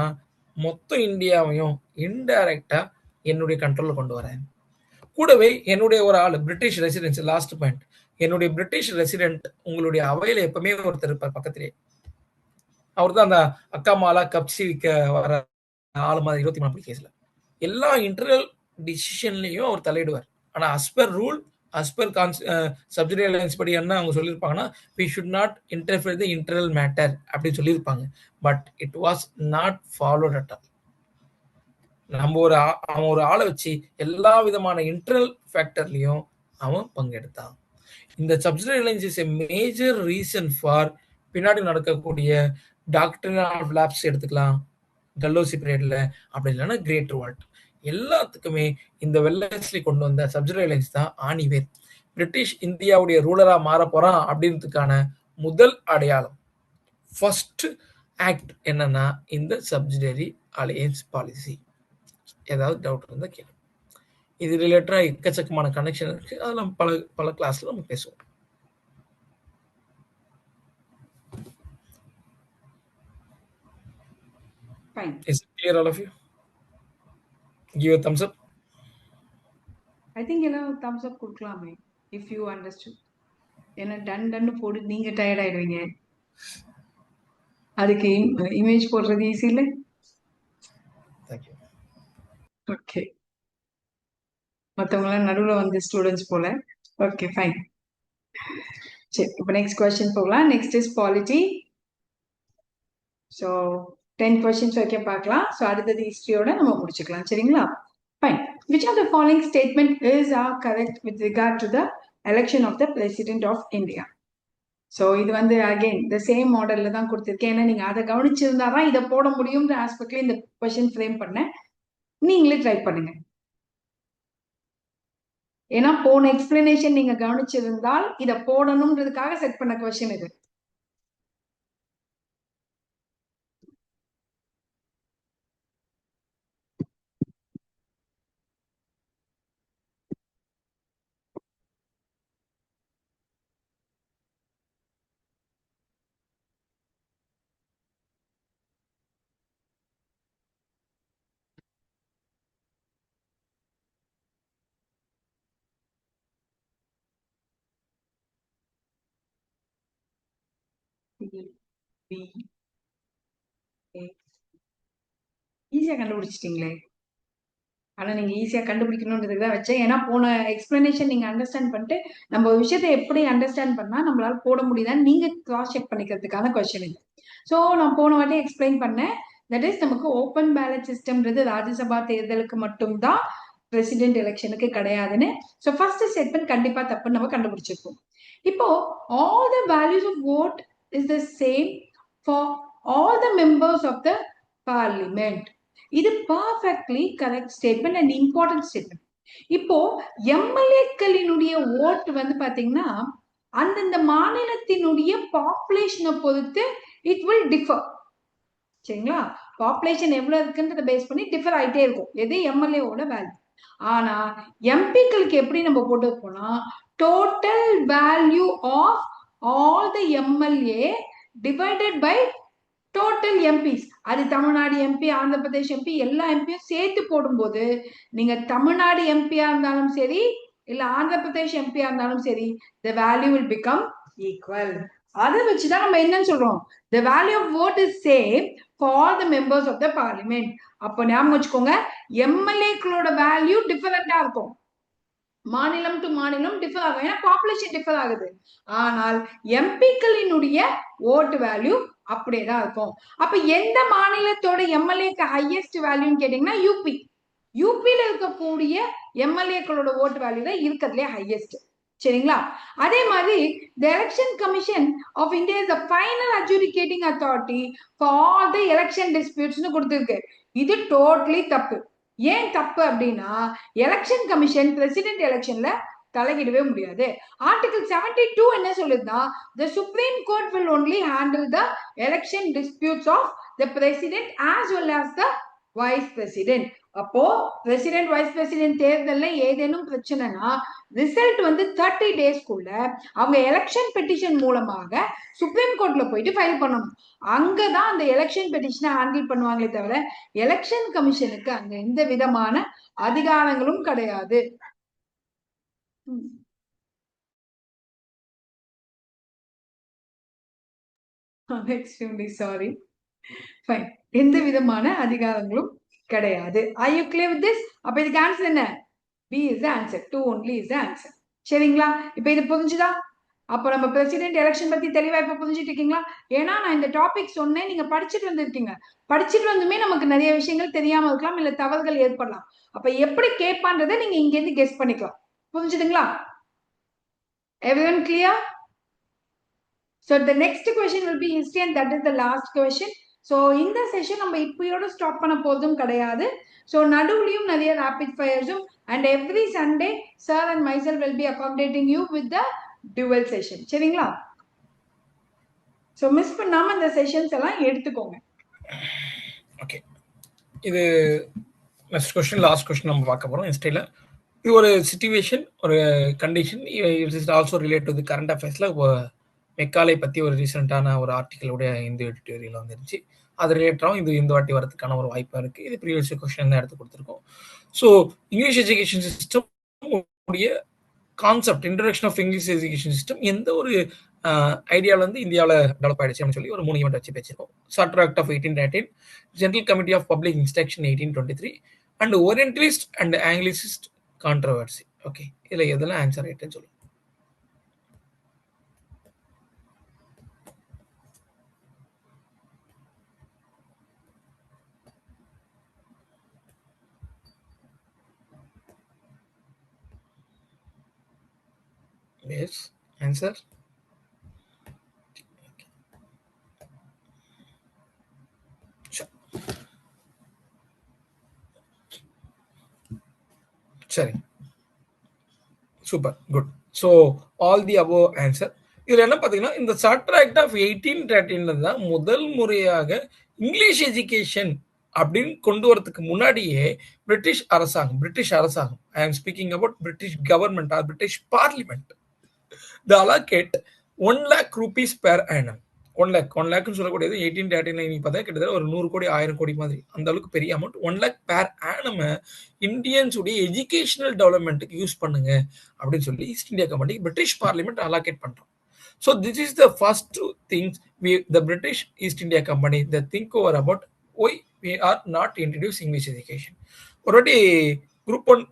மொத்த இந்தியாவையும் இன்டைரக்டா என்னுடைய கண்ட்ரோல்ல கொண்டு வரேன். கூடவே என்னுடைய ஒரு ஆள் பிரிட்டிஷ் ரெசிடென்ஸ், லாஸ்ட் பாயிண்ட், என்னுடைய பிரிட்டிஷ் ரெசிடென்ட் உங்களுடைய அவையில எப்பவுமே ஒருத்தர் இருப்பார் பக்கத்திலே. அவர் தான் அந்த அக்கா மாலா கப்சி விற்க வர ஆளு மாதிரி 23 கேஸ்ல எல்லா இன்டர்னல் டிசிஷன்லையும் அவர் தலையிடுவார். ஆனா as per rule, as per subsidiary alliance படி என்ன அவங்க சொல்லியிருப்பாங்கன்னா, we should not interfere the internal matter அப்படின்னு சொல்லியிருப்பாங்க. But it was not followed at all. நம்ம அவன் ஒரு ஆளை வச்சு எல்லா விதமான இன்டர்னல் ஃபேக்டர்லையும் அவன் பங்கெடுத்தான். இந்த subsidiary alliance is a major reason for பின்னாடி நடக்கக்கூடிய டாக்டரினல் லாப்ஸ் எடுத்துக்கலாம், டல்லோசி பீரியட்ல, அப்படி இல்லைன்னா கிரேட் ரிவால்ட். எல்லாத்துக்குமே இந்த வெள்ளஸ்லி கொண்டு வந்த சப்சிடரி லைன்ஸ் தான் ஆணிவேர். பிரிட்டிஷ் இந்தியாவுடைய ரூலரா மாற போறான் அப்படின்றதுக்கான முதல் அடையாளம், ஃபர்ஸ்ட் ஆக்ட் என்னன்னா இந்த சப்சிடரி அலையன்ஸ் பாலிசி. ஏதாவது டவுட் இருந்தா கேளு. இது ரிலேட்டடா எக்கச்சக்கமான கனெக்ஷன் இருக்கு. அது நம்ம பல பல கிளாஸ்ல நம்ம பேசுவோம். Fine. Is it clear, all of you? Give a thumbs up. I think thumbs up கொடுக்கலாமே if you understood. ஏன்னா டன் போடு நீங்க டயர்ட் ஆயிடுவீங்க. அதுக்கு இமேஜ் போடுறது ஈஸி இல்லை. Thank you. ஓகே, மற்றவங்களாம் நடுவில் வந்து ஸ்டூடெண்ட்ஸ் போல. Okay fine. சரி, இப்போ நெக்ஸ்ட் கொஸ்டின் போகலாம். Next is polity. So 10 questions வரைக்கும் பார்க்கலாம். ஸோ அடுத்தது ஹிஸ்ட்ரியோட நம்ம முடிச்சுக்கலாம். சரிங்களா? Fine. Which of the following statement is correct with regard to the election of the President of India? So இது வந்து அகெயின் த சேம் மாடல்ல தான் கொடுத்துருக்கேன். ஏன்னா நீங்க அதை கவனிச்சிருந்தாதான் இதை போட முடியும்ன்ற ஆஸ்பெக்ட்ல இந்த கொஸ்டின் ஃப்ரேம் பண்ணேன். நீங்களே ட்ரை பண்ணுங்க. ஏன்னா போன எக்ஸ்பிளனேஷன் நீங்க கவனிச்சிருந்தால் இதை போடணும்ன்றதுக்காக செட் பண்ண கொஸ்டின் இது. ஈஸியா கண்டுபிடிச்சிட்டீங்களே. ஆனா நீங்க ஈஸியா கண்டுபிடிக்கணும்ன்றதுக்கு தான் வச்சேன். ஏன்னா போன எக்ஸ்பிளனேஷன் நீங்க அண்டர்ஸ்டாண்ட் பண்ணிட்டு நம்ம ஒரு விஷயத்தை எப்படி அண்டர்ஸ்டாண்ட் பண்ணா நம்மளால போட முடியுதான்னு நீங்க கிராஸ் செக் பண்ணிக்கிறதுக்கான கொஸ்டின் இது. ஸோ நான் போன வாட்டி எக்ஸ்பிளைன் பண்ணேன். தட் இஸ் நமக்கு ஓப்பன் பேலட் சிஸ்டம்ன்றது ராஜ்யசபா தேர்தலுக்கு மட்டும்தான், பிரசிடென்ட் எலெக்ஷனுக்கு கிடையாதுன்னு. ஸோ ஃபர்ஸ்ட் ஸ்டேட்மெண்ட் கண்டிப்பா தப்புன்னு நம்ம கண்டுபிடிச்சிருக்கோம். இப்போ all the values of vote is the same for all the members of the parliament. இது perfectly correct statement and important statement. இப்போ எம்எல்ஏக்களினுடைய ஓட்டு வந்து பாத்தீங்கன்னா அந்தந்த மாநிலத்தினுடைய பாப்புலேஷனை பொறுத்து இட் வில் டிஃபர். சரிங்களா? பாப்புலேஷன் எவ்வளவு இருக்குன்றத பேஸ் பண்ணி டிஃபர் ஆயிட்டே இருக்கும் எது எம்எல்ஏவோட வேல்யூ. ஆனா எம்பிக்களுக்கு எப்படி நம்ம போட்டு போனா total value of all the MLA divided by total MPs. அது தமிழ்நாடு எம்பி, ஆந்திர பிரதேஷ் எம்பி, எல்லா எம்பியும் சேர்த்து போடும்போது நீங்க தமிழ்நாடு எம்பியா இருந்தாலும் சரி இல்ல ஆந்திர பிரதேஷ் எம்பியா இருந்தாலும் சரி the value will become equal. அதை வச்சுதான் நம்ம என்னன்னு சொல்றோம், the value of vote is same for all the members of the parliament. அப்ப ஞாபகம் வச்சுக்கோங்க, எம்எல்ஏக்களோட வேல்யூ டிஃபரெண்டா இருக்கும், மாநிலம் டு மாநிலம் டிஃபர் ஆகும், ஏன்னா பாப்புலேஷன் டிஃபர் ஆகுது. ஆனால் எம்பிக்களினுடைய ஓட்டு வேல்யூ அப்படியேதான் இருக்கும். அப்ப எந்த மாநிலத்தோட எம்எல்ஏக்கு ஹையஸ்ட் வேல்யூன்னு கேட்டீங்கன்னா யூபி. யூபியில இருக்கக்கூடிய எம்எல்ஏக்களோட ஓட்டு வேல்யூ தான் இருக்கிறதுலே ஹையஸ்ட். சரிங்களா? அதே மாதிரி the election commission of India is the final adjudicating authority for all the election disputes னு கொடுத்திருக்கு. இது டோட்டலி தப்பு. ஏன் தப்பு அப்படின்னா எலெக்ஷன் கமிஷன் பிரசிடென்ட் எலெக்ஷன்ல தலையிடவே முடியாது. ஆர்டிகல் 72 என்ன சொல்லுதுன்னா the supreme court will only handle the election disputes of the president as well as the vice president. அப்போ பிரசிடென்ட் வைஸ் பிரசிடென்ட் தேர்தல்ல ஏதேனும் பிரச்சனைனா ரிசல்ட் வந்து 30 டேஸ்க்குள்ள அவங்க எலெக்ஷன் பெட்டிஷன் மூலமாக சுப்ரீம் கோர்ட்ல போயிட்டு ஃபைல் பண்ணணும். அங்கதான் அந்த எலெக்ஷன் பெட்டிஷனை ஹேண்டில் பண்ணுவாங்களே தவிர எலெக்ஷன் கமிஷனுக்கு அங்க எந்த விதமான அதிகாரங்களும் கிடையாது. Extremely sorry. ஃபைன், எந்த விதமான அதிகாரங்களும் கிடையாது. Are you clear with this? அப்ப இதுக்கு ஆன்சர் என்ன? B is the answer. 2 only is the answer. சரிங்களா? இப்ப இது புரிஞ்சுதா? அப்ப நம்ம பிரசிடென்ட் எலெக்ஷன் பத்தி தெளிவா இப்ப புரிஞ்சுட்டு இருக்கீங்களா? ஏன்னா நான் இந்த டாபிக் சொன்னேன், நீங்க படிச்சுட்டு வந்திருக்கீங்க. படிச்சுட்டு வந்துமே நமக்கு நிறைய விஷயங்கள் தெரியாம இருக்கலாம், இல்ல தவறுகள் ஏற்படலாம். அப்ப எப்படி கேட்பான்றதை நீங்க இங்க இருந்து கெஸ் பண்ணிக்கலாம். புரிஞ்சுதுங்களா? Everyone clear? So the next question will be history and that is the last question. So இந்த செஷன் நம்ம இப்பயோட ஸ்டாப் பண்ண போதும் கிடையாது. ஸோ நடுவுலையும் நிறைய ரேபிட் ஃபயர்ஸும் and every Sunday sir and myself will be accommodating you with the dual session. சரிங்களா? ஸோ மிஸ் பண்ணாம இந்த செஷன்ஸ் எல்லாம் எடுத்துக்கோங்க. ஓகே, இது நெக்ஸ்ட் கொஸ்டின், லாஸ்ட் கொஸ்டின் நம்ம பார்க்க போகிறோம் ஹிஸ்ட்ரியில். இது ஒரு சிச்சுவேஷன், ஒரு condition. It is also relate to the current அஃபேர்ஸில் மெக்காலே பற்றி ஒரு ரீசெண்டான ஒரு ஆர்டிக்கலோடைய இந்த எடிட்டோரியல் வந்துருச்சு. அது ரிலேட்டடாகவும் இது இந்த வாட்டி வரதுக்கான ஒரு வாய்ப்பாக இருக்குது. இது ப்ரீவியஸ் கொஸ்டின் தான் எடுத்து கொடுத்துருக்கோம். ஸோ இங்கிலீஷ் எஜுகேஷன் சிஸ்டம் உடைய concept, introduction of English education system எந்த ஒரு ஐடியாவில் வந்து இந்தியாவில் டெவலப் ஆயிடுச்சு அப்படின்னு சொல்லி ஒரு 3 ஈவெண்ட் வச்சு பேசியிருக்கோம். Charter act of 1813, general committee of public instruction 1823 and orientalist and anglicist controversy. Okay, இதில் எதெல்லாம் ஆன்சர் ஆயிட்டுன்னு சொல்லுங்க. Yes, answer. சரி, super, good. So all the above answer. இதில் என்ன பார்த்தீங்கன்னா, இந்த சார்ட்டர் ஆக்ட் ஆஃப் 1813 தான் முதல் முறையாக இங்கிலீஷ் எஜுகேஷன் அப்படின்னு கொண்டு வரதுக்கு முன்னாடியே பிரிட்டிஷ் அரசாங்கம், I am speaking about British government or British parliament, the allocate 1 lakh rupees per annum. 1 lakh சொல்லக்கூடியது 1839 பார்த்தா கிட்டத்தட்ட ஒரு 100 கோடி 1000 கோடி மாதிரி, அந்த அளவுக்கு பெரிய amount. 1 lakh per annum Indians உடைய எஜுகேஷனல் டெவலப்மெண்ட்டுக்கு யூஸ் பண்ணுங்க அப்படின்னு சொல்லி East India company British parliament allocate பண்றோம். So this is the first things the British East India company the think over about why we are not introduce English education. ஒரு வாட்டி group 1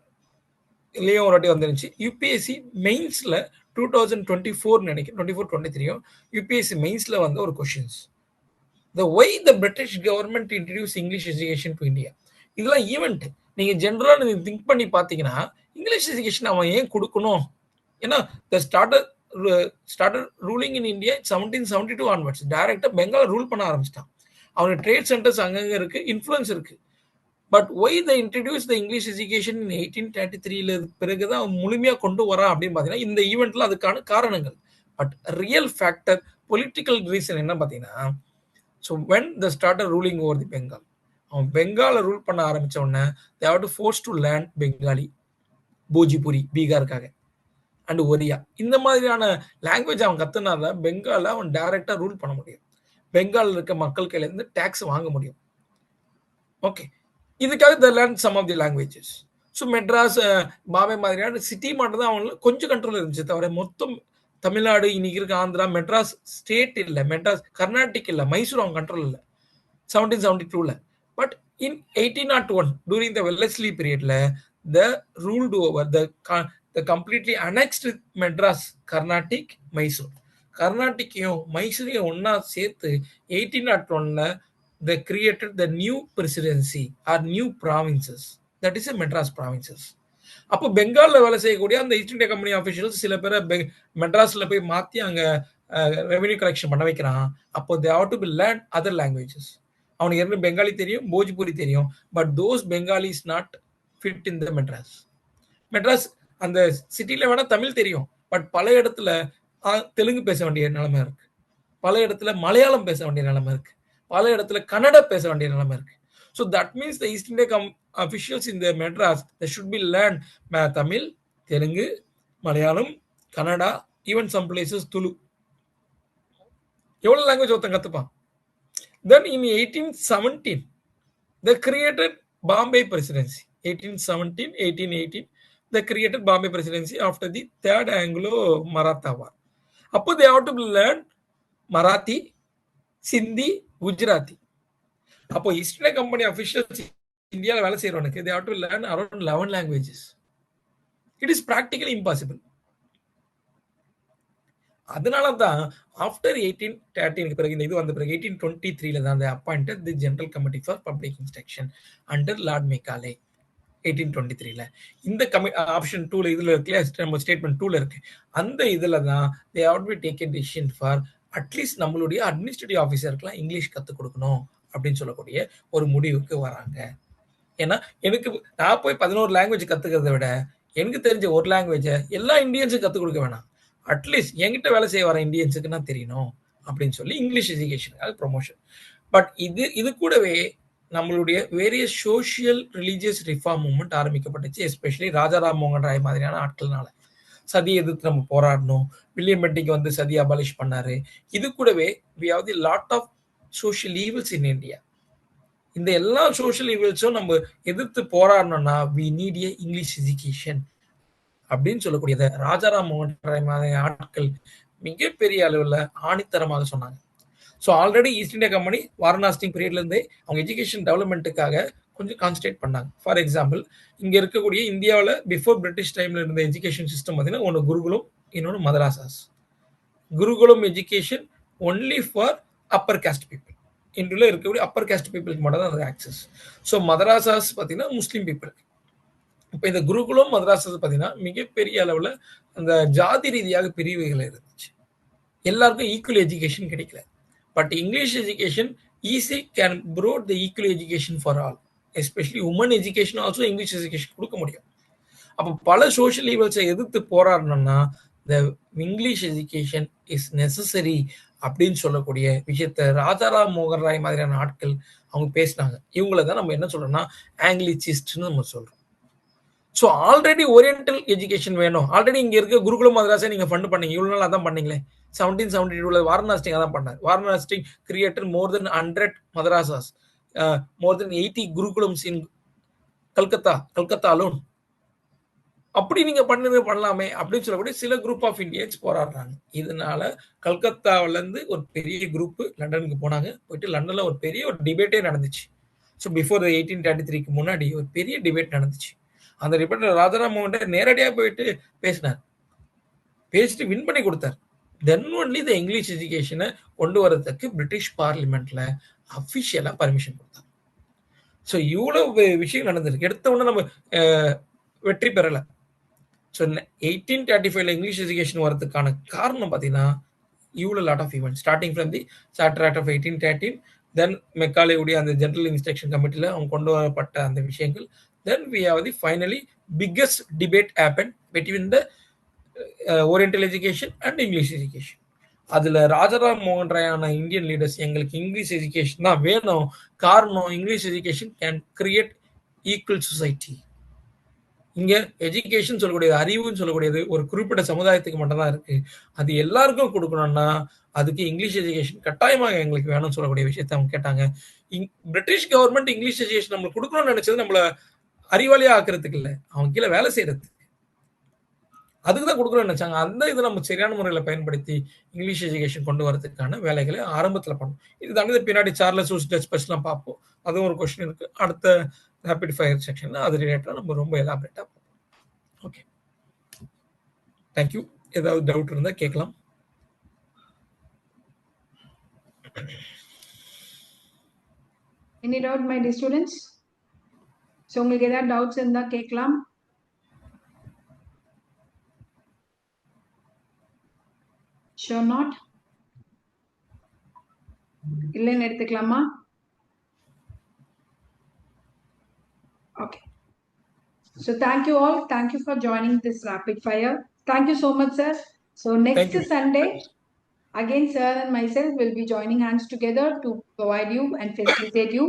இல்லையும் ஒரு வாட்டி வந்துருந்துச்சு. யூபிஎஸ்சி மெயின்ஸ்ல 2024 நினைக்கிறேன், 24-23 யூபிஎஸ்சி மெயின்ஸ்ல வந்து ஒரு questions, the why the British government introduce English education to India. இதெல்லாம் ஈவெண்ட். நீங்க ஜென்ரலா நீங்க திங்க் பண்ணி பார்த்தீங்கன்னா இங்கிலீஷ் எஜுகேஷன் அவன் ஏன் கொடுக்கணும்? ஏன்னா the started ruling in India 1772 onwards. டைரக்டா பெங்கால் ரூல் பண்ண ஆரம்பிச்சிட்டான். அவனுக்கு ட்ரேட் சென்டர்ஸ் அங்கங்க இருக்கு, இன்ஃப்ளூயன்ஸ் இருக்கு. But why the introduce the English education in 1833 பிறகுதான் முழுமையா கொண்டு வரான் அப்படின்னு பார்த்தீங்கன்னா இந்த ஈவெண்ட்ல அதுக்கான காரணங்கள். But real factor, political reason என்ன பார்த்தீங்கன்னா, so when the started ruling over the Bengal, அவன் பெங்காலை ரூல் பண்ண ஆரம்பிச்ச உடனே they have to force to learn Bengali, Bhojpuri பீகாருக்காக, அண்ட் ஒரியா. இந்த மாதிரியான லாங்குவேஜ் அவன் கத்துனாதான் பெங்கால அவன் டைரக்டா ரூல் பண்ண முடியும். பெங்கால் இருக்க மக்கள் கையில இருந்து டாக்ஸ் வாங்க முடியும். ஓகே, இதுக்காக the learn some of the languages. So Madras, Bombay மாதிரியான சிட்டி மட்டும் தான் அவங்களுக்கு கொஞ்சம் கண்ட்ரோல் இருந்துச்சு தவிர மொத்தம் தமிழ்நாடு, இன்னைக்கு இருக்க ஆந்திரா, மெட்ராஸ் ஸ்டேட் இல்லை, மெட்ராஸ் கர்நாடிக் இல்லை, மைசூர் அவங்க கண்ட்ரோல் இல்லை 1772. But in 1801 during the Wellesley பீரியட்ல the ruled over the completely annexed Madras, Carnatic, Mysore. கர்நாடிக்கையும் மைசூரையும் ஒன்னா சேர்த்து 1801 they created the new presidency or new provinces, that is a Madras provinces. அப்போ பெங்கால்ல வேலை செய்யக்கூடிய அந்த ஈஸ்ட் இந்தியா கம்பெனி ஆஃபீஷியல்ஸ் சில பேரை மெட்ராஸ்ல போய் மாத்தி அங்க ரெவென்யூ கலெக்ஷன் பண்ண வைக்கிறான். அப்போ they have to be learn other languages. அவனுக்கு என்ன பெங்காலி தெரியும், போஜ்பூரி தெரியும், but those Bengalis not fit in the Madras அந்த சிட்டில வேணா தமிழ் தெரியும், பட் பல இடத்துல தெலுங்கு பேச வேண்டிய நிலைமை இருக்கு, பல இடத்துல மலையாளம் பேச வேண்டிய நிலைமை இருக்கு, பல இடத்துல கன்னடா பேச வேண்டிய நிலைமை இருக்கு. So that means the East India officials in the Madras, they should be learn Tamil, Telugu, Malayalam, Kannada, even some places Tulu. எவ்வளவு லாங்குவேஜ் ஒருத்தன் கத்துப்பான்? Then in 1817 they created Bombay Presidency. 1817, 1818 they created Bombay Presidency after the Third Anglo-Maratha War. அப்போ they have to learn Marathi, சிந்தி, குஜராத்தி. அப்போ east India company officials இந்தியாவில் வேலை செய்யறவனுக்கு they have to learn around 11 languages. It is practically impossible. அதனால தான் after 1813 பிறகு இந்த இது வந்த பிறகு 1823 தான் they appointed the General Committee for Public Instruction under Lord Macaulay. 1823 இந்த ஆப்ஷன் 2 இதுல இருக்கு, நம்ம ஸ்டேட்மெண்ட் 2 இருக்கு. அந்த இதுல தான் they have to be taken decision for at least நம்மளுடைய அட்மினிஸ்ட்ரேட்டிவ் ஆஃபீஸருக்குலாம் இங்கிலீஷ் கற்றுக் கொடுக்கணும் அப்படின்னு சொல்லக்கூடிய ஒரு முடிவுக்கு வராங்க. ஏன்னா எனக்கு நான் போய் 11 லாங்குவேஜ் கத்துக்கிறத விட எனக்கு தெரிஞ்ச ஒரு லாங்குவேஜை எல்லா இந்தியன்ஸும் கற்றுக் கொடுக்க வேணாம். அட்லீஸ்ட் என்கிட்ட வேலை செய்ய வர இந்தியன்ஸுக்கு நான் தெரியணும் அப்படின்னு சொல்லி இங்கிலீஷ் எஜுகேஷனுக்காக ப்ரொமோஷன். பட் இது கூடவே நம்மளுடைய various social religious reform movement ஆரம்பிக்கப்பட்டுச்சு. எஸ்பெஷலி ராஜாராம் மோகன் ராய் மாதிரியான ஆட்கள்னால சதியை எதிர்த்து நம்ம போராடணும். வில்லியம் பெண்டிங் வந்து சதியை அபாலிஷ் பண்ணாரு. இது கூடவே we have the lot of social evils in India. இந்த எல்லா சோஷியல் ஈவல்ஸும் நம்ம எதிர்த்து போராடணும்னா we need a English education அப்படின்னு சொல்லக்கூடியதை ராஜாராம் மோகன் ராய் மாதிரி ஆட்கள் மிகப்பெரிய அளவில் ஆணித்தரமாக சொன்னாங்க. So already East India company Varanasi பீரியட்லேருந்தே அவங்க எஜுகேஷன் டெவலப்மெண்ட்டுக்காக கொஞ்சம் கான்சன்ட்ரேட் பண்ணாங்க. ஃபார் எக்ஸாம்பிள், இங்கே இருக்கக்கூடிய இந்தியாவில் பிஃபோர் பிரிட்டிஷ் டைமில் இருந்த எஜுகேஷன் சிஸ்டம் பார்த்தீங்கன்னா ஒன்று குருகுலம், இன்னொன்று madrasas. Gurukulam education only for upper caste people. இன்றில் இருக்கக்கூடிய அப்பர் காஸ்ட் பீப்புளுக்கு மட்டும் தான் அது ஆக்சஸ். ஸோ மதராசாஸ் பார்த்தீங்கன்னா முஸ்லீம் பீப்புள். இப்போ இந்த குருகுலம் மதராசாஸ் பார்த்தீங்கன்னா மிகப்பெரிய அளவில் அந்த ஜாதி ரீதியாக பிரிவுகள் இருந்துச்சு. எல்லாருக்கும் ஈக்குவல் எஜுகேஷன் கிடைக்கல. But English education easy can brought the equal education for all. Especially women education also English education கொடுக்க முடியும். அப்போ பல சோஷியல் ஈவல்ஸை எதிர்த்து போராடணும்னா the English education is necessary அப்படின்னு சொல்லக்கூடிய விஷயத்த ராஜாராம் மோகன் ராய் மாதிரியான ஆட்கள் அவங்க பேசினாங்க. இவங்கள தான் நம்ம என்ன சொல்றோம்னா ஆங்கிலிசிஸ்ட்னு நம்ம சொல்றோம். ஸோ ஆல்ரெடி ஓரியன்டல் எஜுகேஷன் வேணும். ஆல்ரெடி இங்கே இருக்க குருகுலம் மதராசை நீங்கள் ஃபண்ட் பண்ணீங்க, இவ்வளோ நாள் அதான் பண்ணீங்களே. 1772 வாரணாசி அதான் பண்ணார். வாரணாசி கிரியேட்டட் மோர் தென் 100 மதராசாஸ், மோர் தென் 80 குருகுலம்ஸ் இன் கல்கத்தா அலோன். அப்படி நீங்க பண்ணலாமே அப்படின்னு சொல்லக்கூடிய சில குரூப் ஆஃப் இந்தியன்ஸ் போராடுறாங்க. இதனால கல்கத்தாவில இருந்து ஒரு பெரிய குரூப் லண்டனுக்கு போனாங்க. போயிட்டு லண்டன்ல ஒரு பெரிய ஒரு டிபேட்டே நடந்துச்சு. ஸோ பிஃபோர் 1833க்கு முன்னாடி ஒரு பெரிய டிபேட் நடந்துச்சு. அந்த டிபேட்ல ராஜாராம் மோகன் நேரடியாக போயிட்டு பேசினார். பேசிட்டு வின் பண்ணி கொடுத்தார். தென் ஒன்லி த இங்கிலீஷ் எஜுகேஷனை கொண்டு வரதுக்கு பிரிட்டிஷ் பார்லிமெண்ட்ல அஃபிஷியலா பர்மிஷன் கொடுத்தாங்க. ஸோ இவ்வளவு விஷயம் நடந்திருக்கு. எடுத்த உடனே நம்ம வெற்றி பெறலை. ஸோ 1835 இங்கிலீஷ் எஜுகேஷன் வரதுக்கான காரணம் பார்த்தீங்கன்னா இவ்வளோ lot of event starting from the charter act of 1813, then மெக்காலேவுடைய அந்த ஜெனரல் இன்ஸ்ட்ரக்ஷன் கமிட்டியில் அவங்க கொண்டு வரப்பட்ட அந்த விஷயங்கள். Then we have the finally biggest debate happened between the Oriental education and English education. அதில் ராஜாராம் மோகன் ராயான இந்தியன் லீடர்ஸ் எங்களுக்கு இங்கிலீஷ் எஜுகேஷன் தான் வேணும், காரணம் English education can create equal society. இங்கே எஜுகேஷன் சொல்லக்கூடியது, அறிவுன்னு சொல்லக்கூடியது ஒரு குறிப்பிட்ட சமுதாயத்துக்கு மட்டும்தான் இருக்கு. அது எல்லாருக்கும் கொடுக்கணும்னா அதுக்கு இங்கிலீஷ் எஜுகேஷன் கட்டாயமாக எங்களுக்கு வேணும்னு சொல்லக்கூடிய விஷயத்த அவங்க கேட்டாங்க. பிரிட்டிஷ் கவர்மெண்ட் இங்கிலீஷ் எஜுகேஷன் நம்மளுக்கு கொடுக்கணும்னு நினைச்சது நம்மள அறிவாளியா ஆக்குறதுக்கு இல்லை, அவங்க கீழே வேலை செய்யறதுக்கு, அதுக்கு தான் கொடுக்கணும்னு நினைச்சாங்க. அந்த இதை நம்ம சரியான முறையில் பயன்படுத்தி இங்கிலீஷ் எஜுகேஷன் கொண்டு வரதுக்கான வேலைகளை ஆரம்பத்தில் பண்ணணும். இது தாண்டி பின்னாடி சார்லஸ் டச்பர்ஸ்லாம் பார்ப்போம். அதுவும் ஒரு கொஸ்டின் இருக்கு அடுத்த ரேபிட் ஃபயர் செக்ஷன்ல. அது ரிலேட்டடாக நம்ம ரொம்ப எலாபரேட்டா பார்ப்போம். Okay, thank you. ஏதாவது டவுட் இருந்தா கேட்கலாம். Any doubt, my dear students? So உங்களுக்கு ஏதாவது டவுட்ஸ் இருந்தா கேட்கலாம். Sure not? இல்லைன்னு எடுத்துக்கலாமா? Okay. So thank you all. Thank you for joining this rapid fire. Thank you so much, sir. So next Sunday, again, sir and myself will be joining hands together to provide you and facilitate you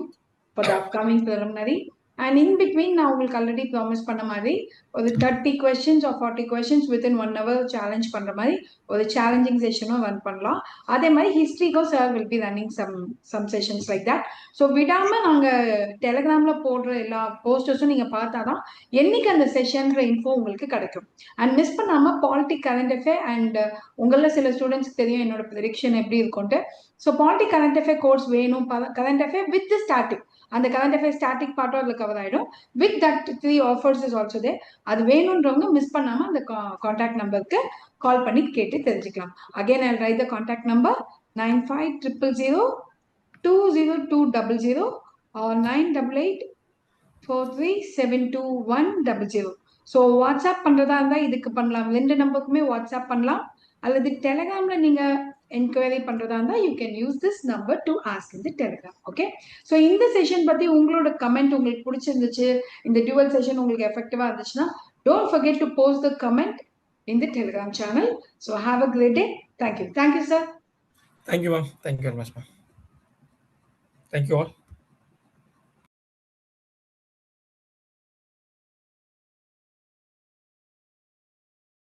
for the upcoming preliminary. And in between, now we'll already promise பண்ண மாதிரி ஒரு 30 questions or 40 questions within 1 hour challenge பண்ற மாதிரி ஒரு challenging session run பண்ணலாம். அதே மாதிரி history-க்கும் sir will be running some sessions like that. So விடாம நாங்க டெலிகிராம்ல போடுற எல்லா போஸ்டர்ஸும் நீங்க பார்த்தாதான் என்னைக்கு அந்த செஷன்ற இன்ஃபோ உங்களுக்கு கிடைக்கும். அண்ட் மிஸ் பண்ணாம பாலிட்டிக் கரண்ட் அஃபேர் அண்ட் உங்கள சில ஸ்டூடெண்ட்ஸ்க்கு தெரியும் என்னோட ப்ரெடிக்ஷன் எப்படி இருக்கும்ட்டு. So politic current affair course வேணும், கரண்ட் அஃபேர் வித் ஸ்டாட்டிக், அந்த கரண்ட் அஃபேர் ஸ்டாட்டிக் பார்ட்டும் அதில் கவர் ஆகிடும். With that 3 offers is also there. அது வேணுன்றவங்க மிஸ் பண்ணாம அந்த கான்டாக்ட் நம்பருக்கு கால் பண்ணி கேட்டு தெரிஞ்சுக்கலாம். Again I right the contact number 9500020200 or 9884372100. So WhatsApp பண்றதா இருந்தா இதுக்கு பண்ணலாம், 2 நம்பருக்குமே வாட்ஸ்அப் பண்ணலாம். அல்லது டெலிகிராம்ல நீங்க என்கொயரி பண்றதா இருந்தா you can use this number to ask in the Telegram. Okay, so இந்த செஷன் பத்தி உங்களோட கமெண்ட் உங்களுக்கு பிடிச்சிருந்துச்சு, இந்த டியூவல் செஷன் உங்களுக்கு எஃபெக்டிவா இருந்துச்சுன்னா don't forget to post the comment in the Telegram channel. So have a great day. Thank you sir. Thank you ma'am. Thank you very much ma'am. Thank you all.